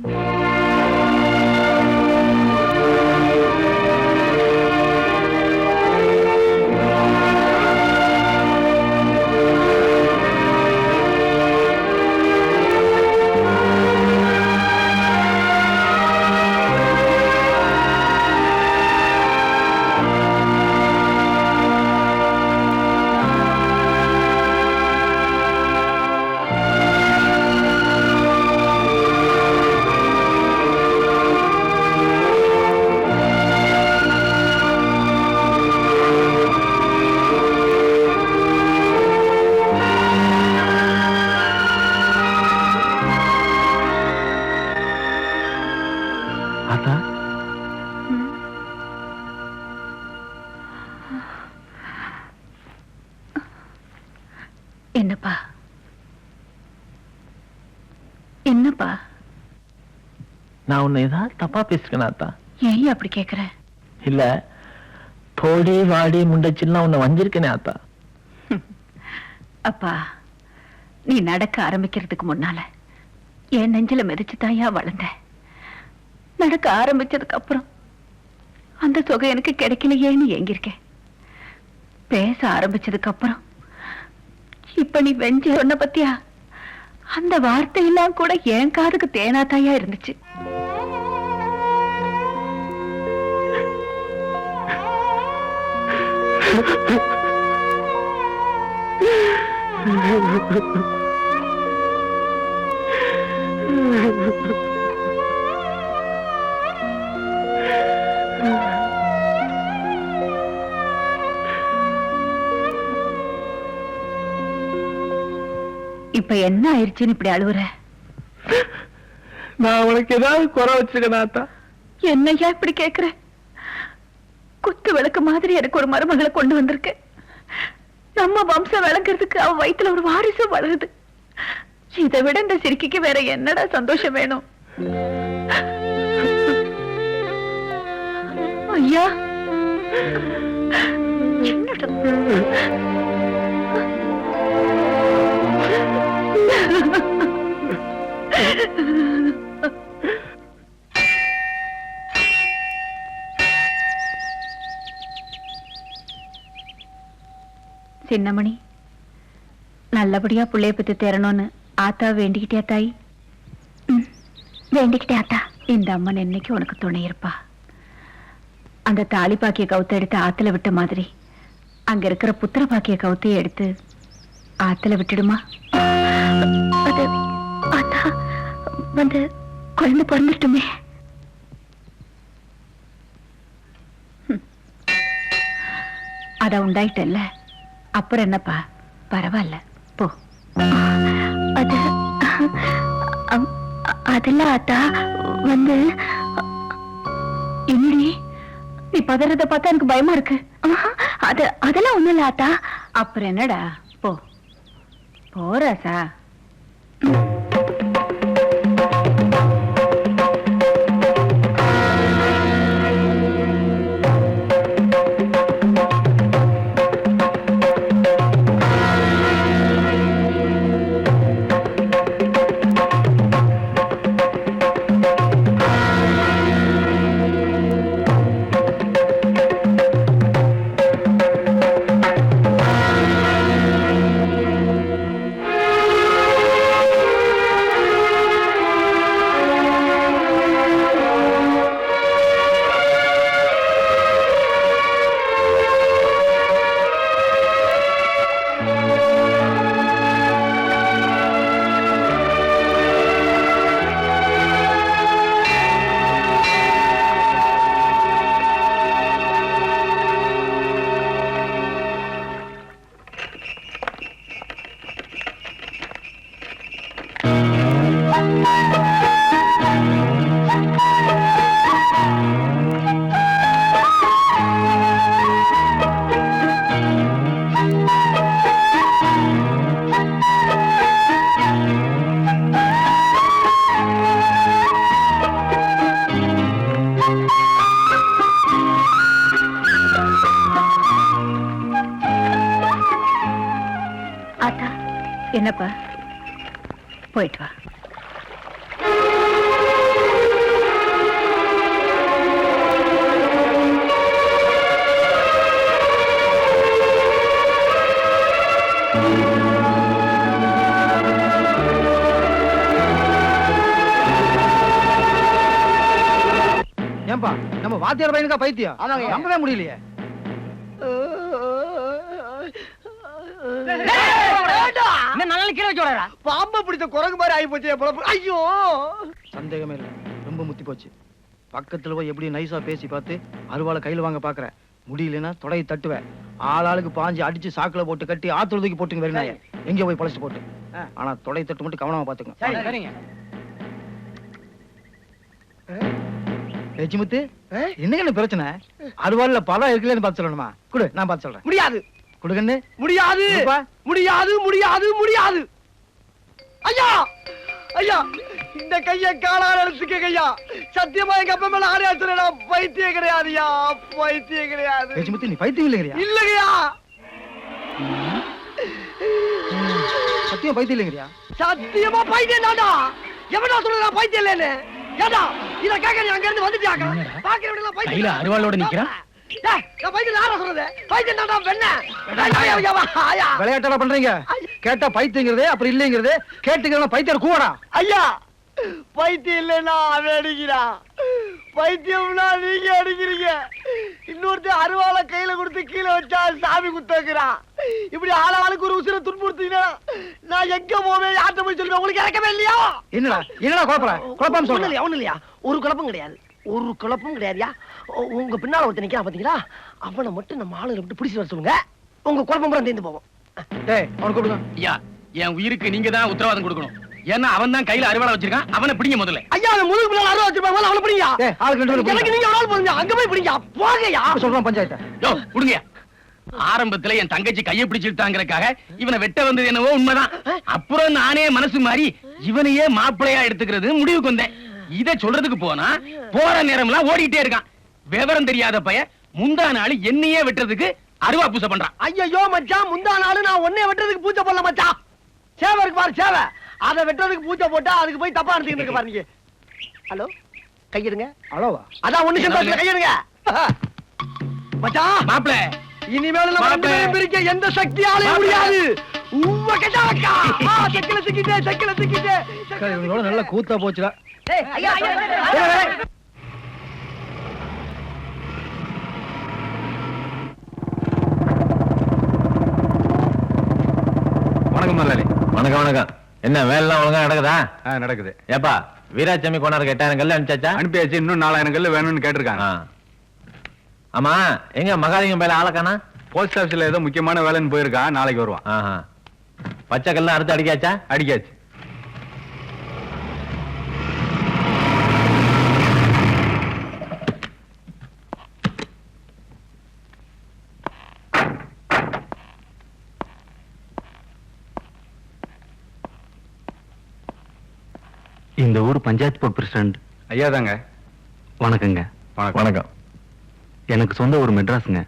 என்னப்பா என்னப்பா? நான் உன்னை ஏதாவது தப்பா பேசுறேன் ஆத்தா? ஏன் அப்படி கேக்குற? இல்ல, போடி வாடி முண்டச்சில்லாம் உன்னை வஞ்சிருக்கனே ஆத்தா. அப்பா, நீ நடக்க ஆரம்பிக்கிறதுக்கு முன்னால என் நெஞ்சில மிதிச்சு தாயா வளர்ந்த. நடக்க ஆரம்பிச்சதுக்கு அப்புறம் அந்த சுகம் எனக்கு கிடைக்கலையேன்னு ஏங்கிருக்கேன். பேச ஆரம்பிச்சதுக்கு அப்புறம் இப்ப நீ வெஞ்சு சொன்ன பத்தியா, அந்த வார்த்தையெல்லாம் கூட என் காதுக்கு தேனாத்தாயா இருந்துச்சு. இப்ப என்ன ஆயிருச்சுன்னு இப்படி அழுவுற? நான் உனக்கு ஏதாவது குறை வச்சிருக்கேன் ஆத்தா? என்னையா இப்படி கேக்குற? குத்து விளக்கு மாதிரி எனக்கு ஒரு மருமகளை கொண்டு வந்திருக்கு. நம்ம வம்சம் விளங்குறதுக்கு அவ வயித்துல ஒரு வாரிசு வளருது. இதை விட இந்த சிரிக்கைக்கு வேற என்னடா சந்தோஷம் வேணும்? ஐயா என்னடா? சின்னமணி, நல்லபடியா புள்ளைய பத்தி தேரணும்னு ஆத்தா வேண்டிக்கிட்டியா தாய்? வேண்டிக்கிட்டே ஆத்தா. இந்த அம்மன் என்னைக்கு உனக்கு துணை இருப்பா. அந்த தாலி பாக்கிய கவுத்த எடுத்து ஆத்துல விட்ட மாதிரி அங்க இருக்கிற புத்திர பாக்கிய கவுத்தைய எடுத்து ஆத்துல விட்டுடுமா? அது ஆத்தா வந்து குழந்தை பிறந்துட்டுமே. அத உண்டாயிட்டல்ல, அப்புறம் என்னப்பா, பரவாயில்ல போ. அது அதெல்லாம் ஆத்தா வந்து என்னடி நீ பதறத பார்த்தா எனக்கு பயமா இருக்கு. அதெல்லாம் ஒண்ணும் இல்ல ஆத்தா. அப்புறம் என்னடா, போ போறாசா. என்னப்பா, போயிட்டு வா. ஏன்பா நம்ம வாத்தியார் பையனுக்கா பைத்தியம்? நம்பவே முடியலையே. பாம்பை பிடித்த குரங்கு மாதிரி ஆகி போச்சு. ஐயோ, சந்தேகமே இல்ல, ரொம்ப முத்தி போச்சு. பக்கத்துல போய் எப்படி நைஸா பேசி பார்த்து அருவாளை கையில வாங்க பாக்குறேன். முடியலன்னா தொடையை தட்டுவேன். ஆளாளுக்கு பாஞ்சு அடிச்சு சாக்குல போட்டு கட்டி ஆத்துல தூக்கி போட்டுங்க. வெறினாய எங்க போய் பழச்சு போட்டு. ஆனா தொடை தட்டு மட்டும் கவனமா பாத்துக்கங்க. லட்சுமுத்து, என்ன பிரச்சனை? அருவாள்ல பழம் இருக்குல்லன்னு பார்த்து சொல்லணுமா? குடு, நான் பார்த்து சொல்றேன். முடியாது. குடுங்கன்னு. முடியாது முடியாது முடியாது முடியாது. ஐயா ஐயா, இந்த கைய காலால எடுத்துக்க ஐயா. சத்தியமா எங்க அப்பா மேல ஆணையாச்சுறா. பைத்தியம் கிடையாதுயா, பைத்தியம் கிடையாது. லட்சுமுத்து, நீ பைத்தியம் இல்லைங்கறியா? இல்லையா, சத்தியம் பைத்தியம் இல்லைங்கறியா? சத்தியமா பைத்தியம் தான்டா. எவனா சொல்றா பைத்தியம் இல்லன்னு? ஏடா இத கேக்க நீ அங்க இருந்து வந்துட்டியாங்க. பாக்குறவங்க பைத்தியம் கையில அருவாளோட நிக்கறா. டேய், நான் பைத்தியம் யாரா சொல்றது? பைத்தியம் தான்டா வெண்ண. விளையாட்டா பண்றீங்க? கேட்டா பைத்தியங்கிறதே அப்புறம் இல்லைங்கிறதே. கேட்டுக்கிறவன பைத்தியம் கூவடா. ஐயா, பைத்தியம் இல்லன்னா அவன் அடிக்கிறான். பைத்தியம்னா நீங்க அடிக்கிறீங்க. இன்னொருத்தர் அருவாளை கையில கொடுத்து கீழே வச்சா சாமி குத்துக்கிறான். இப்படி ஆளாளுக்கு ஒரு உசிரை துன்புறுத்தீங்கன்னா நான் எங்க போவேன் யார்கிட்ட போய் சொல்லுவேன் உங்களுக்கு இறக்கவே இல்லையா? என்னடா குழப்பம் ஒண்ணு இல்லையா ஒண்ணு இல்லையா ஒரு குழப்பம் கிடையாது ஒரு குழப்பம் கிடையாதுயா. உங்க பின்னால ஒருத்தன் நிக்கிறான் பாத்தீங்களா, அவனை மட்டும் நம்ம ஆளுங்களை விட்டு பிடிச்சு வர சொல்லுங்க, உங்க குழப்பம் பூரா தீர்ந்து போவோம். அவனை கூப்பிடுங்க. ஐயா என் உயிருக்கு நீங்க தான் உத்தரவாதம் கொடுக்கணும். ஏன்னா அவன் தான் கையில அறுவாளை வச்சிருக்கான். அவனை பிடிங்க முதல்ல. ஐயா அவன் முதுகு பின்னால அறுவா வச்சிருப்பாங்க, அவனை பிடிங்க. எனக்கு நீங்க ஒரு ஆள் போதுங்க, அங்க போய் பிடிங்க. போங்கயா சொல்றான் பஞ்சாயத்து. யோ விடுங்க. ஆரம்பத்துல என் தங்கச்சி கையை பிடிச்சிட்டாங்கறதுக்காக இவனை வெட்ட வந்தது என்னவோ உண்மைதான். அப்புறம் நானே மனசு மாறி இவனையே மாப்பிளையா எடுத்துக்கிறது முடிவுக்கு வந்தேன். இத சொல்றதுக்கு போனா போற நேரம்லாம் ஓடிட்டே இருக்கான். விவரம் தெரியாத பைய முந்தா நாள் என்னையே வெட்டுறதுக்கு அருவா பூசை பண்றான். ஐயோ மச்சான், முந்தா நாள் நான் ஒன்னே வெட்டுறதுக்கு பூஜை போடல மச்சான். சேவை இருக்கு பாரு சேவை, அதை வெட்டுறதுக்கு பூஜை போட்டா அதுக்கு போய் தப்பா எடுத்துக்கிட்டு இருக்கு பாருங்க. ஹலோ கையிடுங்க. ஹலோவா? அதான் ஒண்ணு சேர்ந்து கையிடுங்க மச்சான். மாப்பிள இனிமேல் நம்ம ரெண்டு பேரும் பிரிக்க எந்த சக்தியாலே முடியாது. உவ்வ கட்டாக்கா சக்கில திக்கிட்டே இவங்களோட நல்ல கூத்தா போச்சுடா. வணக்கம் முதலாளி. வணக்கம் வணக்கம். என்ன வேலைலாம் ஒழுங்கா நடக்குதா? நடக்குது. ஏப்பா வீராசாமி கொண்டாருக்கு 8000 கல்லு அனுப்பிச்சாச்சா? அனுப்பியாச்சு. இன்னும் 4000 கல்லு வேணும்னு கேட்டிருக்காங்க. ஆமா எங்க மகாலிங்கம் பேல ஆளக்கானா? போஸ்ட் ஆபீஸ்ல ஏதோ முக்கியமான வேலைன்னு போயிருக்கான், நாளைக்கு வருவான். பச்சை கல்லாம் அறுத்து அடிக்காச்சா? அடிக்காச்சு. இந்த ஊர் பஞ்சாயத்து போர்ட் பிரசிடண்ட் ஐயா தாங்க. வணக்கங்க. வணக்கம். எனக்கு சொந்த ஊர் மெட்ராஸுங்க.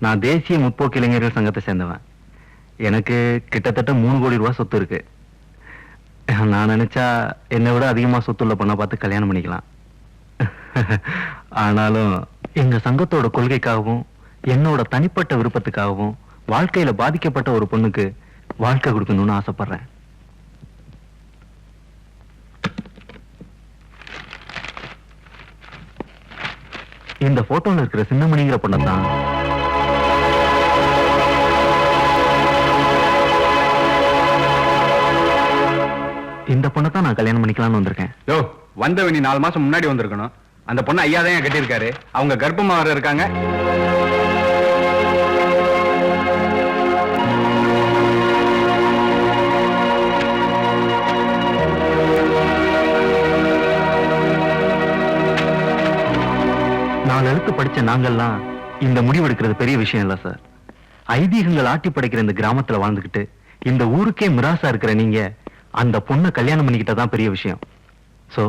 நான் தேசிய முற்போக்கு இளைஞர்கள் சங்கத்தை சேர்ந்தவன். எனக்கு கிட்டத்தட்ட 3 கோடி ரூபாய் சொத்து இருக்கு. நான் நினைச்சா என்னை விட அதிகமா சொத்துள்ள பொண்ணை பார்த்து கல்யாணம் பண்ணிக்கலாம். ஆனாலும் எங்க சங்கத்தோட கொள்கைக்காகவும் என்னோட தனிப்பட்ட விருப்பத்துக்காகவும் வாழ்க்கையில பாதிக்கப்பட்ட ஒரு பொண்ணுக்கு வாழ்க்கை கொடுக்கணும்னு ஆசைப்படுறேன். இந்த போட்டோல இருக்கிற சின்னமணிங்கிற பொண்ணை தான் இந்த பொண்ணை தான் நான் கல்யாணம் பண்ணிக்கலாம்னு வந்திருக்கேன். யோ வந்தவனி 4 மாசம் முன்னாடி வந்திருக்கணும். அந்த பொண்ணு ஐயா தான் கட்டியிருக்காரு. அவங்க கர்ப்பமா வர இருக்காங்க. நாலு எழுத்து படிச்ச நாங்கெல்லாம் இந்த முடிவு எடுக்கிறது பெரிய விஷயம் இல்ல சார். ஐதீகங்கள் ஆட்டி படைக்கிற இந்த கிராமத்துல வாழ்ந்துகிட்டு இந்த ஊருக்கே மிராசா இருக்கிற நீங்க அந்த பொண்ணை கல்யாணம் பண்ணிக்கிட்டதான் பெரிய விஷயம். சோ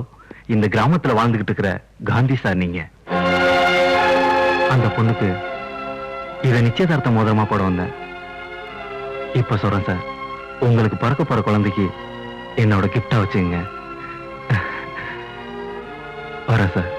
இந்த கிராமத்துல வாழ்ந்துகிட்டு இருக்கிற காந்தி சார் நீங்க. அந்த பொண்ணுக்கு இத நிச்சயதார்த்த மோதிரமா போட வந்தேன். இப்ப சொல்றேன் சார், உங்களுக்கு பிறக்க போற குழந்தைக்கு என்னோட கிஃப்டா வச்சுங்க. வரேன் சார்.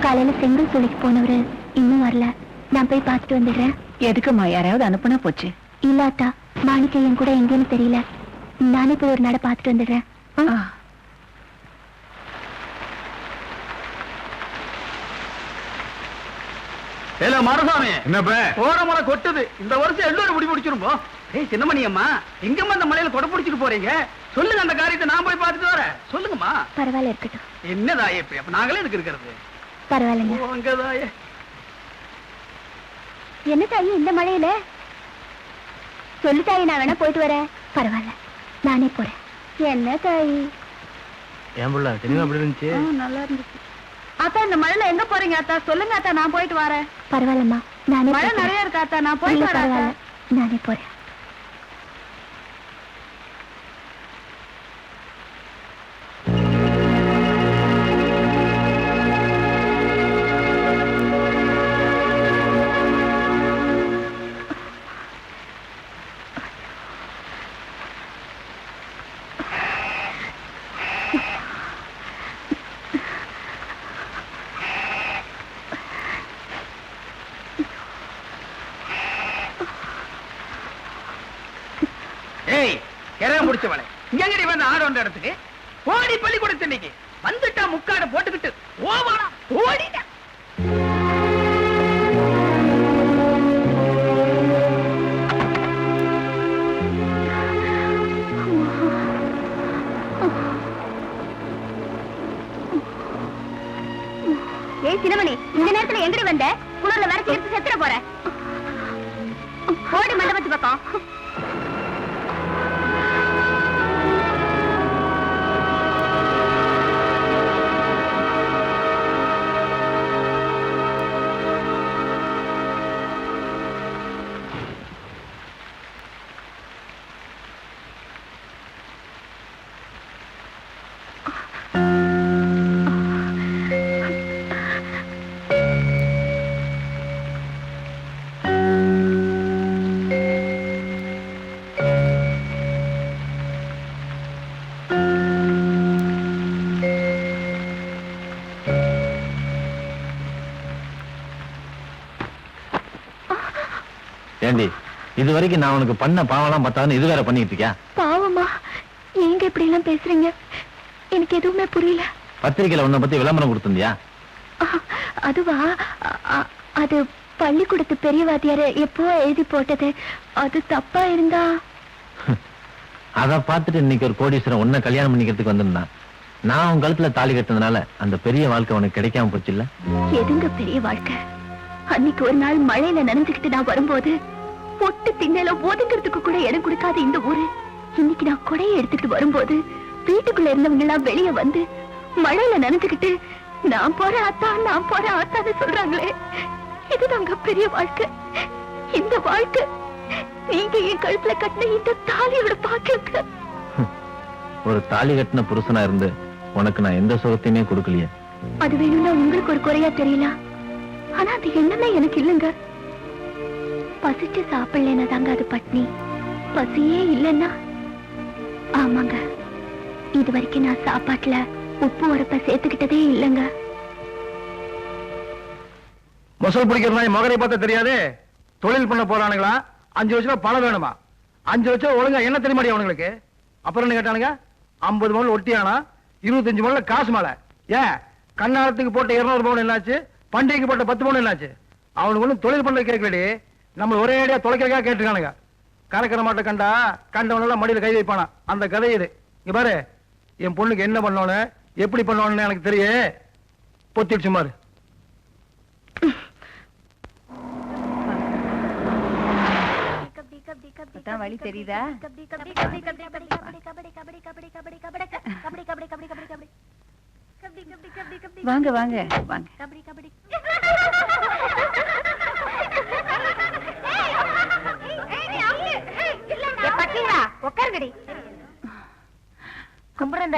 காலையில செங்கல் சொல்லிக்கு போனவரு இன்னும் வரல. நான் போய் பார்த்துட்டு வந்துடுறேன். எதுக்குமா? யாராவது அனுப்புனா போச்சு. இல்ல அத்தா, மாணிக்கையும் கூட எங்கேன்னு தெரியல. நானே போய் ஒரு நட பார்த்துட்டு வந்துடுறேன். மாரசாமி என்னப்ப ஓரமலை கொட்டுது. இந்த வருஷம் எல்லோரும் முடி முடிச்சிருப்போம். ஏய் சின்னமணி அம்மா, எங்கம்மா இந்த மலையில கொடை பிடிச்சிட்டு போறீங்க? சொல்லுங்க, அந்த காரியத்தை நான் போய் பார்த்துட்டு வரேன். சொல்லுங்கம்மா. பரவாயில்ல, இருக்கட்டும். என்னதாயே இப்ப? அப்ப நாங்களே இதுக்கு இருக்கிறது. பரவாயில்லைங்க. என்ன தாயி இந்த மழையில? சொல்லு தாயி, நான் வேணா போயிட்டு வரேன். பரவாயில்ல, நானே போறேன். என்ன தாயி? ஏன் புள்ள தெளிவா அப்படி இருந்துச்சு? நல்லா இருந்துச்சு. அத்தா, இந்த மழையில எங்க போறீங்க அத்தா? சொல்லுங்க அத்தா, நான் போயிட்டு வரேன். பரவாயில்லம்மா, நானே மழை நிறைய இருக்கா அத்தா? நான் போயிட்டு வரேன். பரவாயில்ல, நானே போறேன். ஏய் கிரகம் முடிச்சவளே இங்கடி வந்து ஆடோன்ற இடத்துக்கு ஓடி பள்ளிக்கூடத்து இன்னைக்கு வந்துட்டா முக்காட போட்டுக்கிட்டு ஓவாடா ஓடிட்டா. ஏய் சின்னமணி, இந்த நேரத்துல எங்கடி வந்த? குளர்ல வரைச்சி எடுத்து செத்துற போற. ஓடி மண்டபத்து பக்கம். ஏண்டி இது வரைக்கும் நான் உனக்கு பண்ண பாவம்லாம் பார்த்தாலும் இது வேற பண்ணிட்டு இருக்கியா? பாவமா? எங்க இப்படி எல்லாம் பேசுறீங்க? எனக்கு எதுவுமே புரியல. பத்திரிக்கையில உன்னை பத்தி விளம்பரம் கொடுத்திருந்தியா? அதுவா? அது பள்ளிக்கூடத்து பெரிய வாத்தியாரு எப்போ எழுதி போட்டது. அது தப்பா இருந்தா? அத பார்த்துட்டு இன்னைக்கு ஒரு கோடீஸ்வரன் உன்னை கல்யாணம் பண்ணிக்கிறதுக்கு வந்திருந்தான். நான் உன் கழுத்துல தாலி கட்டினதுனால அந்த பெரிய வாழ்க்கை உனக்கு கிடைக்காம போச்சு இல்ல? எதுங்க பெரிய வாழ்க்கை? அன்னைக்கு ஒரு நாள் மழையில நனைஞ்சுக்கிட்டு நான் வரும்போது பொட்டு திண்ணையில ஒதுங்கிறதுக்கு கூட இடம் கொடுக்காத இந்த ஊரு இன்னைக்கு நான் கொடையை எடுத்துக்கிட்டு வரும்போது வீட்டுக்குள்ள இருந்தவங்க எல்லாம் வெளியே வந்து மழையில நனைஞ்சுக்கிட்டு நான் போறேன் ஆத்தான்னு சொல்றாங்களே. இதுதாங்க பெரிய வாழ்க்கை. இந்த வாழ்க்கை நீங்க என் கழுத்துல கட்டின இந்த தாலியோட பாக்கியங்க. ஒரு தாலி கட்டின புருஷனா இருந்து உனக்கு நான் எந்த சுகத்தையுமே கொடுக்கலையே. அது வேணும்னா உங்களுக்கு ஒரு குறையா தெரியல, ஆனா அது என்னமே எனக்கு இல்லைங்க. பசிச்சு சாப்பிடலன்னா தாங்க அது பட்னி. பசியே இல்லைன்னா ஆமாங்க. இது வரைக்கும் நான் சாப்பாட்டுல உப்பு உரப்ப சேர்த்துக்கிட்டதே இல்லைங்க. மொசல் பிடிக்கிறதா மகனை பார்த்தா தெரியாது. தொழில் பண்ண போறானுங்களா? 5 லட்சம் பணம் வேணுமா? 5 லட்சம் ஒழுங்கா என்ன தெரியுமாடி அவனுங்களுக்கு? அப்புறம் என்ன கேட்டானுங்க? 50 பவுன் ஒட்டியானா, 25 பவுன்ல காசு மேல. ஏன் கண்ணாரத்துக்கு போட்ட 200 பவுன் என்னாச்சு? பண்டிகைக்கு போட்ட 10 பவுன் என்னாச்சு? அவனுக்கு ஒன்றும் தொழில் பண்ண கேட்கலடி, நம்ம ஒரே ஐடியா தொலைக்கிறக்கா கேட்டுருக்கானுங்க. கறக்கிற மாட்டை கண்டா கண்டவனெல்லாம் மடியில் கை வைப்பானா, அந்த கதை இது. இங்க பாரு, என் பொண்ணுக்கு என்ன பண்ணோன்னு எப்படி பண்ணோன்னு எனக்கு தெரியும். பொத்திடுச்சு மாறு. வழி தெரியுதா? வாங்க வாங்க வாங்க.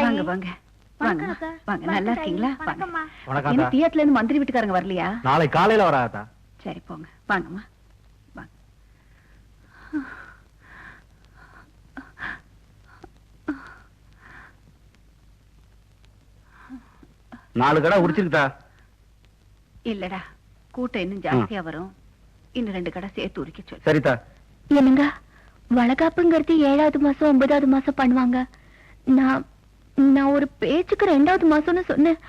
வாங்க வாங்க வாங்க வாங்க. நல்லா இருக்கீங்களா? வாங்க. தியேட்டர்ல இருந்து மந்திரி வீட்டுக்காரங்க வரலையா? நாளை காலையில வராதா? சரி போங்க. வாங்கம்மா வாங்க. 4 கடை உடிச்சிருக்கா? இல்லடா, கூட்டம் இன்னும் ஜாஸ்தியா வரும். இன்னும் 2 கடை சேர்த்து உரிக்க சொல்லு. சரிதா. என்னங்க வளகாப்புங்கிறது 7வது மாசம் 9வது மாசம் பண்ணுவாங்க. நான் ஒரு பேச்சுக்கு 2வது மாசம்னு சொன்னேன்.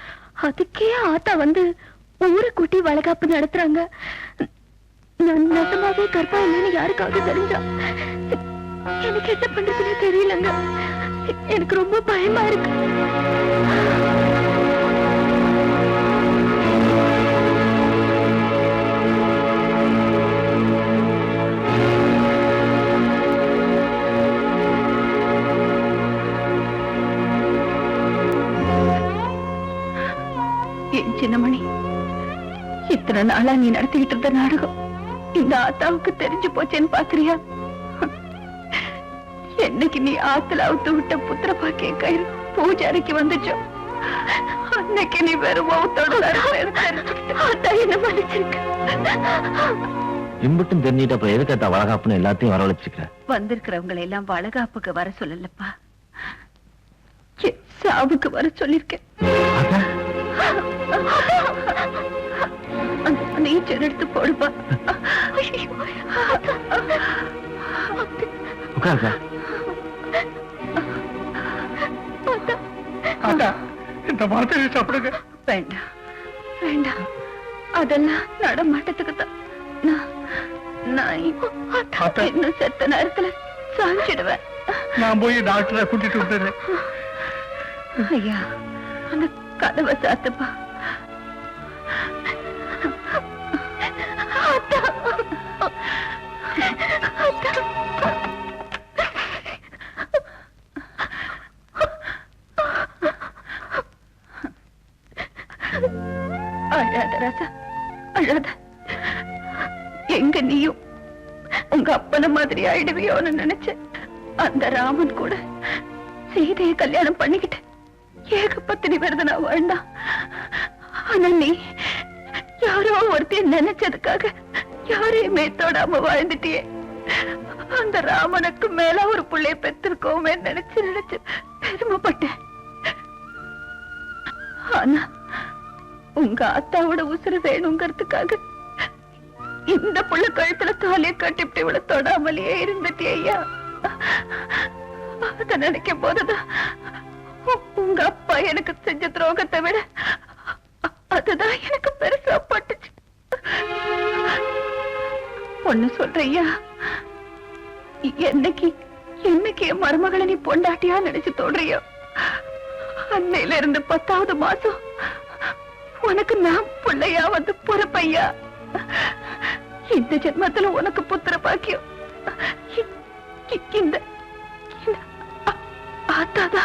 அதுக்கே ஆத்தா வந்து ஊரை கூட்டி வளகாப்பு நடத்துறாங்க. நான் நெசமாவே கற்பா இல்லைன்னு யாருக்காவது தெரிஞ்சா எனக்கு என்ன பண்றதுன்னு தெரியலங்க. எனக்கு ரொம்ப பயமா இருக்கு. என் சின்னமணி, இத்தனை நாளா நீ நடத்திக்கிட்டு இருந்த நாடகம் இந்த ஆத்தாவுக்கு தெரிஞ்சு போச்சேன்னு பாக்குறியா? என்னைக்கு நீ ஆத்துல அவுத்து விட்ட புத்திர பாக்கிய கயிறு பூஜாரிக்கு வந்துச்சோ அன்னைக்கு நீ வெறும் மௌத்தோட என்ன மன்னிச்சிருக்க. இம்புட்டும் தெரிஞ்சிட்டு அப்புறம் எதுக்கத்தா வளகாப்புன்னு எல்லாத்தையும் வரவழைச்சுக்கிற? வந்திருக்கிறவங்களை எல்லாம் வளகாப்புக்கு வர சொல்லலப்பா, சாவுக்கு வர சொல்லிருக்கேன். அந்த ஈச்சர் எடுத்து போடுப்பா. உட்காருக்கா. இந்த மரத்தை சாப்பிடுங்க. வேண்டாம் வேண்டாம், அதெல்லாம் நடமாட்டத்துக்கு தான். நான் இன்னும் செத்த நேரத்துல சாஞ்சிடுவேன். நான் போய் டாக்டரை கூட்டிட்டு வந்துடுறேன். ஐயா, அந்த கதவை சாத்துப்பா. அழாத ராசா, அழாத. எங்க நீயும் உங்க அப்பன மாதிரி ஆயிடுவியோன்னு நினைச்சேன். அந்த ராமன் கூட சீதையை கல்யாணம் பண்ணிக்கிட்டு ஏகப்பத்தினி விரத நான் வாழ்ந்தான். ஆனா நீ யாரோ ஒருத்தைய நினைச்சதுக்காக யாரையுமே தொடாம வாழ்ந்துட்டியே. அந்த ராமனுக்கு மேல ஒரு பிள்ளைய பெற்றிருக்கோமே நினைச்சு நினைச்சு பெருமைப்பட்டேன். ஆனா உங்க அத்தாவோட உசுறு வேணுங்கிறதுக்காக இந்த புள்ள கழுத்துல தாலியை கட்டிவிட்டு இவ்வளவு தொடாமலேயே இருந்துட்டே ஐயா. அத நினைக்கும் போதுதான் உங்க அப்பா எனக்கு செஞ்ச துரோகத்தை விட அதுதான் எனக்கு பெருசா பட்டுச்சு. ஒண்ணு சொல்றியா, என்னைக்கு என்னைக்கு என் மருமகளை நீ பொண்டாட்டியா நினைச்சு தோன்றியோ அன்னையில இருந்து 10வது மாசம் உனக்கு நான் பிள்ளையா வந்து பொறுப்பையா. இந்த ஜென்மத்துல உனக்கு புத்திர பாக்கியம் இந்த ஆத்தாதா.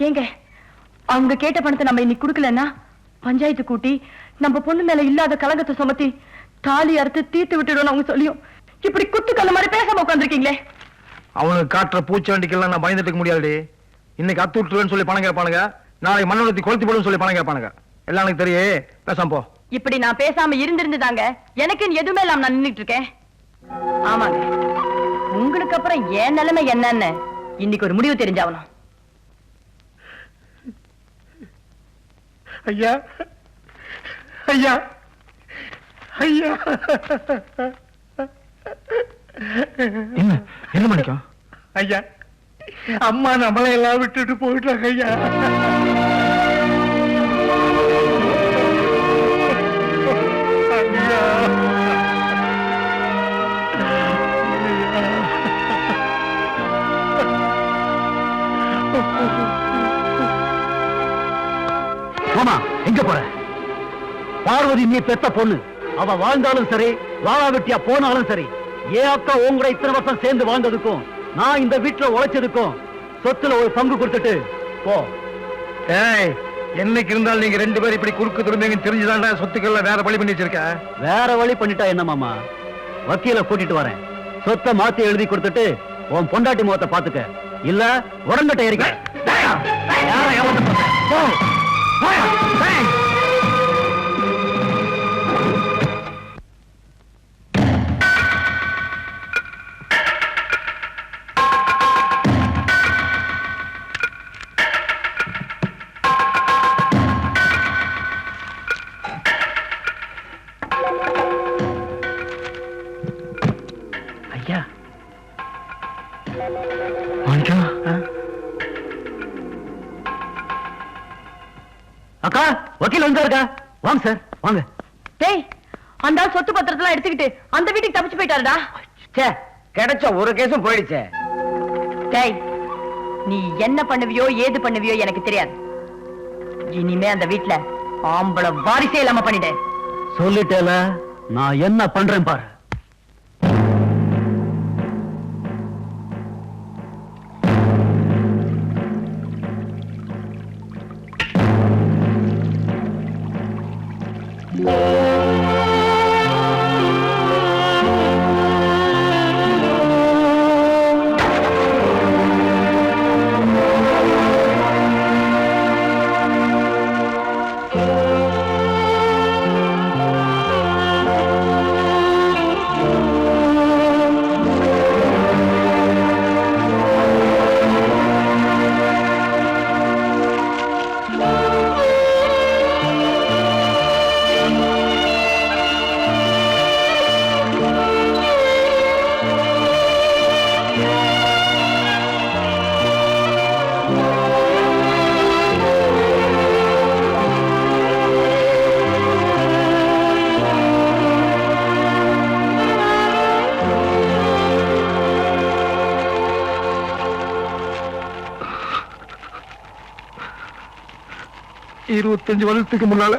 ஏங்க, அவங்க கேட்ட பணத்தை நம்ம இன்னைக்கு கொடுக்கலன்னா பஞ்சாயத்து கூட்டி நம்ம பொண்ணு மேல இல்லாத கலங்கத்தை சுமத்தி தாலி அறுத்து தீர்த்து விட்டுடும் அவங்க சொல்லியும் இப்படி குத்துக்கல்ல மாதிரி பேசாம உட்காந்துருக்கீங்களே. அவனுக்கு காட்டுற பூச்சாண்டிக்கெல்லாம் நான் பயந்துட்டு முடியாது. இன்னைக்கு அத்து விட்டுருவேன்னு சொல்லி பணம் கேட்பானுங்க, நாளைக்கு மண்ணொழுத்தி கொளுத்தி போடுன்னு சொல்லி பணம் கேட்பானுங்க. எல்லாம் எனக்கு தெரியும், பேசாம போ. இப்படி நான் பேசாம இருந்திருந்தாங்க எனக்கு எதுவுமே இல்லாம நான் நின்னுட்டு இருக்கேன். ஆமாங்க, உங்களுக்கு அப்புறம் என் நிலைமை என்னன்னு இன்னைக்கு ஒரு முடிவு தெரிஞ்சாவணும். ஐயா ஐயா ஐயா, என்ன பண்ணிக்கும் ஐயா? அம்மா நம்மளை எல்லாம் விட்டுட்டு போயிட்டாங்க ஐயா. மாமா, எங்க போற? பார்வதி நீ பெத்த பொண்ணு. அவ வாழ்ந்தாலும் சரி, வாழா வெட்டியா போனாலும் சரி, ஏன் அக்கா உங்களை இத்தனை வருஷம் சேர்ந்து வாழ்ந்ததுக்கும் நான் இந்த வீட்டுல உழைச்சதுக்கும் சொத்துல ஒரு பங்கு கொடுத்துட்டு போ. ஏய், என்னைக்கு இருந்தாலும் நீங்க 2 பேரும் இப்படி குறுக்கு திரும்பீங்கன்னு தெரிஞ்சுதான்டா சொத்துக்கள்ல வேற வழி பண்ணி வச்சிருக்க. வேற வழி பண்ணிட்டா என்ன மாமா? வக்கீல கூட்டிட்டு வரேன், சொத்தை மாத்தி எழுதி கொடுத்துட்டு உன் பொண்டாட்டி முகத்தை பாத்துக்க, இல்ல உடம்பட்ட இருக்க. ஐயா, அக்கா, வக்கீல் வந்தாருக்கா. வாங்க சார், வாங்க. டேய், அந்த ஆள் சொத்து பத்திரத்தெல்லாம் எடுத்துக்கிட்டு அந்த வீட்டுக்கு தப்பிச்சு போயிட்டாருடா. கிடைச்ச ஒரு கேஸும் போயிடுச்சே. டேய், நீ என்ன பண்ணுவியோ ஏது பண்ணுவியோ எனக்கு தெரியாது. இனிமே அந்த வீட்டுல ஆம்பளை வாரிசே இல்லாம பண்ணிடு. சொல்லிட்டேல, நான் என்ன பண்றேன் பாரு. இருபத்தஞ்சு வருஷத்துக்கு முன்னால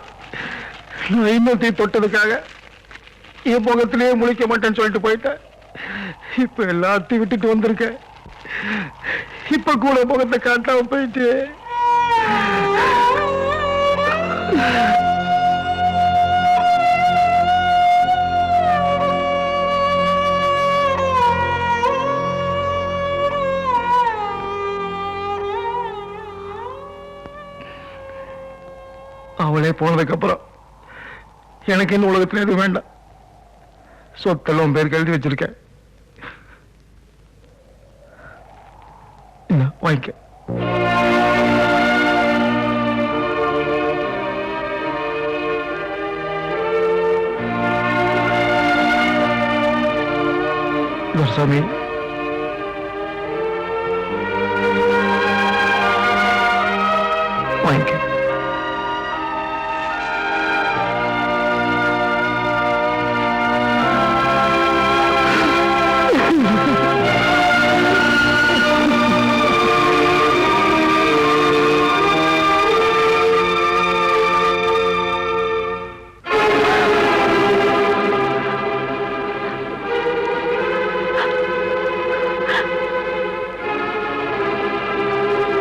நான் இன்னத்தை தொட்டதுக்காக என் முகத்திலேயே முழிக்க மாட்டேன்னு சொல்லிட்டு போயிட்டேன். இப்ப எல்லாத்தையும் விட்டுட்டு வந்திருக்கேன். இப்ப கூட முகத்தை காட்டாம போயிட்டு அவளே போனதுக்கு அப்புறம் எனக்கு இந்த உலகத்துல எதுவும் வேண்டாம். சொத்தெல்லாம் பேருக்கு எழுதி வச்சிருக்கேன். வாங்கிக்க. சாமி, வாங்கிக்க.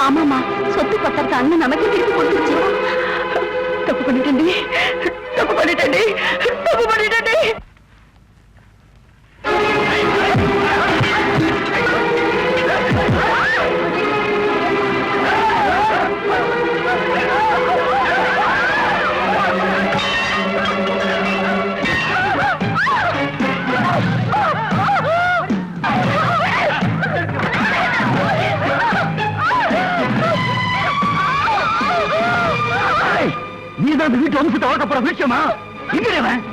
ஆமாமா, சொத்து பத்திரத்தை அண்ணன் நமக்கு திருப்பி கொடுத்துருச்சு. தப்பு பண்ணிட்டேன், தப்பு பண்ணிட்டேன், தப்பு பண்ணிட்டேன். நீதான் அந்த வீட்டு வம்சத்தை வளர்க்க போற விஷயமா? இங்கேவன்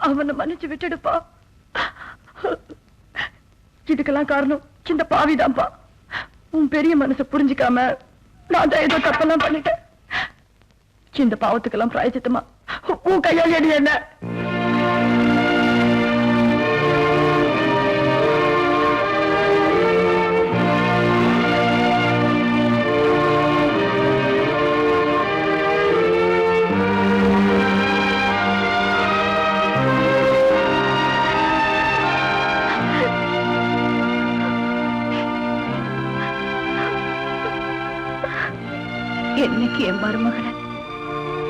அவனை மன்னிச்சு விட்டுடுப்பா. இதுக்கெல்லாம் காரணம் இந்த பாவிதான்ப்பா. உன் பெரிய மனசை புரிஞ்சுக்காம நான் தான் ஏதோ தப்பெல்லாம் பண்ணிட்டேன். இந்த பாவத்துக்கெல்லாம் பிராயச்சித்தமா உன் கையால் எடி என்ன. என்னைக்கு என் மருமகளை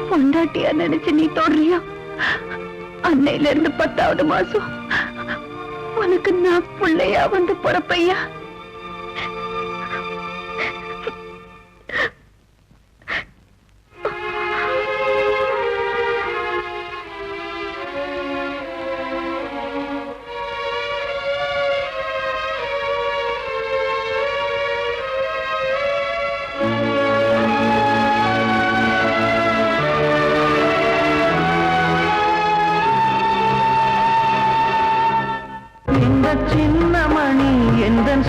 பொண்டாட்டியா நினைச்சு நீ தொடறியா, அன்னையில இருந்து 10வது மாசம் உனக்கு நான் பிள்ளையா வந்து பொறப்பையா. சின்னமணி எந்தன்